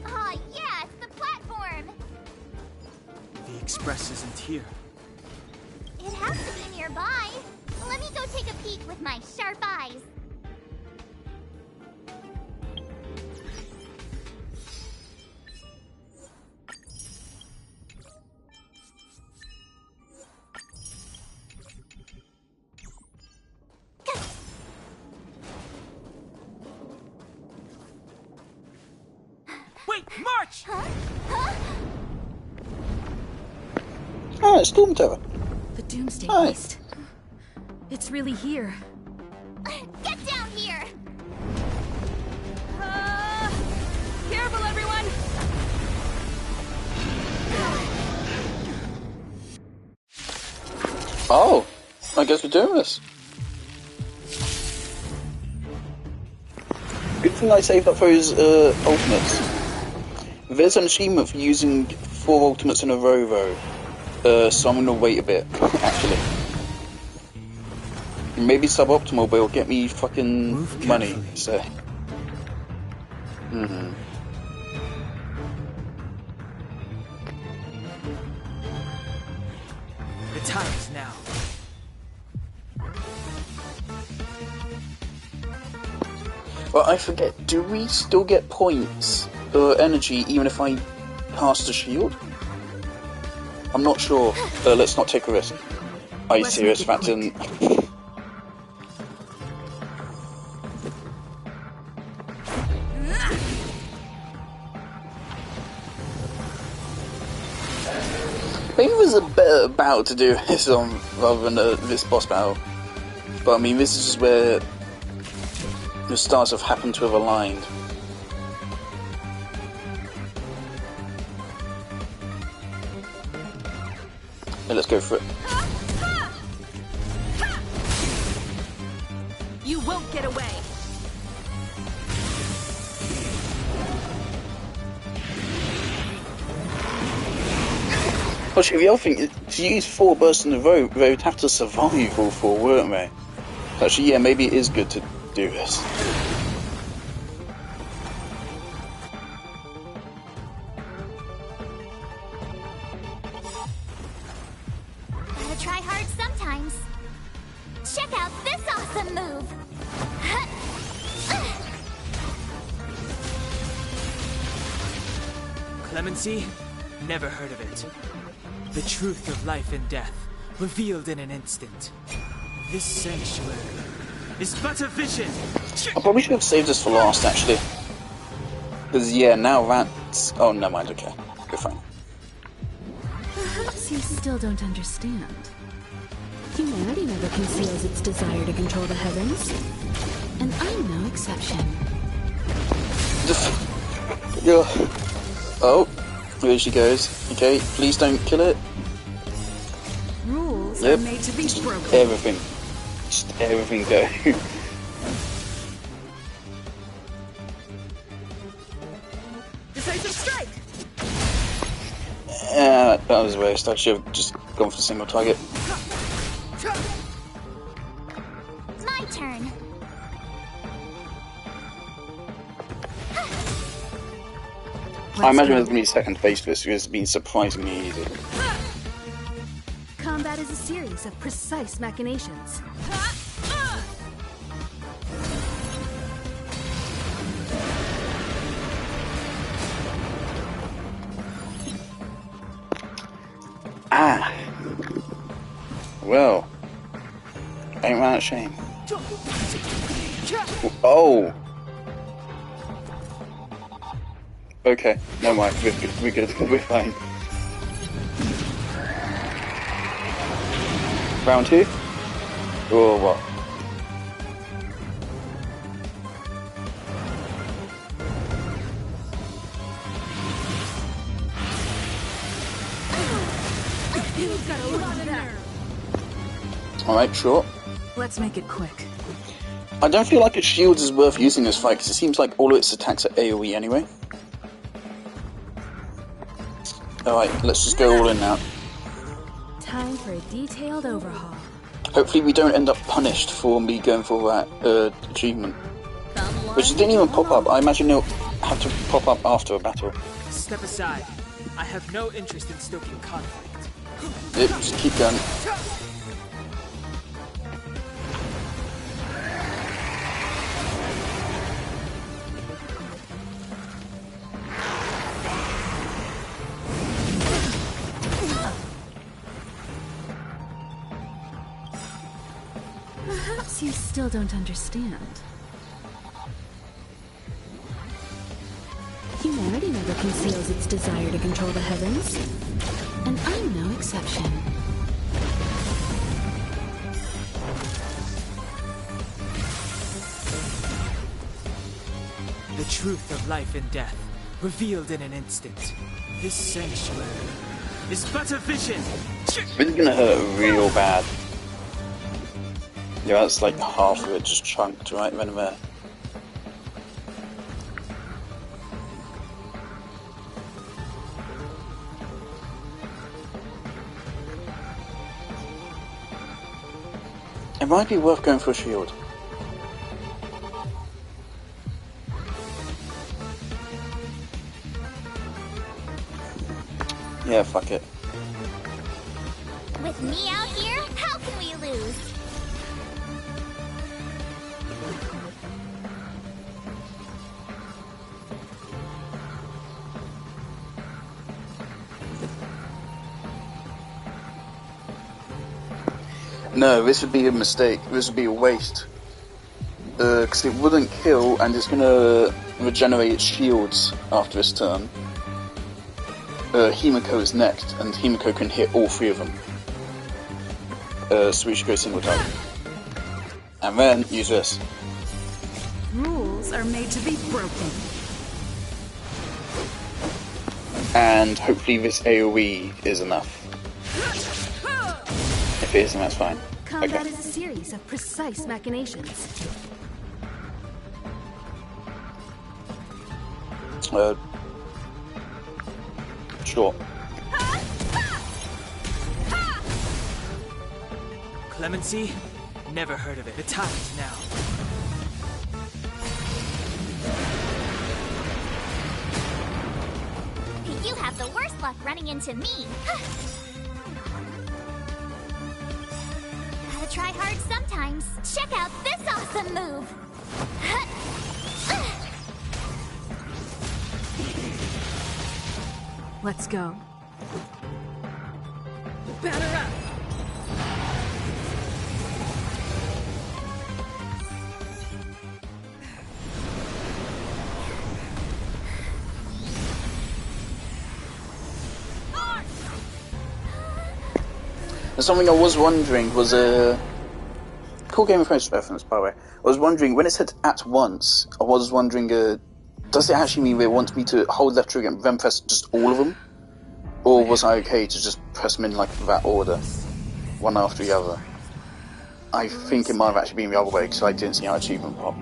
Oh yeah, it's the platform! The express isn't here. It has to be nearby. Let me go take a peek with my sharp eyes. Wait, march! Huh? Huh? Oh, it's Storm Terror. The Doomsday Hi. Beast. It's really here. Get down here! Careful, everyone! Oh, I guess we're doing this. Good thing I saved up for his ultimates. There's an achievement for using 4 ultimates in a row, though. So I'm gonna wait a bit, actually. Maybe suboptimal, but it'll get me fucking money, so. The time is now. Well, I forget, do we still get points or energy even if I cast a shield? I'm not sure. Let's not take a risk. Are you serious? That didn't... Maybe there's a better battle to do this on rather than this boss battle. But I mean, this is just where the stars have happened to have aligned. Yeah, let's go for it. You won't get away! Actually, the other thing, to use 4 bursts in a row, they would have to survive all 4, wouldn't they? Actually, yeah, maybe it is good to do this. Gotta try hard sometimes. Check out this awesome move! Clemency? Never heard of it. The truth of life and death revealed in an instant. This sanctuary is but a vision. I probably should have saved this for last, actually. Because, yeah, now that's... Oh, never mind, okay. We're fine. Perhaps you still don't understand. Humanity never conceals its desire to control the heavens. And I'm no exception. Oh, there she goes. Okay, please don't kill it. Rules Yep. are made to be broken. Everything. Just everything go. Decisive strike! That was a waste. I should have just gone for single target. My turn. I imagine there's going to be a second phase to this because it's been surprisingly easy. Combat is a series of precise machinations. Ah! Well. Ain't that a shame. Oh! Okay, never mind. We're good. We're fine. Round 2? Or what? Alright, sure. Let's make it quick. I don't feel like its shields is worth using this fight because it seems like all of its attacks are AoE anyway. Alright, let's just go all in now. Time for a detailed overhaul. Hopefully we don't end up punished for me going for that achievement. Which didn't even pop up. I imagine it'll have to pop up after a battle. Step aside. I have no interest in stoking conflict. Yep, just keep going. Perhaps you still don't understand. Humanity never conceals its desire to control the heavens. And I'm no exception. The truth of life and death, revealed in an instant. This sanctuary is but a vision. This is gonna hurt real bad. Yeah, that's like half of it just chunked right then and there. It might be worth going for a shield. Yeah, fuck it. With me out here, how can we lose? No, this would be a mistake. This would be a waste. Because it wouldn't kill, and it's gonna regenerate its shields after this turn. Himiko is next, and Himiko can hit all three of them. So we should go single target. And then use this. Rules are made to be broken. And hopefully this AoE is enough. If it isn't, that's fine. Combat Okay. is a series of precise machinations. Sure. Clemency? Never heard of it. The time is now. You have the worst luck running into me. Gotta try hard sometimes. Check out this awesome move. Let's go. Batter up! something I was wondering was cool Game of Thrones reference, by the way. I was wondering, when it said at once, I was wondering, does it actually mean they want me to hold left trigger and then press just all of them? Or was I okay to just press them in like that order, one after the other? I think it might have actually been the other way, because I didn't see how achievement pop.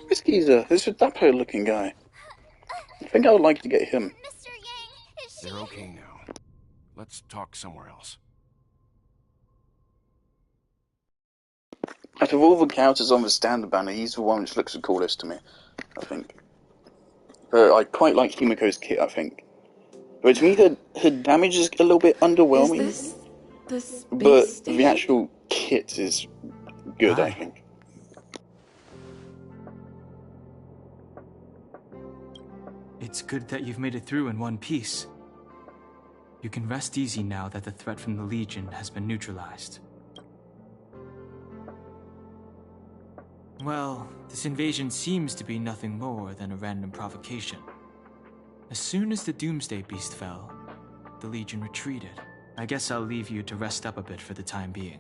This geezer, this is a dapper looking guy. I think I would like to get him. Mr. Yang, is she... They're okay now. Let's talk somewhere else. Out of all the characters on the standard banner, he's the one which looks the coolest to me, I think. But I quite like Himiko's kit, I think. But to me, her damage is a little bit underwhelming. Is this the but space station? the actual kit is good, Hi. I think. It's good that you've made it through in one piece. You can rest easy now that the threat from the Legion has been neutralized. Well, this invasion seems to be nothing more than a random provocation. As soon as the Doomsday Beast fell, the Legion retreated. I guess I'll leave you to rest up a bit for the time being.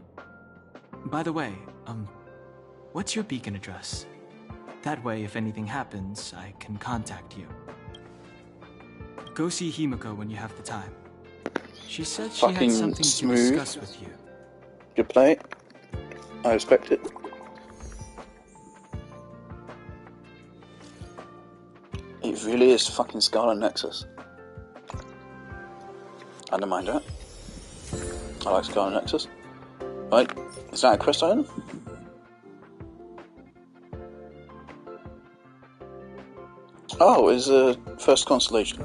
By the way, what's your beacon address? That way, if anything happens, I can contact you. Go see Himiko when you have the time. She said she Fucking had something smooth. to discuss with you. Good play. I respect it. It really is fucking Scarlet Nexus. I don't mind that. I like Scarlet Nexus. Right, is that a quest item? Oh, it's a first constellation.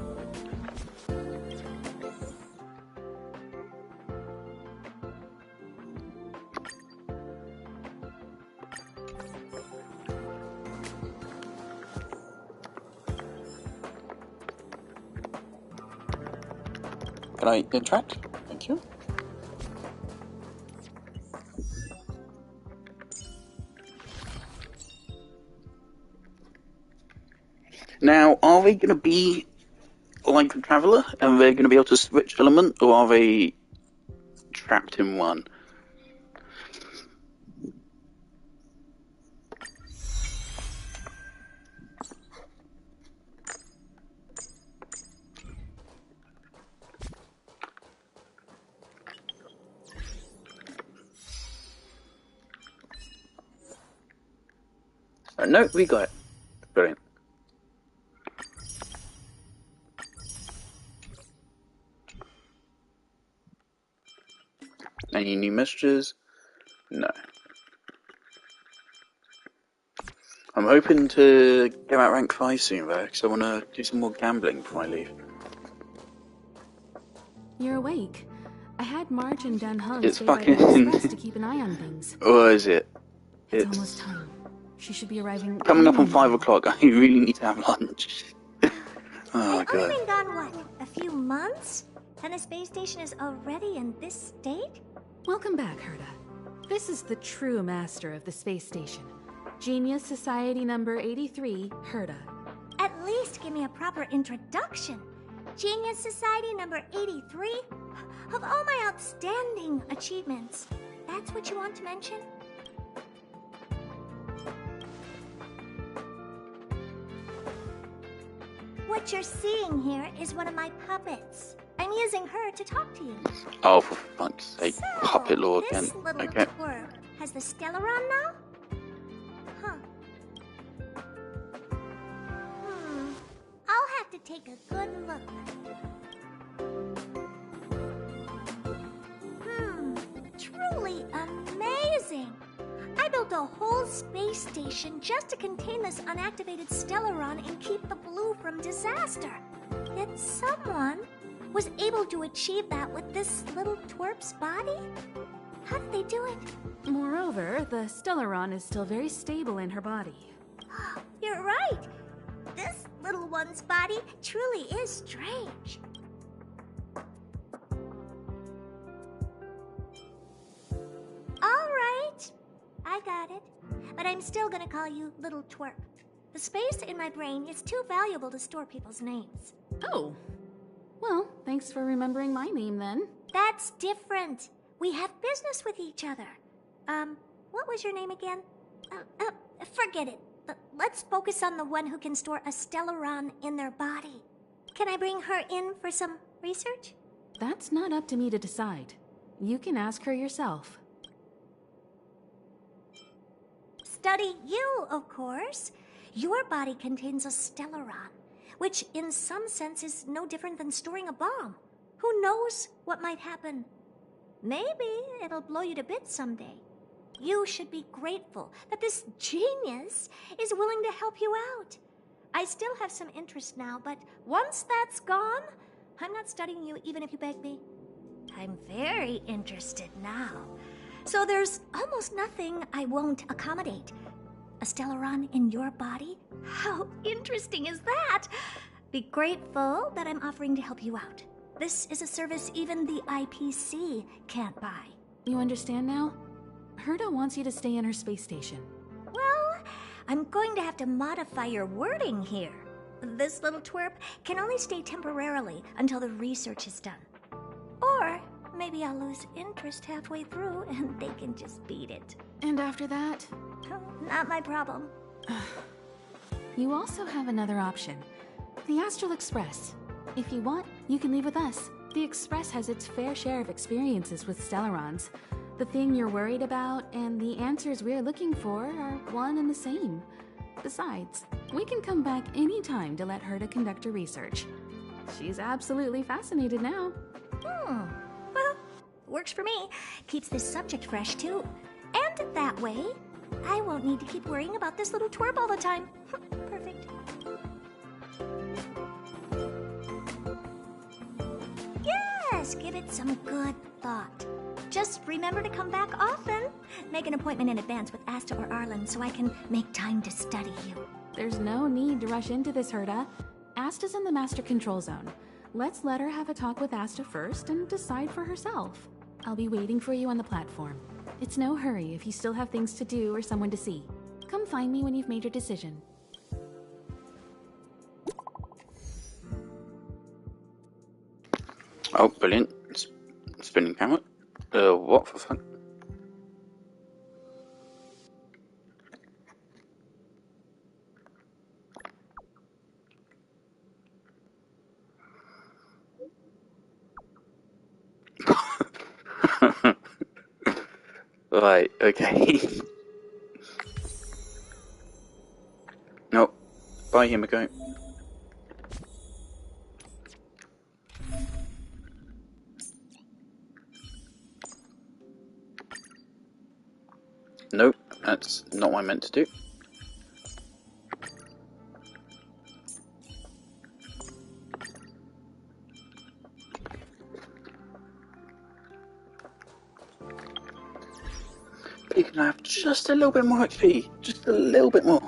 Can I interact? Thank you. Now, are they going to be like a Traveller, and they're going to be able to switch element, or are they trapped in one? No, we got it. Brilliant. Any new messages? No. I'm hoping to get out rank 5 soon though, because I want to do some more gambling before I leave. You're awake. I had Marge and Dan Hung It's stay by fucking- the express to keep an eye on things. Or is it? It's almost time. She should be arriving. Coming up on 5 o'clock. I really need to have lunch. Oh We've god. only been gone, what, a few months? And the space station is already in this state? Welcome back, Herta. This is the true master of the space station. Genius Society number 83, Herta. At least give me a proper introduction. Genius Society number 83? Of all my outstanding achievements, that's what you want to mention? What you're seeing here is one of my puppets. I'm using her to talk to you. Oh, for fuck's sake. So, Puppet law again. this little Okay. twerp has the Stellaron now? Huh. I'll have to take a good look. Truly amazing! I built a whole space station just to contain this unactivated Stellaron and keep the blue from disaster. Yet someone was able to achieve that with this little twerp's body? How did they do it? Moreover, the Stellaron is still very stable in her body. You're right. This little one's body truly is strange. All right, I got it. But I'm still gonna call you Little Twerp. The space in my brain is too valuable to store people's names. Oh. Well, thanks for remembering my name then. That's different. We have business with each other. What was your name again? Forget it. Let's focus on the one who can store a Stellaron in their body. Can I bring her in for some research? That's not up to me to decide. You can ask her yourself. Study you, of course. Your body contains a Stellaron, which in some sense is no different than storing a bomb. Who knows what might happen? Maybe it'll blow you to bits someday. You should be grateful that this genius is willing to help you out. I still have some interest now, but once that's gone, I'm not studying you even if you beg me. I'm very interested now. So there's almost nothing I won't accommodate. A Stellaron in your body? How interesting is that? Be grateful that I'm offering to help you out. This is a service even the IPC can't buy. You understand now? Herta wants you to stay in her space station. Well, I'm going to have to modify your wording here. This little twerp can only stay temporarily until the research is done. Or maybe I'll lose interest halfway through and they can just beat it. And after that? Not my problem. You also have another option. The Astral Express. If you want, you can leave with us. The Express has its fair share of experiences with Stellarons. The thing you're worried about and the answers we're looking for are one and the same. Besides, we can come back anytime to let Herta conduct her research. She's absolutely fascinated now. Well, works for me. Keeps this subject fresh, too. And that way, I won't need to keep worrying about this little twerp all the time. Perfect. Yes, give it some good thought. Just remember to come back often. Make an appointment in advance with Asta or Arlen so I can make time to study you. There's no need to rush into this, Herta. Asta's in the Master Control Zone. Let's let her have a talk with Asta first and decide for herself. I'll be waiting for you on the platform. It's no hurry if you still have things to do or someone to see. Come find me when you've made your decision. Oh, brilliant. Spinning camera. What for fun? Right, okay. No. Bye, Himiko. Nope, that's not what I meant to do. You can have just a little bit more XP, just a little bit more.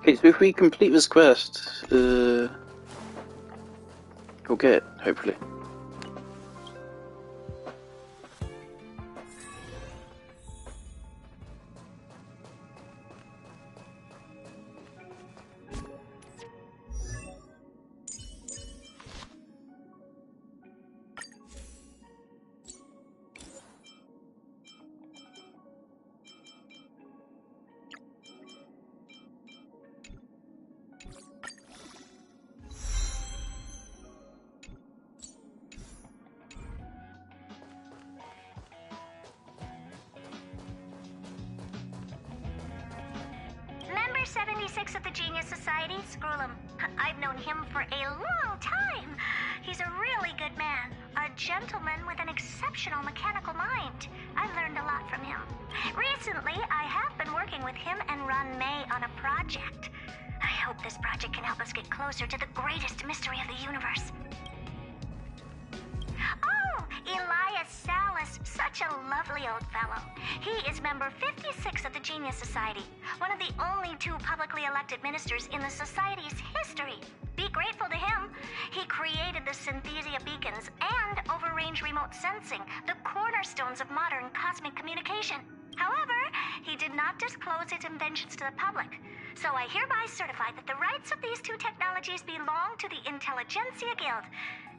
Okay, so if we complete this quest, we'll get it, hopefully. Member 76 of the Genius Society, Scrollum. I've known him for a long time. He's a really good man, a gentleman with an exceptional mechanical mind. I've learned a lot from him. Recently, I have been working with him and Ron May on a project. I hope this project can help us get closer to the greatest mystery of the universe. Oh, Elias Salas, such a lovely old fellow. He is member 56 of the Genius Society, one of the only 2 publicly elected ministers in the Society's history. Be grateful to him. He created the Synthesia beacons and overrange remote sensing, the cornerstones of modern cosmic communication. However, he did not disclose his inventions to the public. So I hereby certify that the rights of these 2 technologies belong to the Intelligentsia Guild.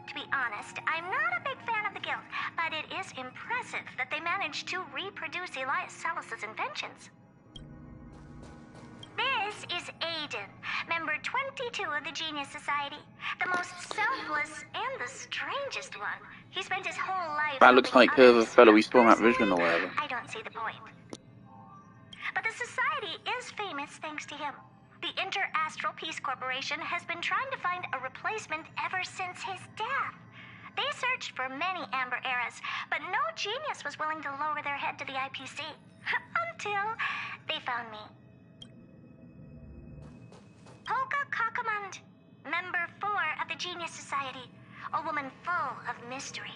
To be honest, I'm not a big fan of the guild, but it is impressive that they managed to reproduce Elias Salas's inventions. This is Aiden, member 22 of the Genius Society. The most selfless and the strangest one. He spent his whole life... That looks like the fellow we saw at Vision or whatever. I don't see the point. But the Society is famous thanks to him. The Inter-Astral Peace Corporation has been trying to find a replacement ever since his death. They searched for many Amber Eras, but no genius was willing to lower their head to the IPC. Until they found me. Polka Kakamund, member 4 of the Genius Society, a woman full of mystery.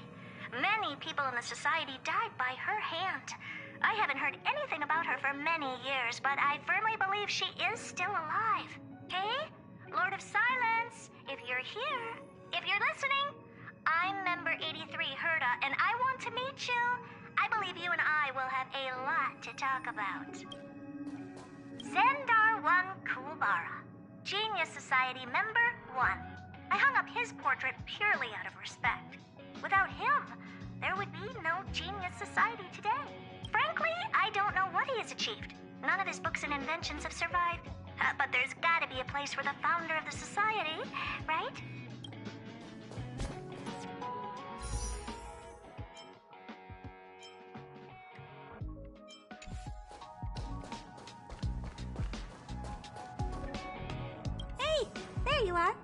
Many people in the Society died by her hand. I haven't heard anything about her for many years, but I firmly believe she is still alive. Hey, Lord of Silence, if you're here, if you're listening, I'm member 83, Herta, and I want to meet you. I believe you and I will have a lot to talk about. Zendar 1 Kulbara, Genius Society member 1. I hung up his portrait purely out of respect. Without him, there would be no Genius Society today. Frankly, I don't know what he has achieved. None of his books and inventions have survived. But there's gotta be a place for the founder of the society, right? Hey, there you are.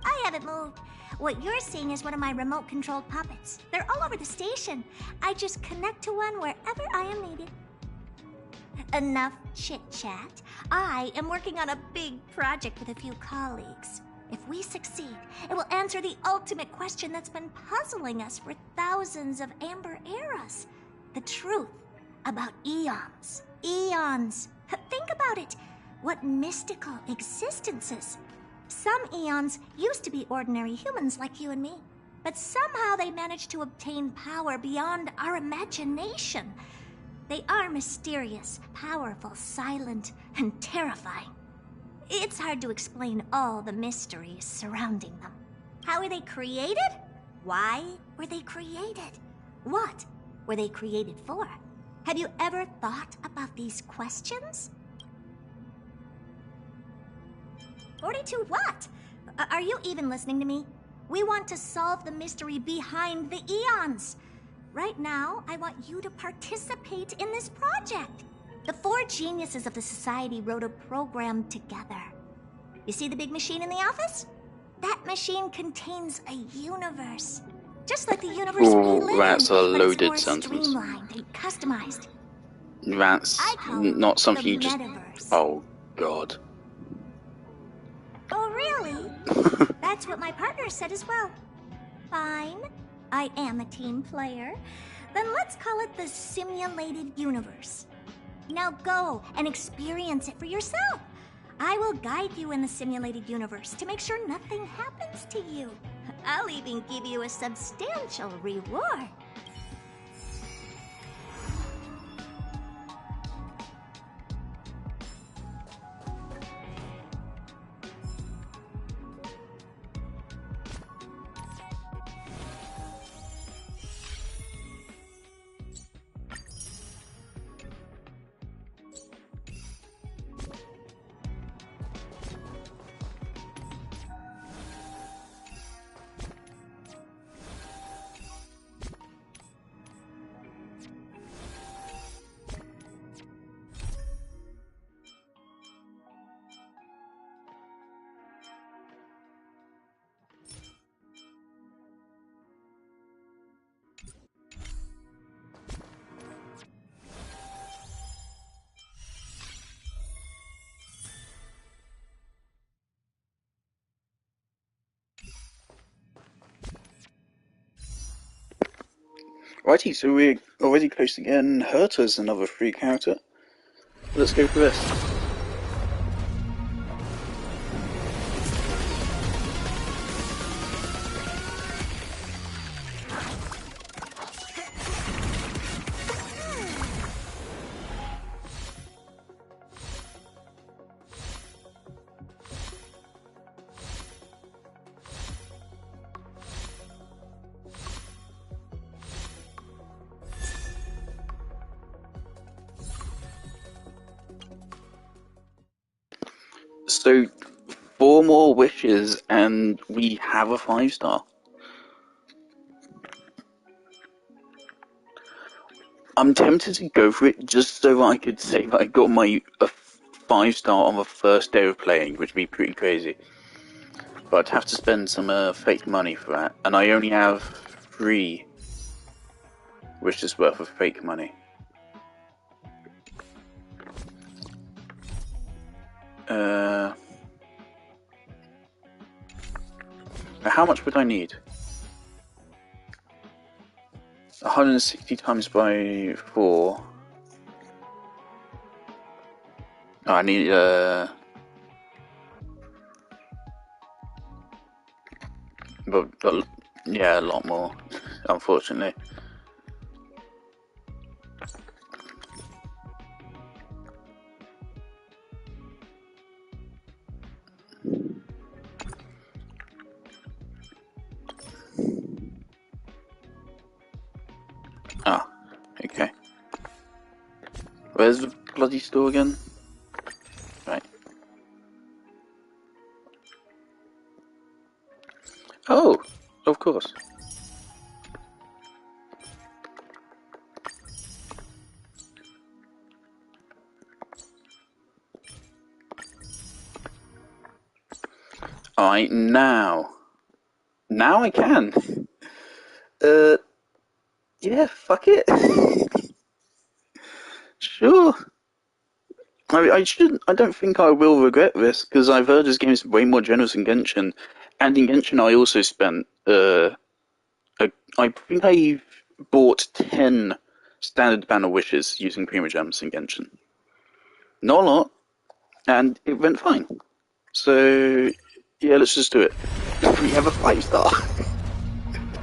I haven't moved. What you're seeing is one of my remote-controlled puppets. They're all over the station. I just connect to one wherever I am needed. Enough chit-chat. I am working on a big project with a few colleagues. If we succeed, it will answer the ultimate question that's been puzzling us for thousands of Amber Eras. The truth about eons. Eons. Think about it. What mystical existences. Some eons used to be ordinary humans like you and me, but somehow they managed to obtain power beyond our imagination. They are mysterious, powerful, silent, and terrifying. It's hard to explain all the mysteries surrounding them. How were they created? Why were they created? What were they created for? Have you ever thought about these questions? 42 what? Are you even listening to me? We want to solve the mystery behind the eons. Right now, I want you to participate in this project. The 4 geniuses of the Society wrote a program together. You see the big machine in the office? That machine contains a universe. Just like the universe we live in, that's a but it's loaded more sentence. streamlined and customized. That's not something you just... metaverse. Oh, God. Oh, really? That's what my partner said as well. Fine. I am a team player. Then let's call it the simulated universe. Now go and experience it for yourself. I will guide you in the simulated universe to make sure nothing happens to you. I'll even give you a substantial reward. Righty, so we're already close to getting Herta as another free character. Let's go for this. So, 4 more wishes and we have a 5-star. I'm tempted to go for it just so I could say that I got my 5-star on the first day of playing, which would be pretty crazy. But I'd have to spend some fake money for that, and I only have 3 wishes worth of fake money. How much would I need? 160 times by 4. Oh, I need but yeah, a lot more, unfortunately. Ah, okay. Where's the bloody store again? Right. Oh, of course. Alright, now I can. Yeah, fuck it. Sure. I don't think I will regret this, because I've heard this game is way more generous than Genshin. And in Genshin I also spent, I think I bought 10 standard banner wishes using Primogems in Genshin. Not a lot, and it went fine. So, yeah, let's just do it. We have a 5-star.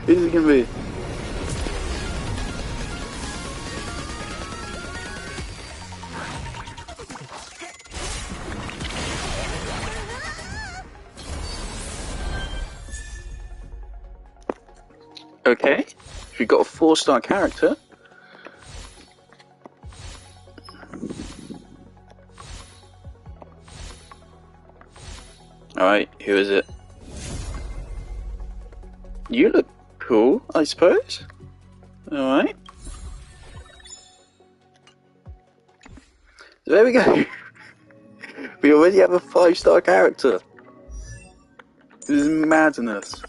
This is gonna be... Okay, we got a 4-star character. Alright, who is it? You look cool, I suppose. Alright. There we go. We already have a 5-star character. This is madness.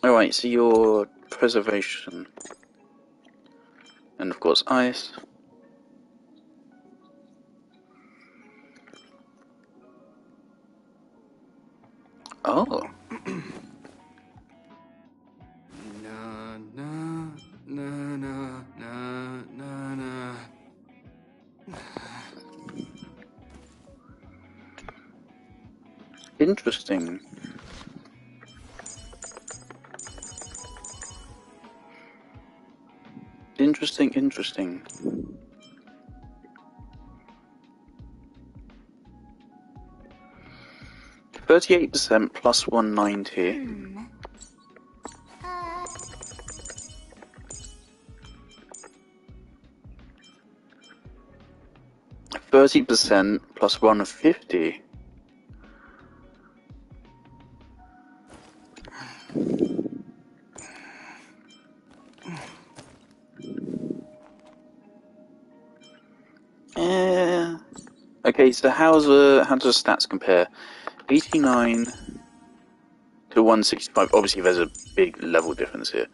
Alright, so your preservation. And of course ice. Oh. Na na na na na na na. Interesting. Interesting. 38% plus 190. 30% plus 150. Okay, so how does the stats compare? 89 to 165. Obviously, there's a big level difference here.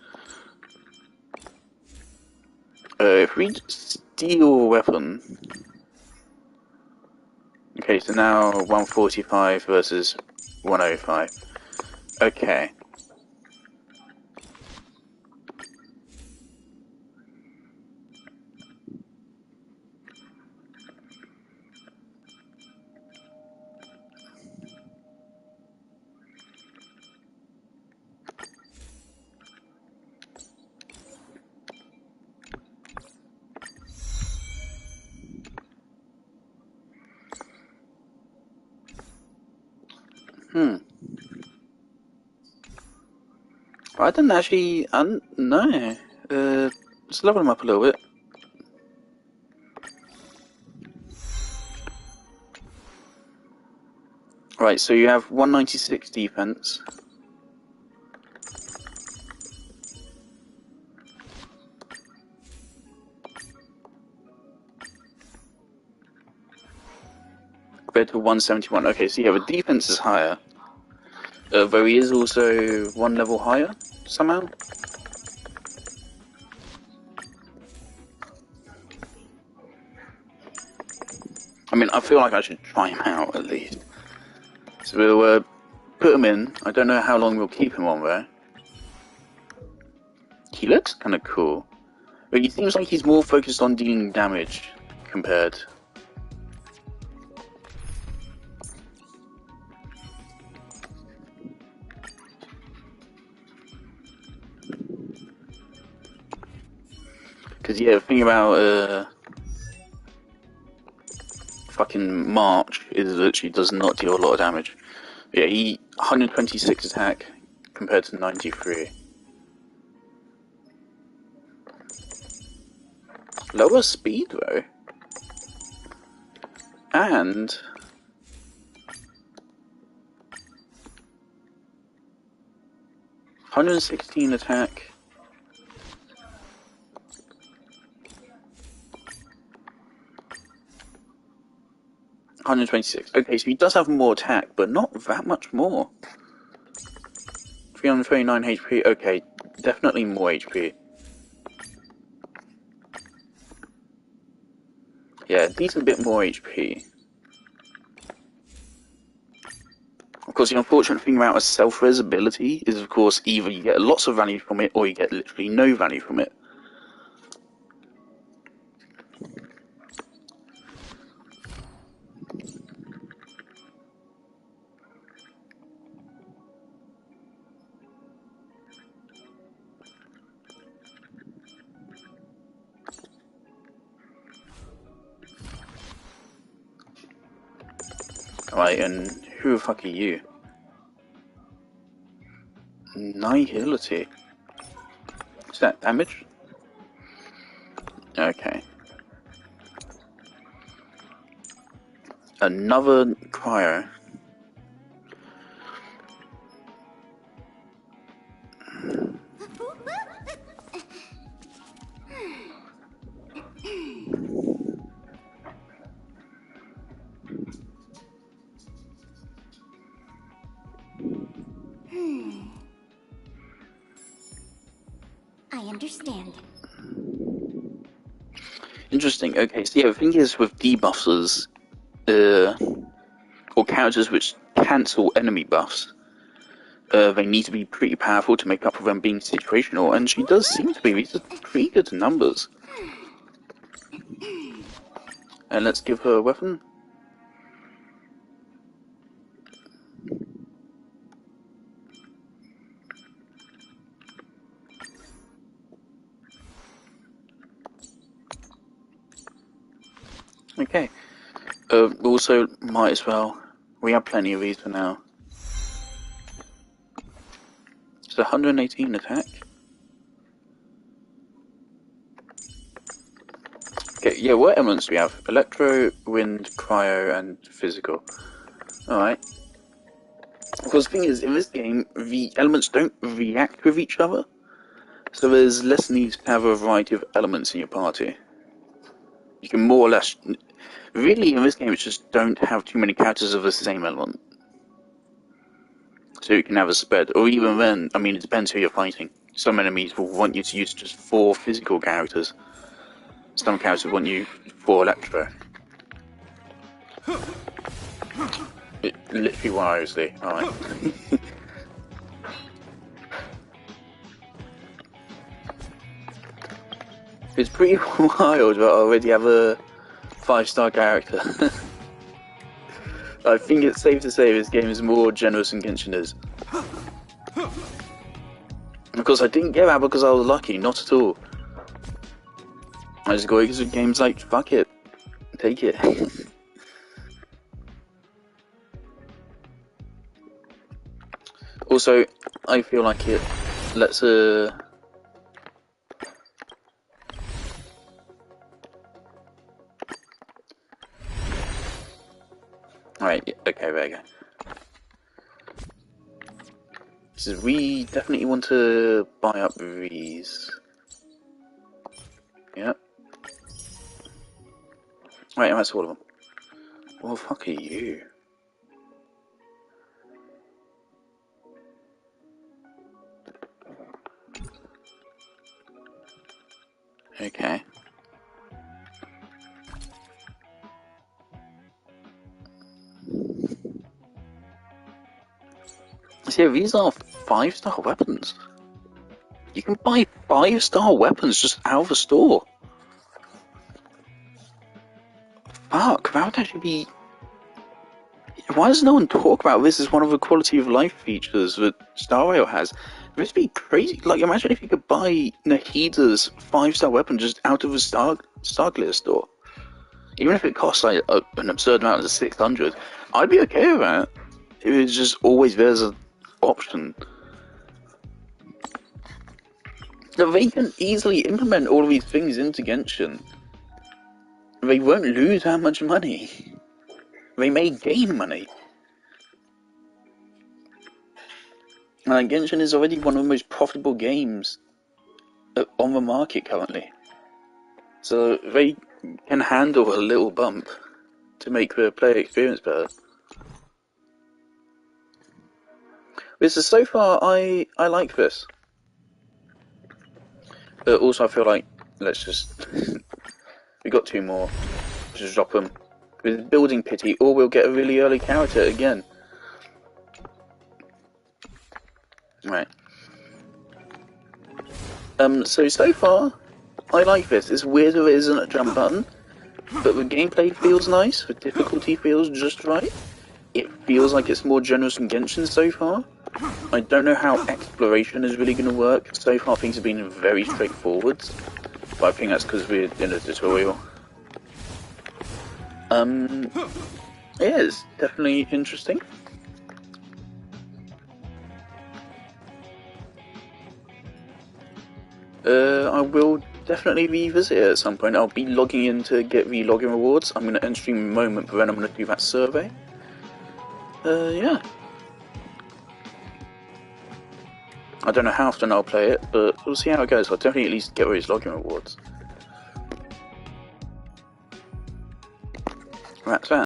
If we steal a weapon, okay, so now 145 versus 105. Okay. I didn't actually. No. Let's level him up a little bit. Right, so you have 196 defense. Compared to 171. Okay, so yeah, the defense is higher. Though he is also one level higher, somehow. I mean, I feel like I should try him out at least. So we'll put him in. I don't know how long we'll keep him on there. He looks kind of cool. But he seems like he's more focused on dealing damage compared. Because, yeah, the thing about fucking March is that she does not deal a lot of damage. Yeah, he 126 attack compared to 93. Lower speed though. And 116 attack. $126. Okay, so he does have more attack, but not that much more. 339 HP. Okay, definitely more HP. Yeah, decent bit more HP. Of course, the unfortunate thing about a self-res ability is, of course, either you get lots of value from it, or you get literally no value from it. Alright, and who the fuck are you? Nihility. Is that damage? Okay. Another cryo. I understand. Interesting. Okay, so yeah, the thing is with debuffers, or characters which cancel enemy buffs, they need to be pretty powerful to make up for them being situational, and she does seem to be. These are pretty good numbers. And let's give her a weapon. Okay. Also, might as well. We have plenty of these for now. It's 118 attack. Okay, yeah, what elements do we have? Electro, wind, cryo, and physical. Alright. Of course, the thing is, in this game, the elements don't react with each other. So there's less need to have a variety of elements in your party. You can more or less... Really, in this game, it's just don't have too many characters of the same element. So you can have a spread. Or even then, I mean, it depends who you're fighting. Some enemies will want you to use just 4 physical characters. Some characters want you 4 electro. Literally wirelessly, alright. It's pretty wild, but I already have a 5-star character. I think it's safe to say this game is more generous than Genshin is. Because I didn't get that because I was lucky, not at all. I just got it because games like, fuck it, take it. Also, I feel like it lets Alright, okay, there you go. So we definitely want to buy up these. Yep. Right, that's all of them. Well, fuck are you? Okay. See, these are 5-star weapons. You can buy 5-star weapons just out of the store. Fuck, that would actually be... Why does no one talk about this as one of the quality of life features that Star Rail has? This would be crazy. Like, imagine if you could buy Nahida's 5-star weapon just out of the Starclear store. Even if it costs like an absurd amount of 600, I'd be okay with that. It was just always there as an option. Now, they can easily implement all of these things into Genshin. They won't lose that much money. They may gain money. And Genshin is already one of the most profitable games on the market currently. So they can handle a little bump to make the player experience better. This is so far, I like this. But also I feel like, let's just... we got 2 more. Just drop them. With building pity, or we'll get a really early character again. Right. So far, I like this. It's weird that there isn't a jump button, but the gameplay feels nice, the difficulty feels just right. It feels like it's more generous than Genshin so far. I don't know how exploration is really going to work. So far things have been very straightforward, but I think that's because we're in a tutorial. Yeah, it's definitely interesting. I will definitely revisit it at some point. I'll be logging in to get the login rewards. I'm going to end stream in a moment, but then I'm going to do that survey. Yeah. I don't know how often I'll play it, but we'll see how it goes. I'll definitely at least get those login rewards. That's that.